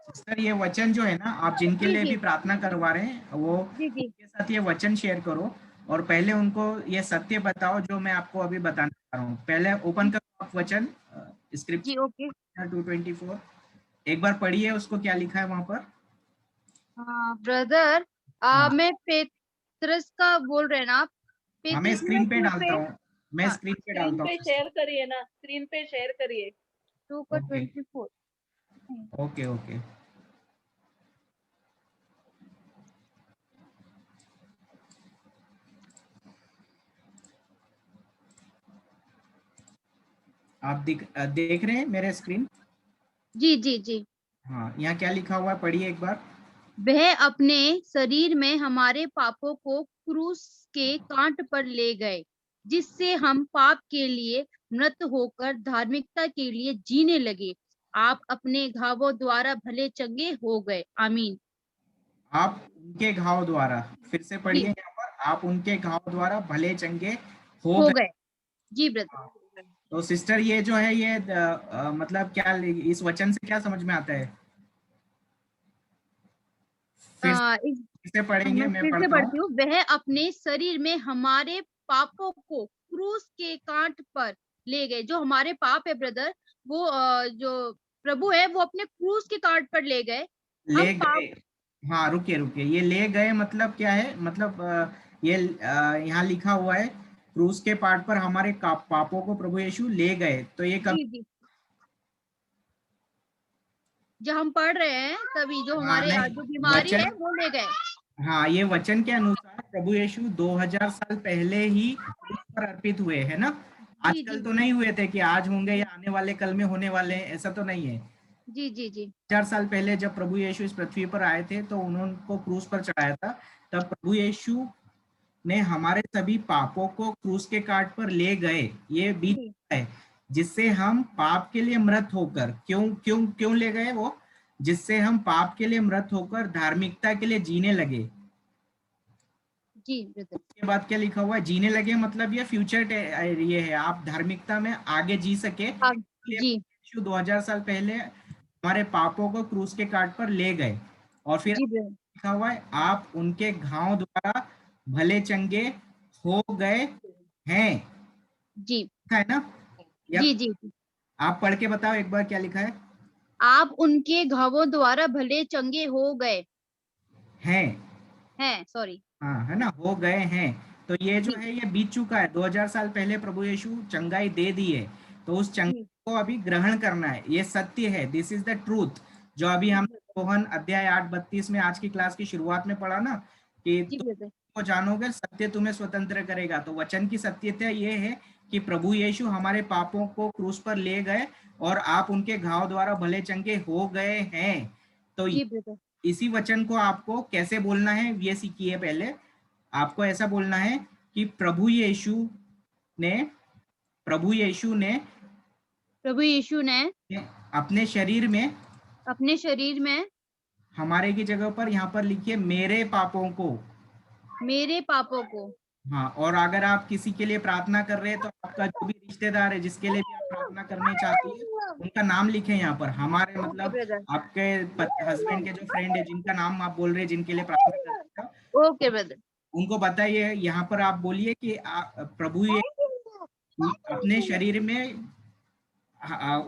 सिस्टर, ये वचन जो है ना, आप जिनके जी, लिए जी। भी प्रार्थना करवा रहे हैं वो जी, जी। उनके साथ ये वचन शेयर करो, और पहले उनको ये सत्य बताओ जो मैं आपको अभी बताने जा रहा हूँ। पहले ओपन करो आप वचन, जी, ओके। स्क्रिप्चर 2:24, एक बार पढ़िए उसको, क्या लिखा है वहां पर। हाँ ब्रदर, हाँ, मैं पेत्रस का बोल रहे हैं ना आप? हाँ, मैं पेत्रस में स्क्रीन पे 2 डालता पे। हूँ, मैं हाँ, स्क्रीन पे स्क्रीन डालता पे हूँ। शेयर करिए ना, स्क्रीन पे शेयर करिए। 2 का ओके 24। Okay okay. आप देख रहे हैं मेरे स्क्रीन। जी, जी, जी। हाँ, यहाँ क्या लिखा हुआ है, पढ़िए एक बार। वह अपने शरीर में हमारे पापों को क्रूस के कांट पर ले गए, जिससे हम पाप के लिए मृत होकर धार्मिकता के लिए जीने लगे। आप अपने घावों द्वारा भले चंगे हो गए। आमीन। आप उनके घाव द्वारा, फिर से पढ़िए जी, यहाँ पर, आप उनके घाव द्वारा भले चंगे हो हो गए। गए। जी ब्रदर। तो सिस्टर, ये जो है ये मतलब क्या, इस वचन से क्या समझ में आता है? फिर इस से पढ़ेंगे, मैं मैं फिर से पढ़ता हूँ। पढ़ती हूँ। वह अपने शरीर में हमारे पापों को क्रूस के कांट पर ले गए। जो हमारे पाप है ब्रदर, वो जो प्रभु है वो अपने क्रूस के कांट पर ले गए। हम ले पाप। गए, हाँ रुकिए रुकिए, ये ले गए मतलब क्या है, मतलब ये यहाँ लिखा हुआ है, क्रूस के पार्ट पर हमारे पापों को प्रभु यीशु ले गए, तो ये कब? जी, जी। जो हम पढ़ रहे हैं तभी जो हाँ हमारे नहीं, जो बीमारी है वचन, वो ले गए। हाँ ये वचन के अनुसार प्रभु यीशु 2000 साल पहले ही क्रूस पर अर्पित हुए, है ना। जी, आजकल जी, तो नहीं हुए थे कि आज होंगे या आने वाले कल में होने वाले हैं, ऐसा तो नहीं है। जी, जी, जी, 4 साल पहले जब प्रभु यीशु इस पृथ्वी पर आए थे तो उन्होंने क्रूस पर चढ़ाया था। तब प्रभु यीशु ने हमारे सभी पापों को क्रूस के काट पर ले गए, ये बीत जी, है, जिससे हम पाप के लिए मृत होकर, क्यों क्यों क्यों ले गए वो, जिससे हम पाप के लिए मृत होकर धार्मिकता के लिए जीने लगे। जी ब्रदर। के बाद क्या लिखा हुआ है, जीने लगे, मतलब ये फ्यूचर ये है, आप धार्मिकता में आगे जी सके, इसलिए जी, 2000 साल पहले हमारे पापों को क्रूस के काट पर ले गए। और फिर जी ब्रदर। लिखा हुआ है, आप उनके घाव द्वारा भले चंगे हो गए हैं, जी, लिखा है ना। जी, यप, जी, जी। आप पढ़ के बताओ एक बार क्या लिखा है। आप उनके घावों द्वारा भले चंगे हो गए हैं, हैं। सॉरी। हाँ है ना, हो गए हैं। तो ये जो जी, है ये बीत चुका है, 2000 साल पहले प्रभु यीशु चंगाई दे दी है, तो उस चंगाई जी, को अभी ग्रहण करना है, ये सत्य है, दिस इज द ट्रूथ, जो अभी जी हम ब्रदर। रोहन अध्याय 8:32 में आज की क्लास की शुरुआत में पढ़ा ना, कि जी तुम ब्रदर। को जानोगे सत्य तुम्हें स्वतंत्र करेगा। तो वचन की सत्यता ये है कि प्रभु यीशु हमारे पापों को क्रूस पर ले गए और आप उनके घाव द्वारा भले चंगे हो गए हैं। तो जी ब्रदर। इसी वचन को आपको कैसे बोलना है ये सीखिए। पहले आपको ऐसा बोलना है कि ने प्रभु यीशु ने प्रभु यीशु ने अपने शरीर में अपने शरीर में हमारे की जगह पर यहाँ पर लिखिए मेरे पापों को। मेरे पापों को। हाँ, और अगर आप किसी के लिए प्रार्थना कर रहे हैं तो आपका जो भी रिश्तेदार है जिसके लिए भी आप प्रार्थना करने चाहती है उनका नाम लिखें यहाँ पर, हमारे ओके मतलब ब्रदर। आपके हस्बैंड के जो फ्रेंड है जिनका नाम आप बोल रहे हैं जिनके लिए प्रार्थना कर रहे हैं, ओके ब्रदर। उनको बताइए, यहाँ पर आप बोलिए कि प्रभु ये अपने शरीर में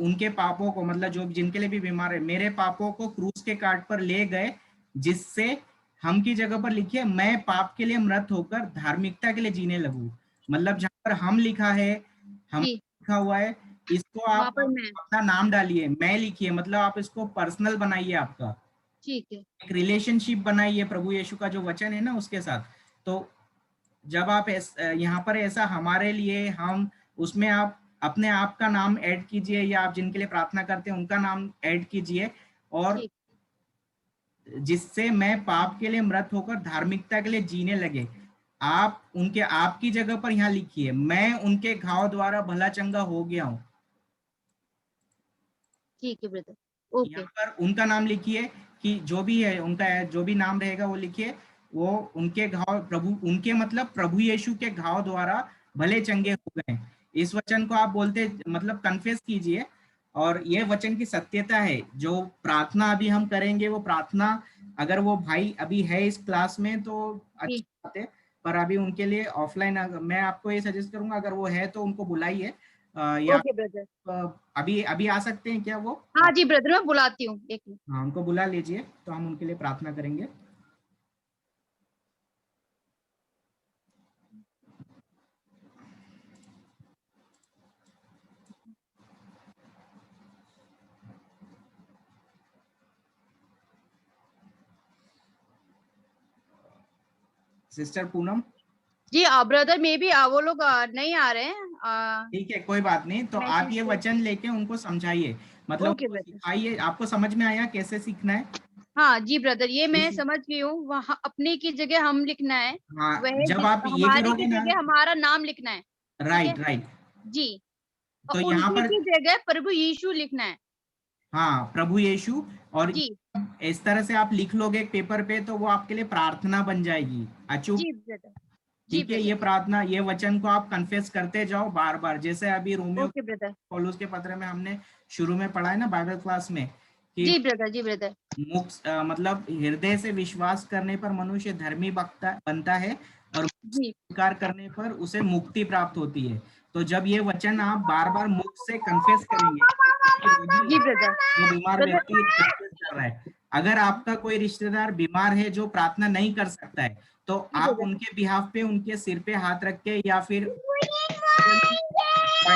उनके पापों को, मतलब जो जिनके लिए भी बीमार है, मेरे पापों को क्रूस के काट पर ले गए, जिससे हम की जगह पर लिखिए मैं पाप के लिए मृत होकर धार्मिकता के लिए जीने लगूं। मतलब जहां पर हम लिखा है, हम जी, लिखा हुआ है, इसको वहां आप पर मैं। अपना नाम डालिए, मैं लिखिए, मतलब आप इसको पर्सनल बनाइए, आपका ठीक है। एक रिलेशनशिप बनाइए प्रभु यीशु का जो वचन है ना उसके साथ। तो जब आप यहाँ पर ऐसा हमारे लिए, हम उसमें आप अपने आप का नाम ऐड कीजिए या आप जिनके लिए प्रार्थना करते हैं उनका नाम ऐड कीजिए, और ठीक। जिससे मैं पाप के लिए मृत होकर धार्मिकता के लिए जीने लगे। आप उनके, आपकी जगह पर यहाँ लिखिए, मैं उनके घाव द्वारा भला चंगा हो गया हूँ। ठीक है ब्रदर, ओके। यहाँ पर उनका नाम लिखिए, कि जो भी है उनका जो भी नाम रहेगा वो लिखिए। वो उनके घाव, प्रभु, उनके मतलब प्रभु यीशु के घाव द्वारा भले चंगे हो गए। इस वचन को आप बोलते मतलब कन्फेस कीजिए, और ये वचन की सत्यता है। जो प्रार्थना अभी हम करेंगे वो प्रार्थना, अगर वो भाई अभी है इस क्लास में तो अच्छी बात है, पर अभी उनके लिए ऑफलाइन मैं आपको ये सजेस्ट करूंगा, अगर वो है तो उनको बुलाइए, या ओके ब्रदर। अभी अभी आ सकते हैं क्या वो? हाँ जी ब्रदर, मैं बुलाती हूँ, एक मिनट। हाँ, उनको बुला लीजिए, तो हम उनके लिए प्रार्थना करेंगे। सिस्टर पूनम, जी ब्रदर, मे बी वो लोग नहीं आ रहे हैं। ठीक है, कोई बात नहीं। तो आप ये वचन लेके उनको समझाइए, मतलब ओके उनको ब्रदर। सिखाइए। आपको समझ में आया कैसे सीखना है? हाँ जी ब्रदर, ये मैं इस- समझ गई हूँ। वहाँ अपने की जगह हम लिखना है, हाँ, वह जब आप ये हमारे की करोगे ना, जगह हमारा नाम लिखना है। ठीक है राइट राइट, जी। और तो यहाँ उनके पर की जगह प्रभु यीशु लिखना है। हाँ, प्रभु यीशु। और जी इस तरह से आप लिख लोगे एक पेपर पे, तो वो आपके लिए प्रार्थना बन जाएगी, अचूक। जी ब्रदर। जी ठीक है, ये ब्रदर। प्रार्थना, ये वचन को आप कन्फेस करते जाओ बार बार, जैसे अभी रोमियो ओके ब्रदर। पौलुस के पत्र में हमने शुरू में पढ़ा है ना बाइबल क्लास में, कि जी ब्रदर। जी ब्रदर। मतलब हृदय से विश्वास करने पर मनुष्य धर्मी बनता है, और जी स्वीकार करने पर उसे मुक्ति प्राप्त होती है। तो जब ये वचन आप बार बार मुख से कन्फेस करेंगे, जी ब्रदर। जो बीमार ब्रदर। व्यक्ति कन्फेस कर रहा है, अगर आपका कोई रिश्तेदार बीमार है जो प्रार्थना नहीं कर सकता है, तो जी आप ब्रदर। उनके बिहाफ पे उनके सिर पे हाथ रख के, या फिर मोबाइल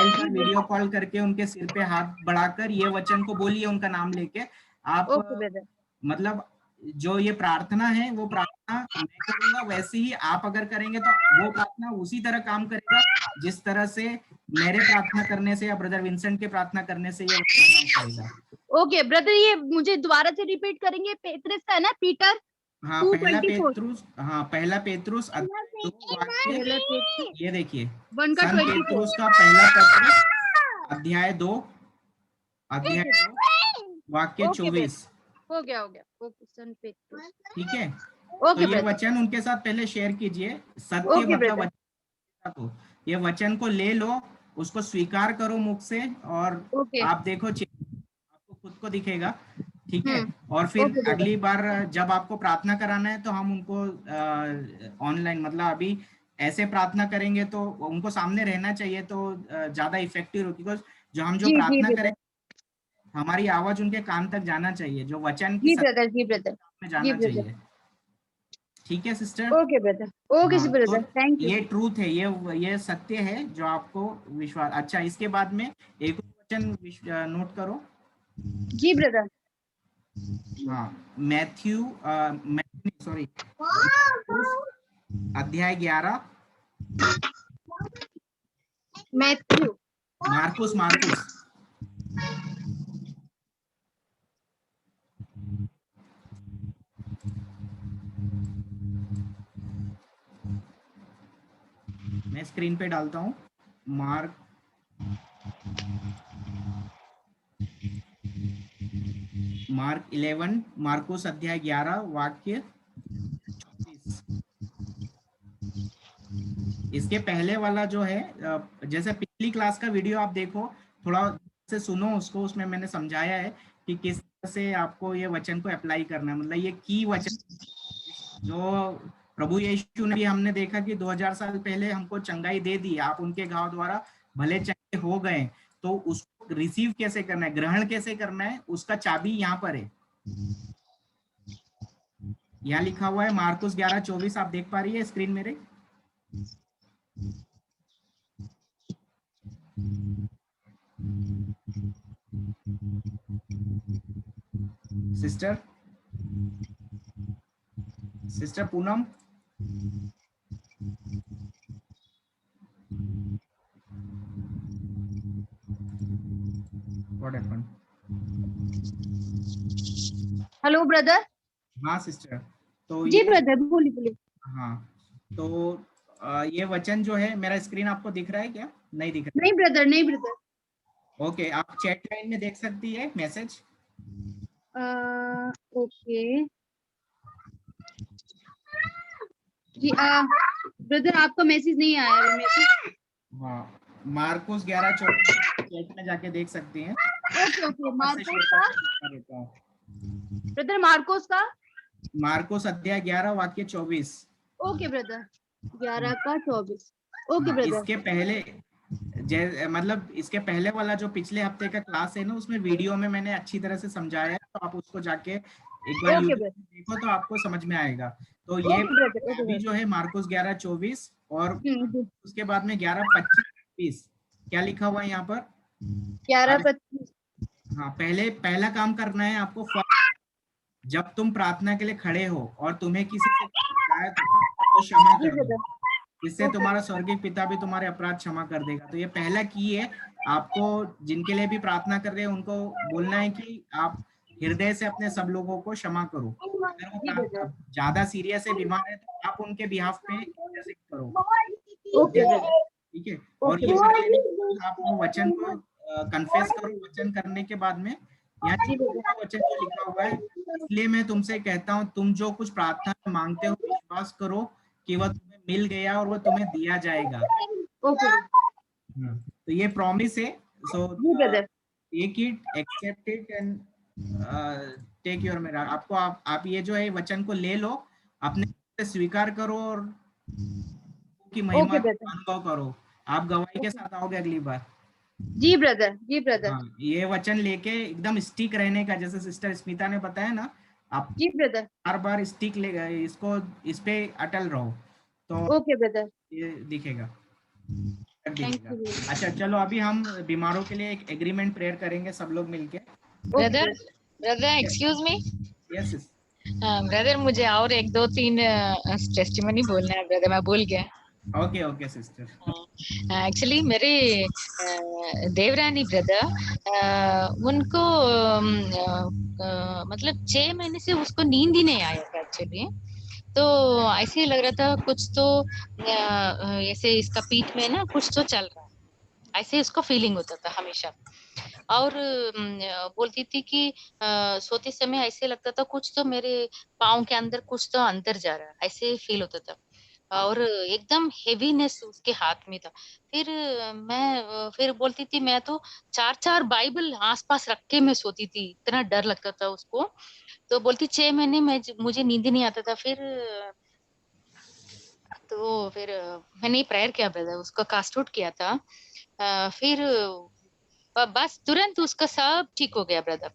जी पर वीडियो ब्रदर। कॉल करके उनके सिर पे हाथ बढ़ाकर ये वचन को बोलिए, उनका नाम लेके। आप ओके ब्रदर। मतलब जो ये प्रार्थना है, वो प्रार्थना मैं करूंगा, वैसे ही आप अगर करेंगे तो वो प्रार्थना उसी तरह काम करेगा, जिस तरह से मेरे प्रार्थना करने से या ब्रदर विंसेंट के प्रार्थना करने से ये काम करेगा। ओके ब्रदर, ये मुझे दोबारा से रिपीट करेंगे। पेत्रस का है ना, पीटर हाँ, 2:24। पहला पेत्रुस अध्याय 2 वाक्य, ये देखिए, 1 का सन 24। पेत्रुस का पहला पत्र, अध्याय 2 वाक्य ओके 24। हो गया हो गया। ओके सन पेत्रस। ठीक है, तो ओके ये ब्रदर। वचन उनके साथ पहले शेयर कीजिए। सत्य ओके मतलब ब्रदर। वचन को, ये वचन को ले लो, उसको स्वीकार करो मुख से, और ओके। आप देखो आपको खुद को दिखेगा। ठीक है, और फिर ओके ब्रदर। अगली बार जब आपको प्रार्थना कराना है, तो हम उनको ऑनलाइन, मतलब अभी ऐसे प्रार्थना करेंगे तो उनको सामने रहना चाहिए, तो ज्यादा इफेक्टिव होगी। बिकॉज जो जी जी प्रार्थना करें, ब्रदर। हमारी आवाज उनके कान तक जाना चाहिए, जो वचन की जी सत्य ब्रदर। जी ब्रदर। में जी जाना ब्रदर। चाहिए। ठीक है सिस्टर। Okay brother. ओके हाँ, तो ब्रदर, थैंक यू। ये ट्रूथ है, ये सत्य है जो आपको विश्वास। अच्छा, इसके बाद में एक और वचन नोट करो। जी ब्रदर। हाँ, मैथ्यू, सॉरी, अध्याय 11, मैथ्यू। मार्कुस मार्कुस मैं स्क्रीन पे डालता हूँ। मार्क 11, मार्कुस अध्याय 11 वाक्य 24। इसके पहले वाला जो है, जैसे पिछली क्लास का वीडियो आप देखो, थोड़ा से सुनो उसको, उसमें मैंने समझाया है कि किस तरह से आपको ये वचन को अप्लाई करना है। मतलब ये की वचन जो प्रभु यीशु ने भी, हमने देखा कि 2000 साल पहले हमको चंगाई दे दी, आप उनके घाव द्वारा भले चंगे हो गए। तो उसको रिसीव कैसे करना है, ग्रहण कैसे करना है, उसका चाबी यहाँ पर है। यहाँ लिखा हुआ है मार्कुस 11:24, आप देख पा रही है स्क्रीन मेरे? Sister Poonam, what happened? Hello brother. हाँ सिस्टर, तो जी ये ब्रदर, बोलिए बोलिए। हाँ, तो ये वचन जो है, मेरा स्क्रीन आपको दिख रहा है क्या? नहीं दिख रहा नहीं ब्रदर, नहीं ब्रदर। है? ओके, आप चैट लाइन में देख सकती है मैसेज। ओके जी। ब्रदर आपका मैसेज नहीं आया है मैसेज। हाँ, मार्कुस 11:24 चैट में जाके देख सकती हैं। ओके ओके, वापस से मार्कोस शेयर का, करके दिखा देता हूँ। ब्रदर मार्कोस का। मार्कुस अध्याय 11 वाक्य 24। ओके ब्रदर, 11 का 24। ओके हाँ, ब्रदर। इसके पहले मतलब इसके पहले वाला जो पिछले हफ्ते का क्लास है ना, उसमें वीडियो में मैंने अच्छी तरह से समझाया है, तो आप उसको जाके एक बार ओके यूट्यूब ब्रदर, पे देखो तो आपको समझ में आएगा। तो ये ओके ब्रदर, ओके अभी ब्रदर। जो है मार्कुस 11:24 और जी। उसके बाद में 11:25 क्या लिखा हुआ है यहाँ पर? 11:25। हाँ, पहला काम करना है आपको। जब तुम प्रार्थना के लिए खड़े हो और तुम्हें किसी से शिकायत हो तो क्षमा जी कर दो, ब्रदर। इससे ओके तुम्हारा स्वर्गीय पिता भी तुम्हारे अपराध क्षमा कर देगा। तो ये पहला की है। आपको जिनके लिए भी प्रार्थना कर रहे हैं उनको बोलना है कि आप हृदय से अपने सब लोगों को क्षमा करो। अगर वो जी ब्रदर। ज्यादा सीरियस है, बीमार है, तो आप उनके बिहाफ पे इंटरसीड करो। Okay brother. ठीक है, और ओके ये कर लेने के ब्रदर। बाद आप वो वचन को कन्फेस करो। वचन करने के बाद में यहाँ जी चौथा ब्रदर। वचन जो लिखा हुआ है, इसलिए मैं तुमसे कहता हूँ, तुम जो कुछ प्रार्थना में मांगते हो विश्वास करो कि वह तुम्हें मिल गया और वह तुम्हें दिया जाएगा। ओके तो ये प्रॉमिस है। सो जी brother. Take it, accept it and take your मेरा। आपको आप ये जो है वचन को ले लो, अपने से स्वीकार करो और की महिमा ओके का ब्रदर। अनुभव करो। आप गवाही के साथ आओगे अगली बार। जी ब्रदर, जी ब्रदर। हाँ, ये वचन लेके एकदम स्टिक रहने का, जैसे सिस्टर स्मिता ने बताया ना, आप जी ब्रदर। बार बार स्टिक ले इसको, इस पे अटल रहो तो ओके ब्रदर। ये दिखेगा, थैंक दिखेगा। यू। अच्छा चलो, अभी हम बीमारों के लिए एक एग्रीमेंट प्रेयर करेंगे सब लोग मिलके। Brother, brother excuse me. Yes. Brother मुझे और एक दो तीन टेस्टिमनी बोलना है ब्रदर, मैं भूल गया। Okay okay sister. एक्चुअली मेरे देवरानी ब्रदर, उनको मतलब 6 महीने से उसको नींद ही नहीं आया था एक्चुअली। तो ऐसे ही लग रहा था कुछ तो ऐसे इसका पीठ में ना कुछ तो चल रहा है, ऐसे इसको फीलिंग होता था हमेशा। और बोलती थी कि सोते समय ऐसे लगता था कुछ तो मेरे पाँव के अंदर कुछ तो अंदर जा रहा है, ऐसे फील होता था। और एकदम हेवीनेस उसके हाथ में था। फिर फिर बोलती थी मैं तो 4-4 बाइबल आसपास रख के मैं सोती थी, इतना डर लगता था उसको। तो बोलती 6 महीने में मुझे नींद नहीं आता था। फिर मैंने प्रेयर किया ब्रदर, उसका कास्ट आउट किया था। फिर बस तुरंत उसका सब ठीक हो गया ब्रदर,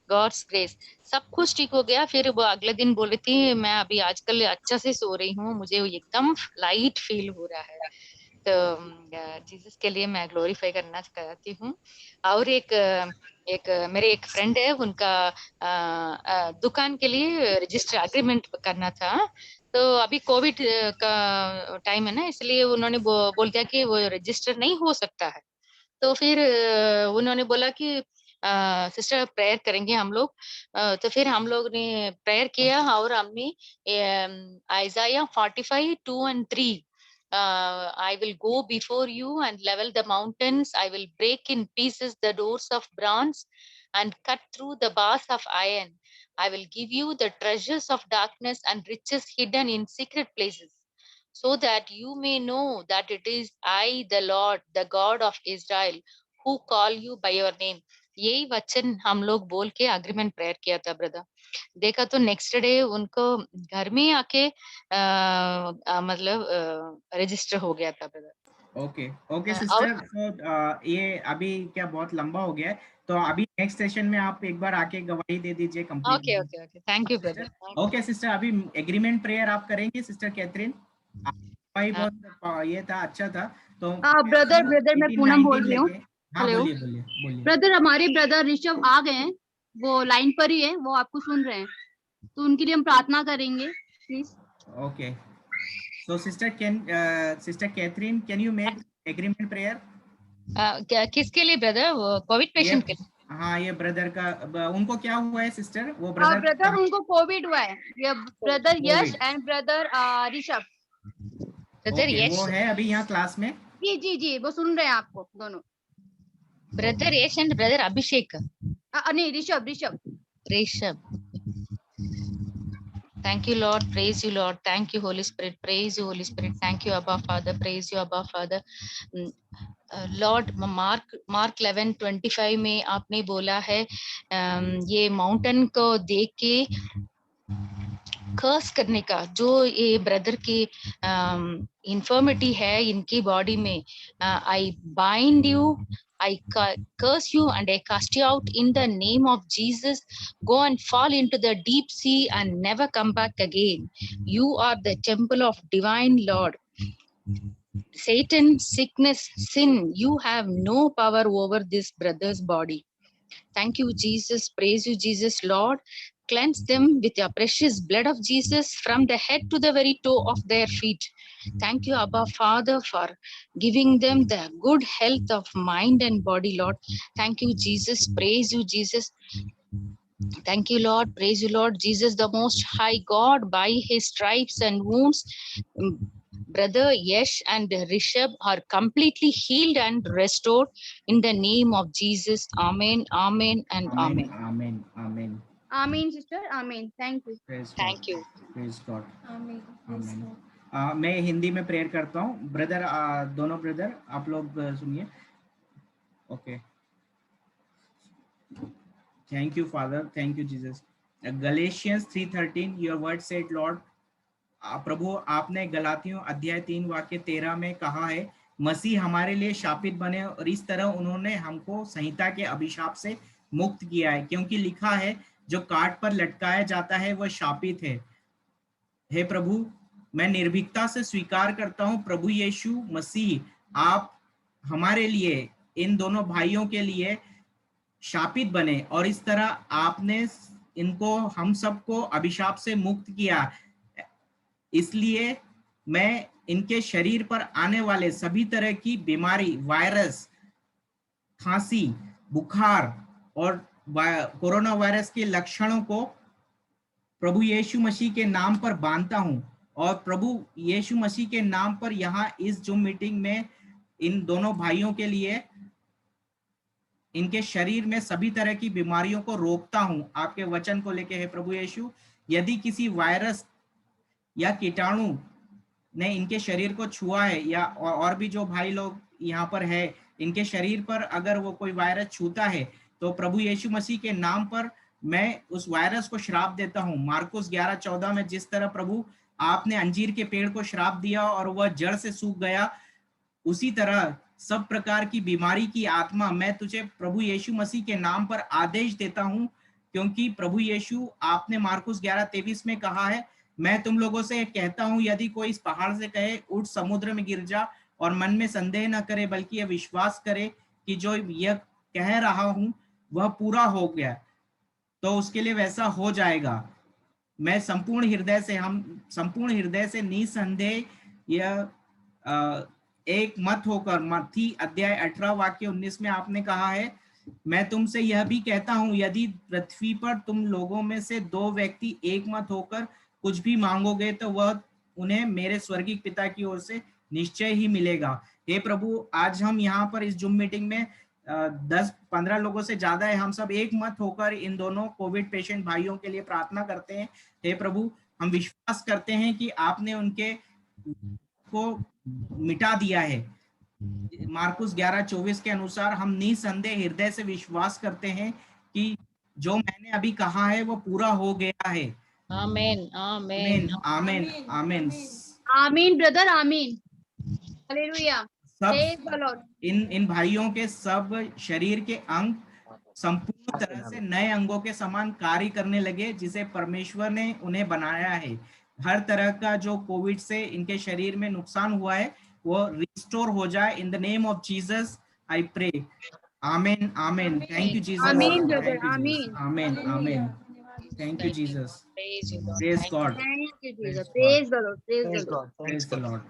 गॉड्स ग्रेस, सब कुछ ठीक हो गया। फिर वो अगले दिन बोल रही थी मैं अभी आजकल अच्छा से सो रही हूँ, मुझे एकदम लाइट फील हो रहा है। तो जीसस के लिए मैं ग्लोरीफाई करना चाहती हूँ। और एक मेरे एक फ्रेंड है, उनका दुकान के लिए रजिस्टर एग्रीमेंट करना था। तो अभी कोविड का टाइम है ना, इसलिए उन्होंने बोल दिया कि वो रजिस्टर नहीं हो सकता है। तो फिर उन्होंने बोला कि सिस्टर प्रेयर करेंगे हम लोग। तो फिर हम लोग ने प्रेयर किया और हमने आइजाया 45:2-3, I will go before you and level the mountains. I will break in pieces the doors of bronze and cut through the bars of iron. I will give you the treasures of darkness and riches hidden in secret places, so that you may know that it is I, the Lord, the God of Israel, who call you by your name. यही वचन हम लोग बोल के agreement prayer किया था brother. देखा तो नेक्स्ट डे उनको घर में आके मतलब रजिस्टर हो गया था ब्रदर। ओके ओके और सिस्टर, तो ये अभी क्या बहुत लंबा हो गया है, तो अभी नेक्स्ट सेशन में आप एक बार आके गवाही दे दीजिए complete. Okay okay okay, thank you brother. Okay sister, अभी एग्रीमेंट प्रेयर आप करेंगे सिस्टर कैथरीन। भाई बहुत ये था, अच्छा था। तो ब्रदर मैं 18, पूनम बोल 19 रही हूँ। लेके। हाँ हेलो बोलिए बोलिए बोलिए। ब्रदर, हमारे ब्रदर ऋषभ आ गए हैं, वो लाइन पर ही है, वो आपको सुन रहे हैं, तो उनके लिए हम प्रार्थना करेंगे please. Okay, so sister Catherine, can you make agreement prayer? किसके लिए ब्रदर? कोविड ये पेशेंट के लिए? हाँ ये ब्रदर का उनको क्या हुआ है सिस्टर? वो ब्रदर ब्रदर उनको कोविड हुआ है, ये brother Yash COVID। And brother Rishabh. Brother okay, वो यश, है अभी यहाँ क्लास में। जी जी जी, वो सुन रहे हैं आपको दोनों। ब्रदर यश एंड ब्रदर अभिषेक, नहीं, Rishabh Rishabh. Rishabh. Thank you, Lord. Praise you, Lord. Thank you, Holy Spirit. Praise you, Holy Spirit. Thank you, Abba Father. Praise you, Abba Father. Lord mark 11:25 में आपने बोला है ये माउंटेन को देख के कर्स करने का, जो ये ब्रदर की इन्फर्मिटी है इनकी बॉडी में, I bind you, I curse you and I cast you out in the name of Jesus. Go and fall into the deep sea and never come back again. You are the temple of divine Lord. Satan, sickness, sin, you have no power over this brother's body. Thank you, Jesus. Praise you, Jesus. Lord, cleanse them with your precious blood of Jesus from the head to the very toe of their feet. Thank you, Abba Father, for giving them the good health of mind and body, Lord. Thank you, Jesus. Praise you, Jesus. Thank you, Lord. Praise you, Lord. Jesus, the Most High God, by his stripes and wounds, brother Yash and Rishabh are completely healed and restored in the name of Jesus. Amen, amen, and amen. आमीन आमीन। आमीन sister, आमीन। Thank you. Thank you. Praise God. आमीन। आमीन। मैं हिंदी में prayer करता हूँ। ब्रदर दोनों ब्रदर आप लोग सुनिए। Okay, thank you Father, thank you Jesus. Galatians 3:13 your word said Lord, प्रभु आपने गलातियों अध्याय 3 वाक्य 13 में कहा है मसीह हमारे लिए शापित बने और इस तरह उन्होंने हमको संहिता के अभिशाप से मुक्त किया है, क्योंकि लिखा है जो काट पर लटकाया जाता है वह शापित है। हे प्रभु, मैं निर्भीकता से स्वीकार करता हूँ प्रभु यीशु मसीह आप हमारे लिए, इन दोनों भाइयों के लिए शापित बने और इस तरह आपने इनको हम सबको अभिशाप से मुक्त किया। इसलिए मैं इनके शरीर पर आने वाले सभी तरह की बीमारी, वायरस, खांसी, बुखार और कोरोना वायरस के लक्षणों को प्रभु यीशु मसीह के नाम पर बांधता हूं और प्रभु यीशु मसीह के नाम पर यहाँ इस जूम मीटिंग में इन दोनों भाइयों के लिए इनके शरीर में सभी तरह की बीमारियों को रोकता हूं आपके वचन को लेके। है प्रभु यीशु, यदि किसी वायरस या कीटाणु ने इनके शरीर को छुआ है या और भी जो भाई लोग यहाँ पर है इनके शरीर पर अगर वो कोई वायरस छूता है तो प्रभु यीशु मसीह के नाम पर मैं उस वायरस को श्राप देता हूँ। मार्कुस 11:14 में जिस तरह प्रभु आपने अंजीर के पेड़ को श्राप दिया और वह जड़ से सूख गया, उसी तरह सब प्रकार की बीमारी की आत्मा मैं तुझे प्रभु यीशु मसीह के नाम पर आदेश देता हूँ, क्योंकि प्रभु यीशु आपने मार्कुस 11:23 में कहा है मैं तुम लोगों से कहता हूँ यदि कोई इस पहाड़ से कहे उठ समुद्र में गिर जा और मन में संदेह न करे बल्कि यह विश्वास करे कि जो यह कह रहा हूँ वह पूरा हो गया तो उसके लिए वैसा हो जाएगा। मैं संपूर्ण हृदय से निसंदेह यह एक मत होकर, मत्ती अध्याय 18 वाक्य 19 में आपने कहा है मैं तुमसे यह भी कहता हूँ यदि पृथ्वी पर तुम लोगों में से 2 व्यक्ति एक मत होकर कुछ भी मांगोगे तो वह उन्हें मेरे स्वर्गीय पिता की ओर से निश्चय ही मिलेगा। हे प्रभु, आज हम यहाँ पर इस जूम मीटिंग में 10-15 लोगों से ज्यादा है, हम सब एक मत होकर इन दोनों कोविड पेशेंट भाइयों के लिए प्रार्थना करते हैं। हे प्रभु, हम विश्वास करते हैं कि आपने उनके को मिटा दिया है। मार्कुस 11:24 के अनुसार हम निसंदेह हृदय से विश्वास करते हैं कि जो मैंने अभी कहा है वो पूरा हो गया है। आमीन, आमीन, आमीन, आमीन, आमीन ब्रदर, आमीन, हालेलुया। सब इन भाइयों के सब शरीर के अंग संपूर्ण तरह से नए अंगों के समान कार्य करने लगे जिसे परमेश्वर ने उन्हें बनाया है। हर तरह का जो कोविड से इनके शरीर में नुकसान हुआ है वो रिस्टोर हो जाए। In the name of Jesus I pray, आमीन, आमीन। थैंक यू जीसस, आमीन ब्रदर, आमीन, आमीन, आमीन। Thank you Jesus, praise you, Lord. Praise God, thank you Jesus, praise the Lord, praise the Lord. Praise the Lord.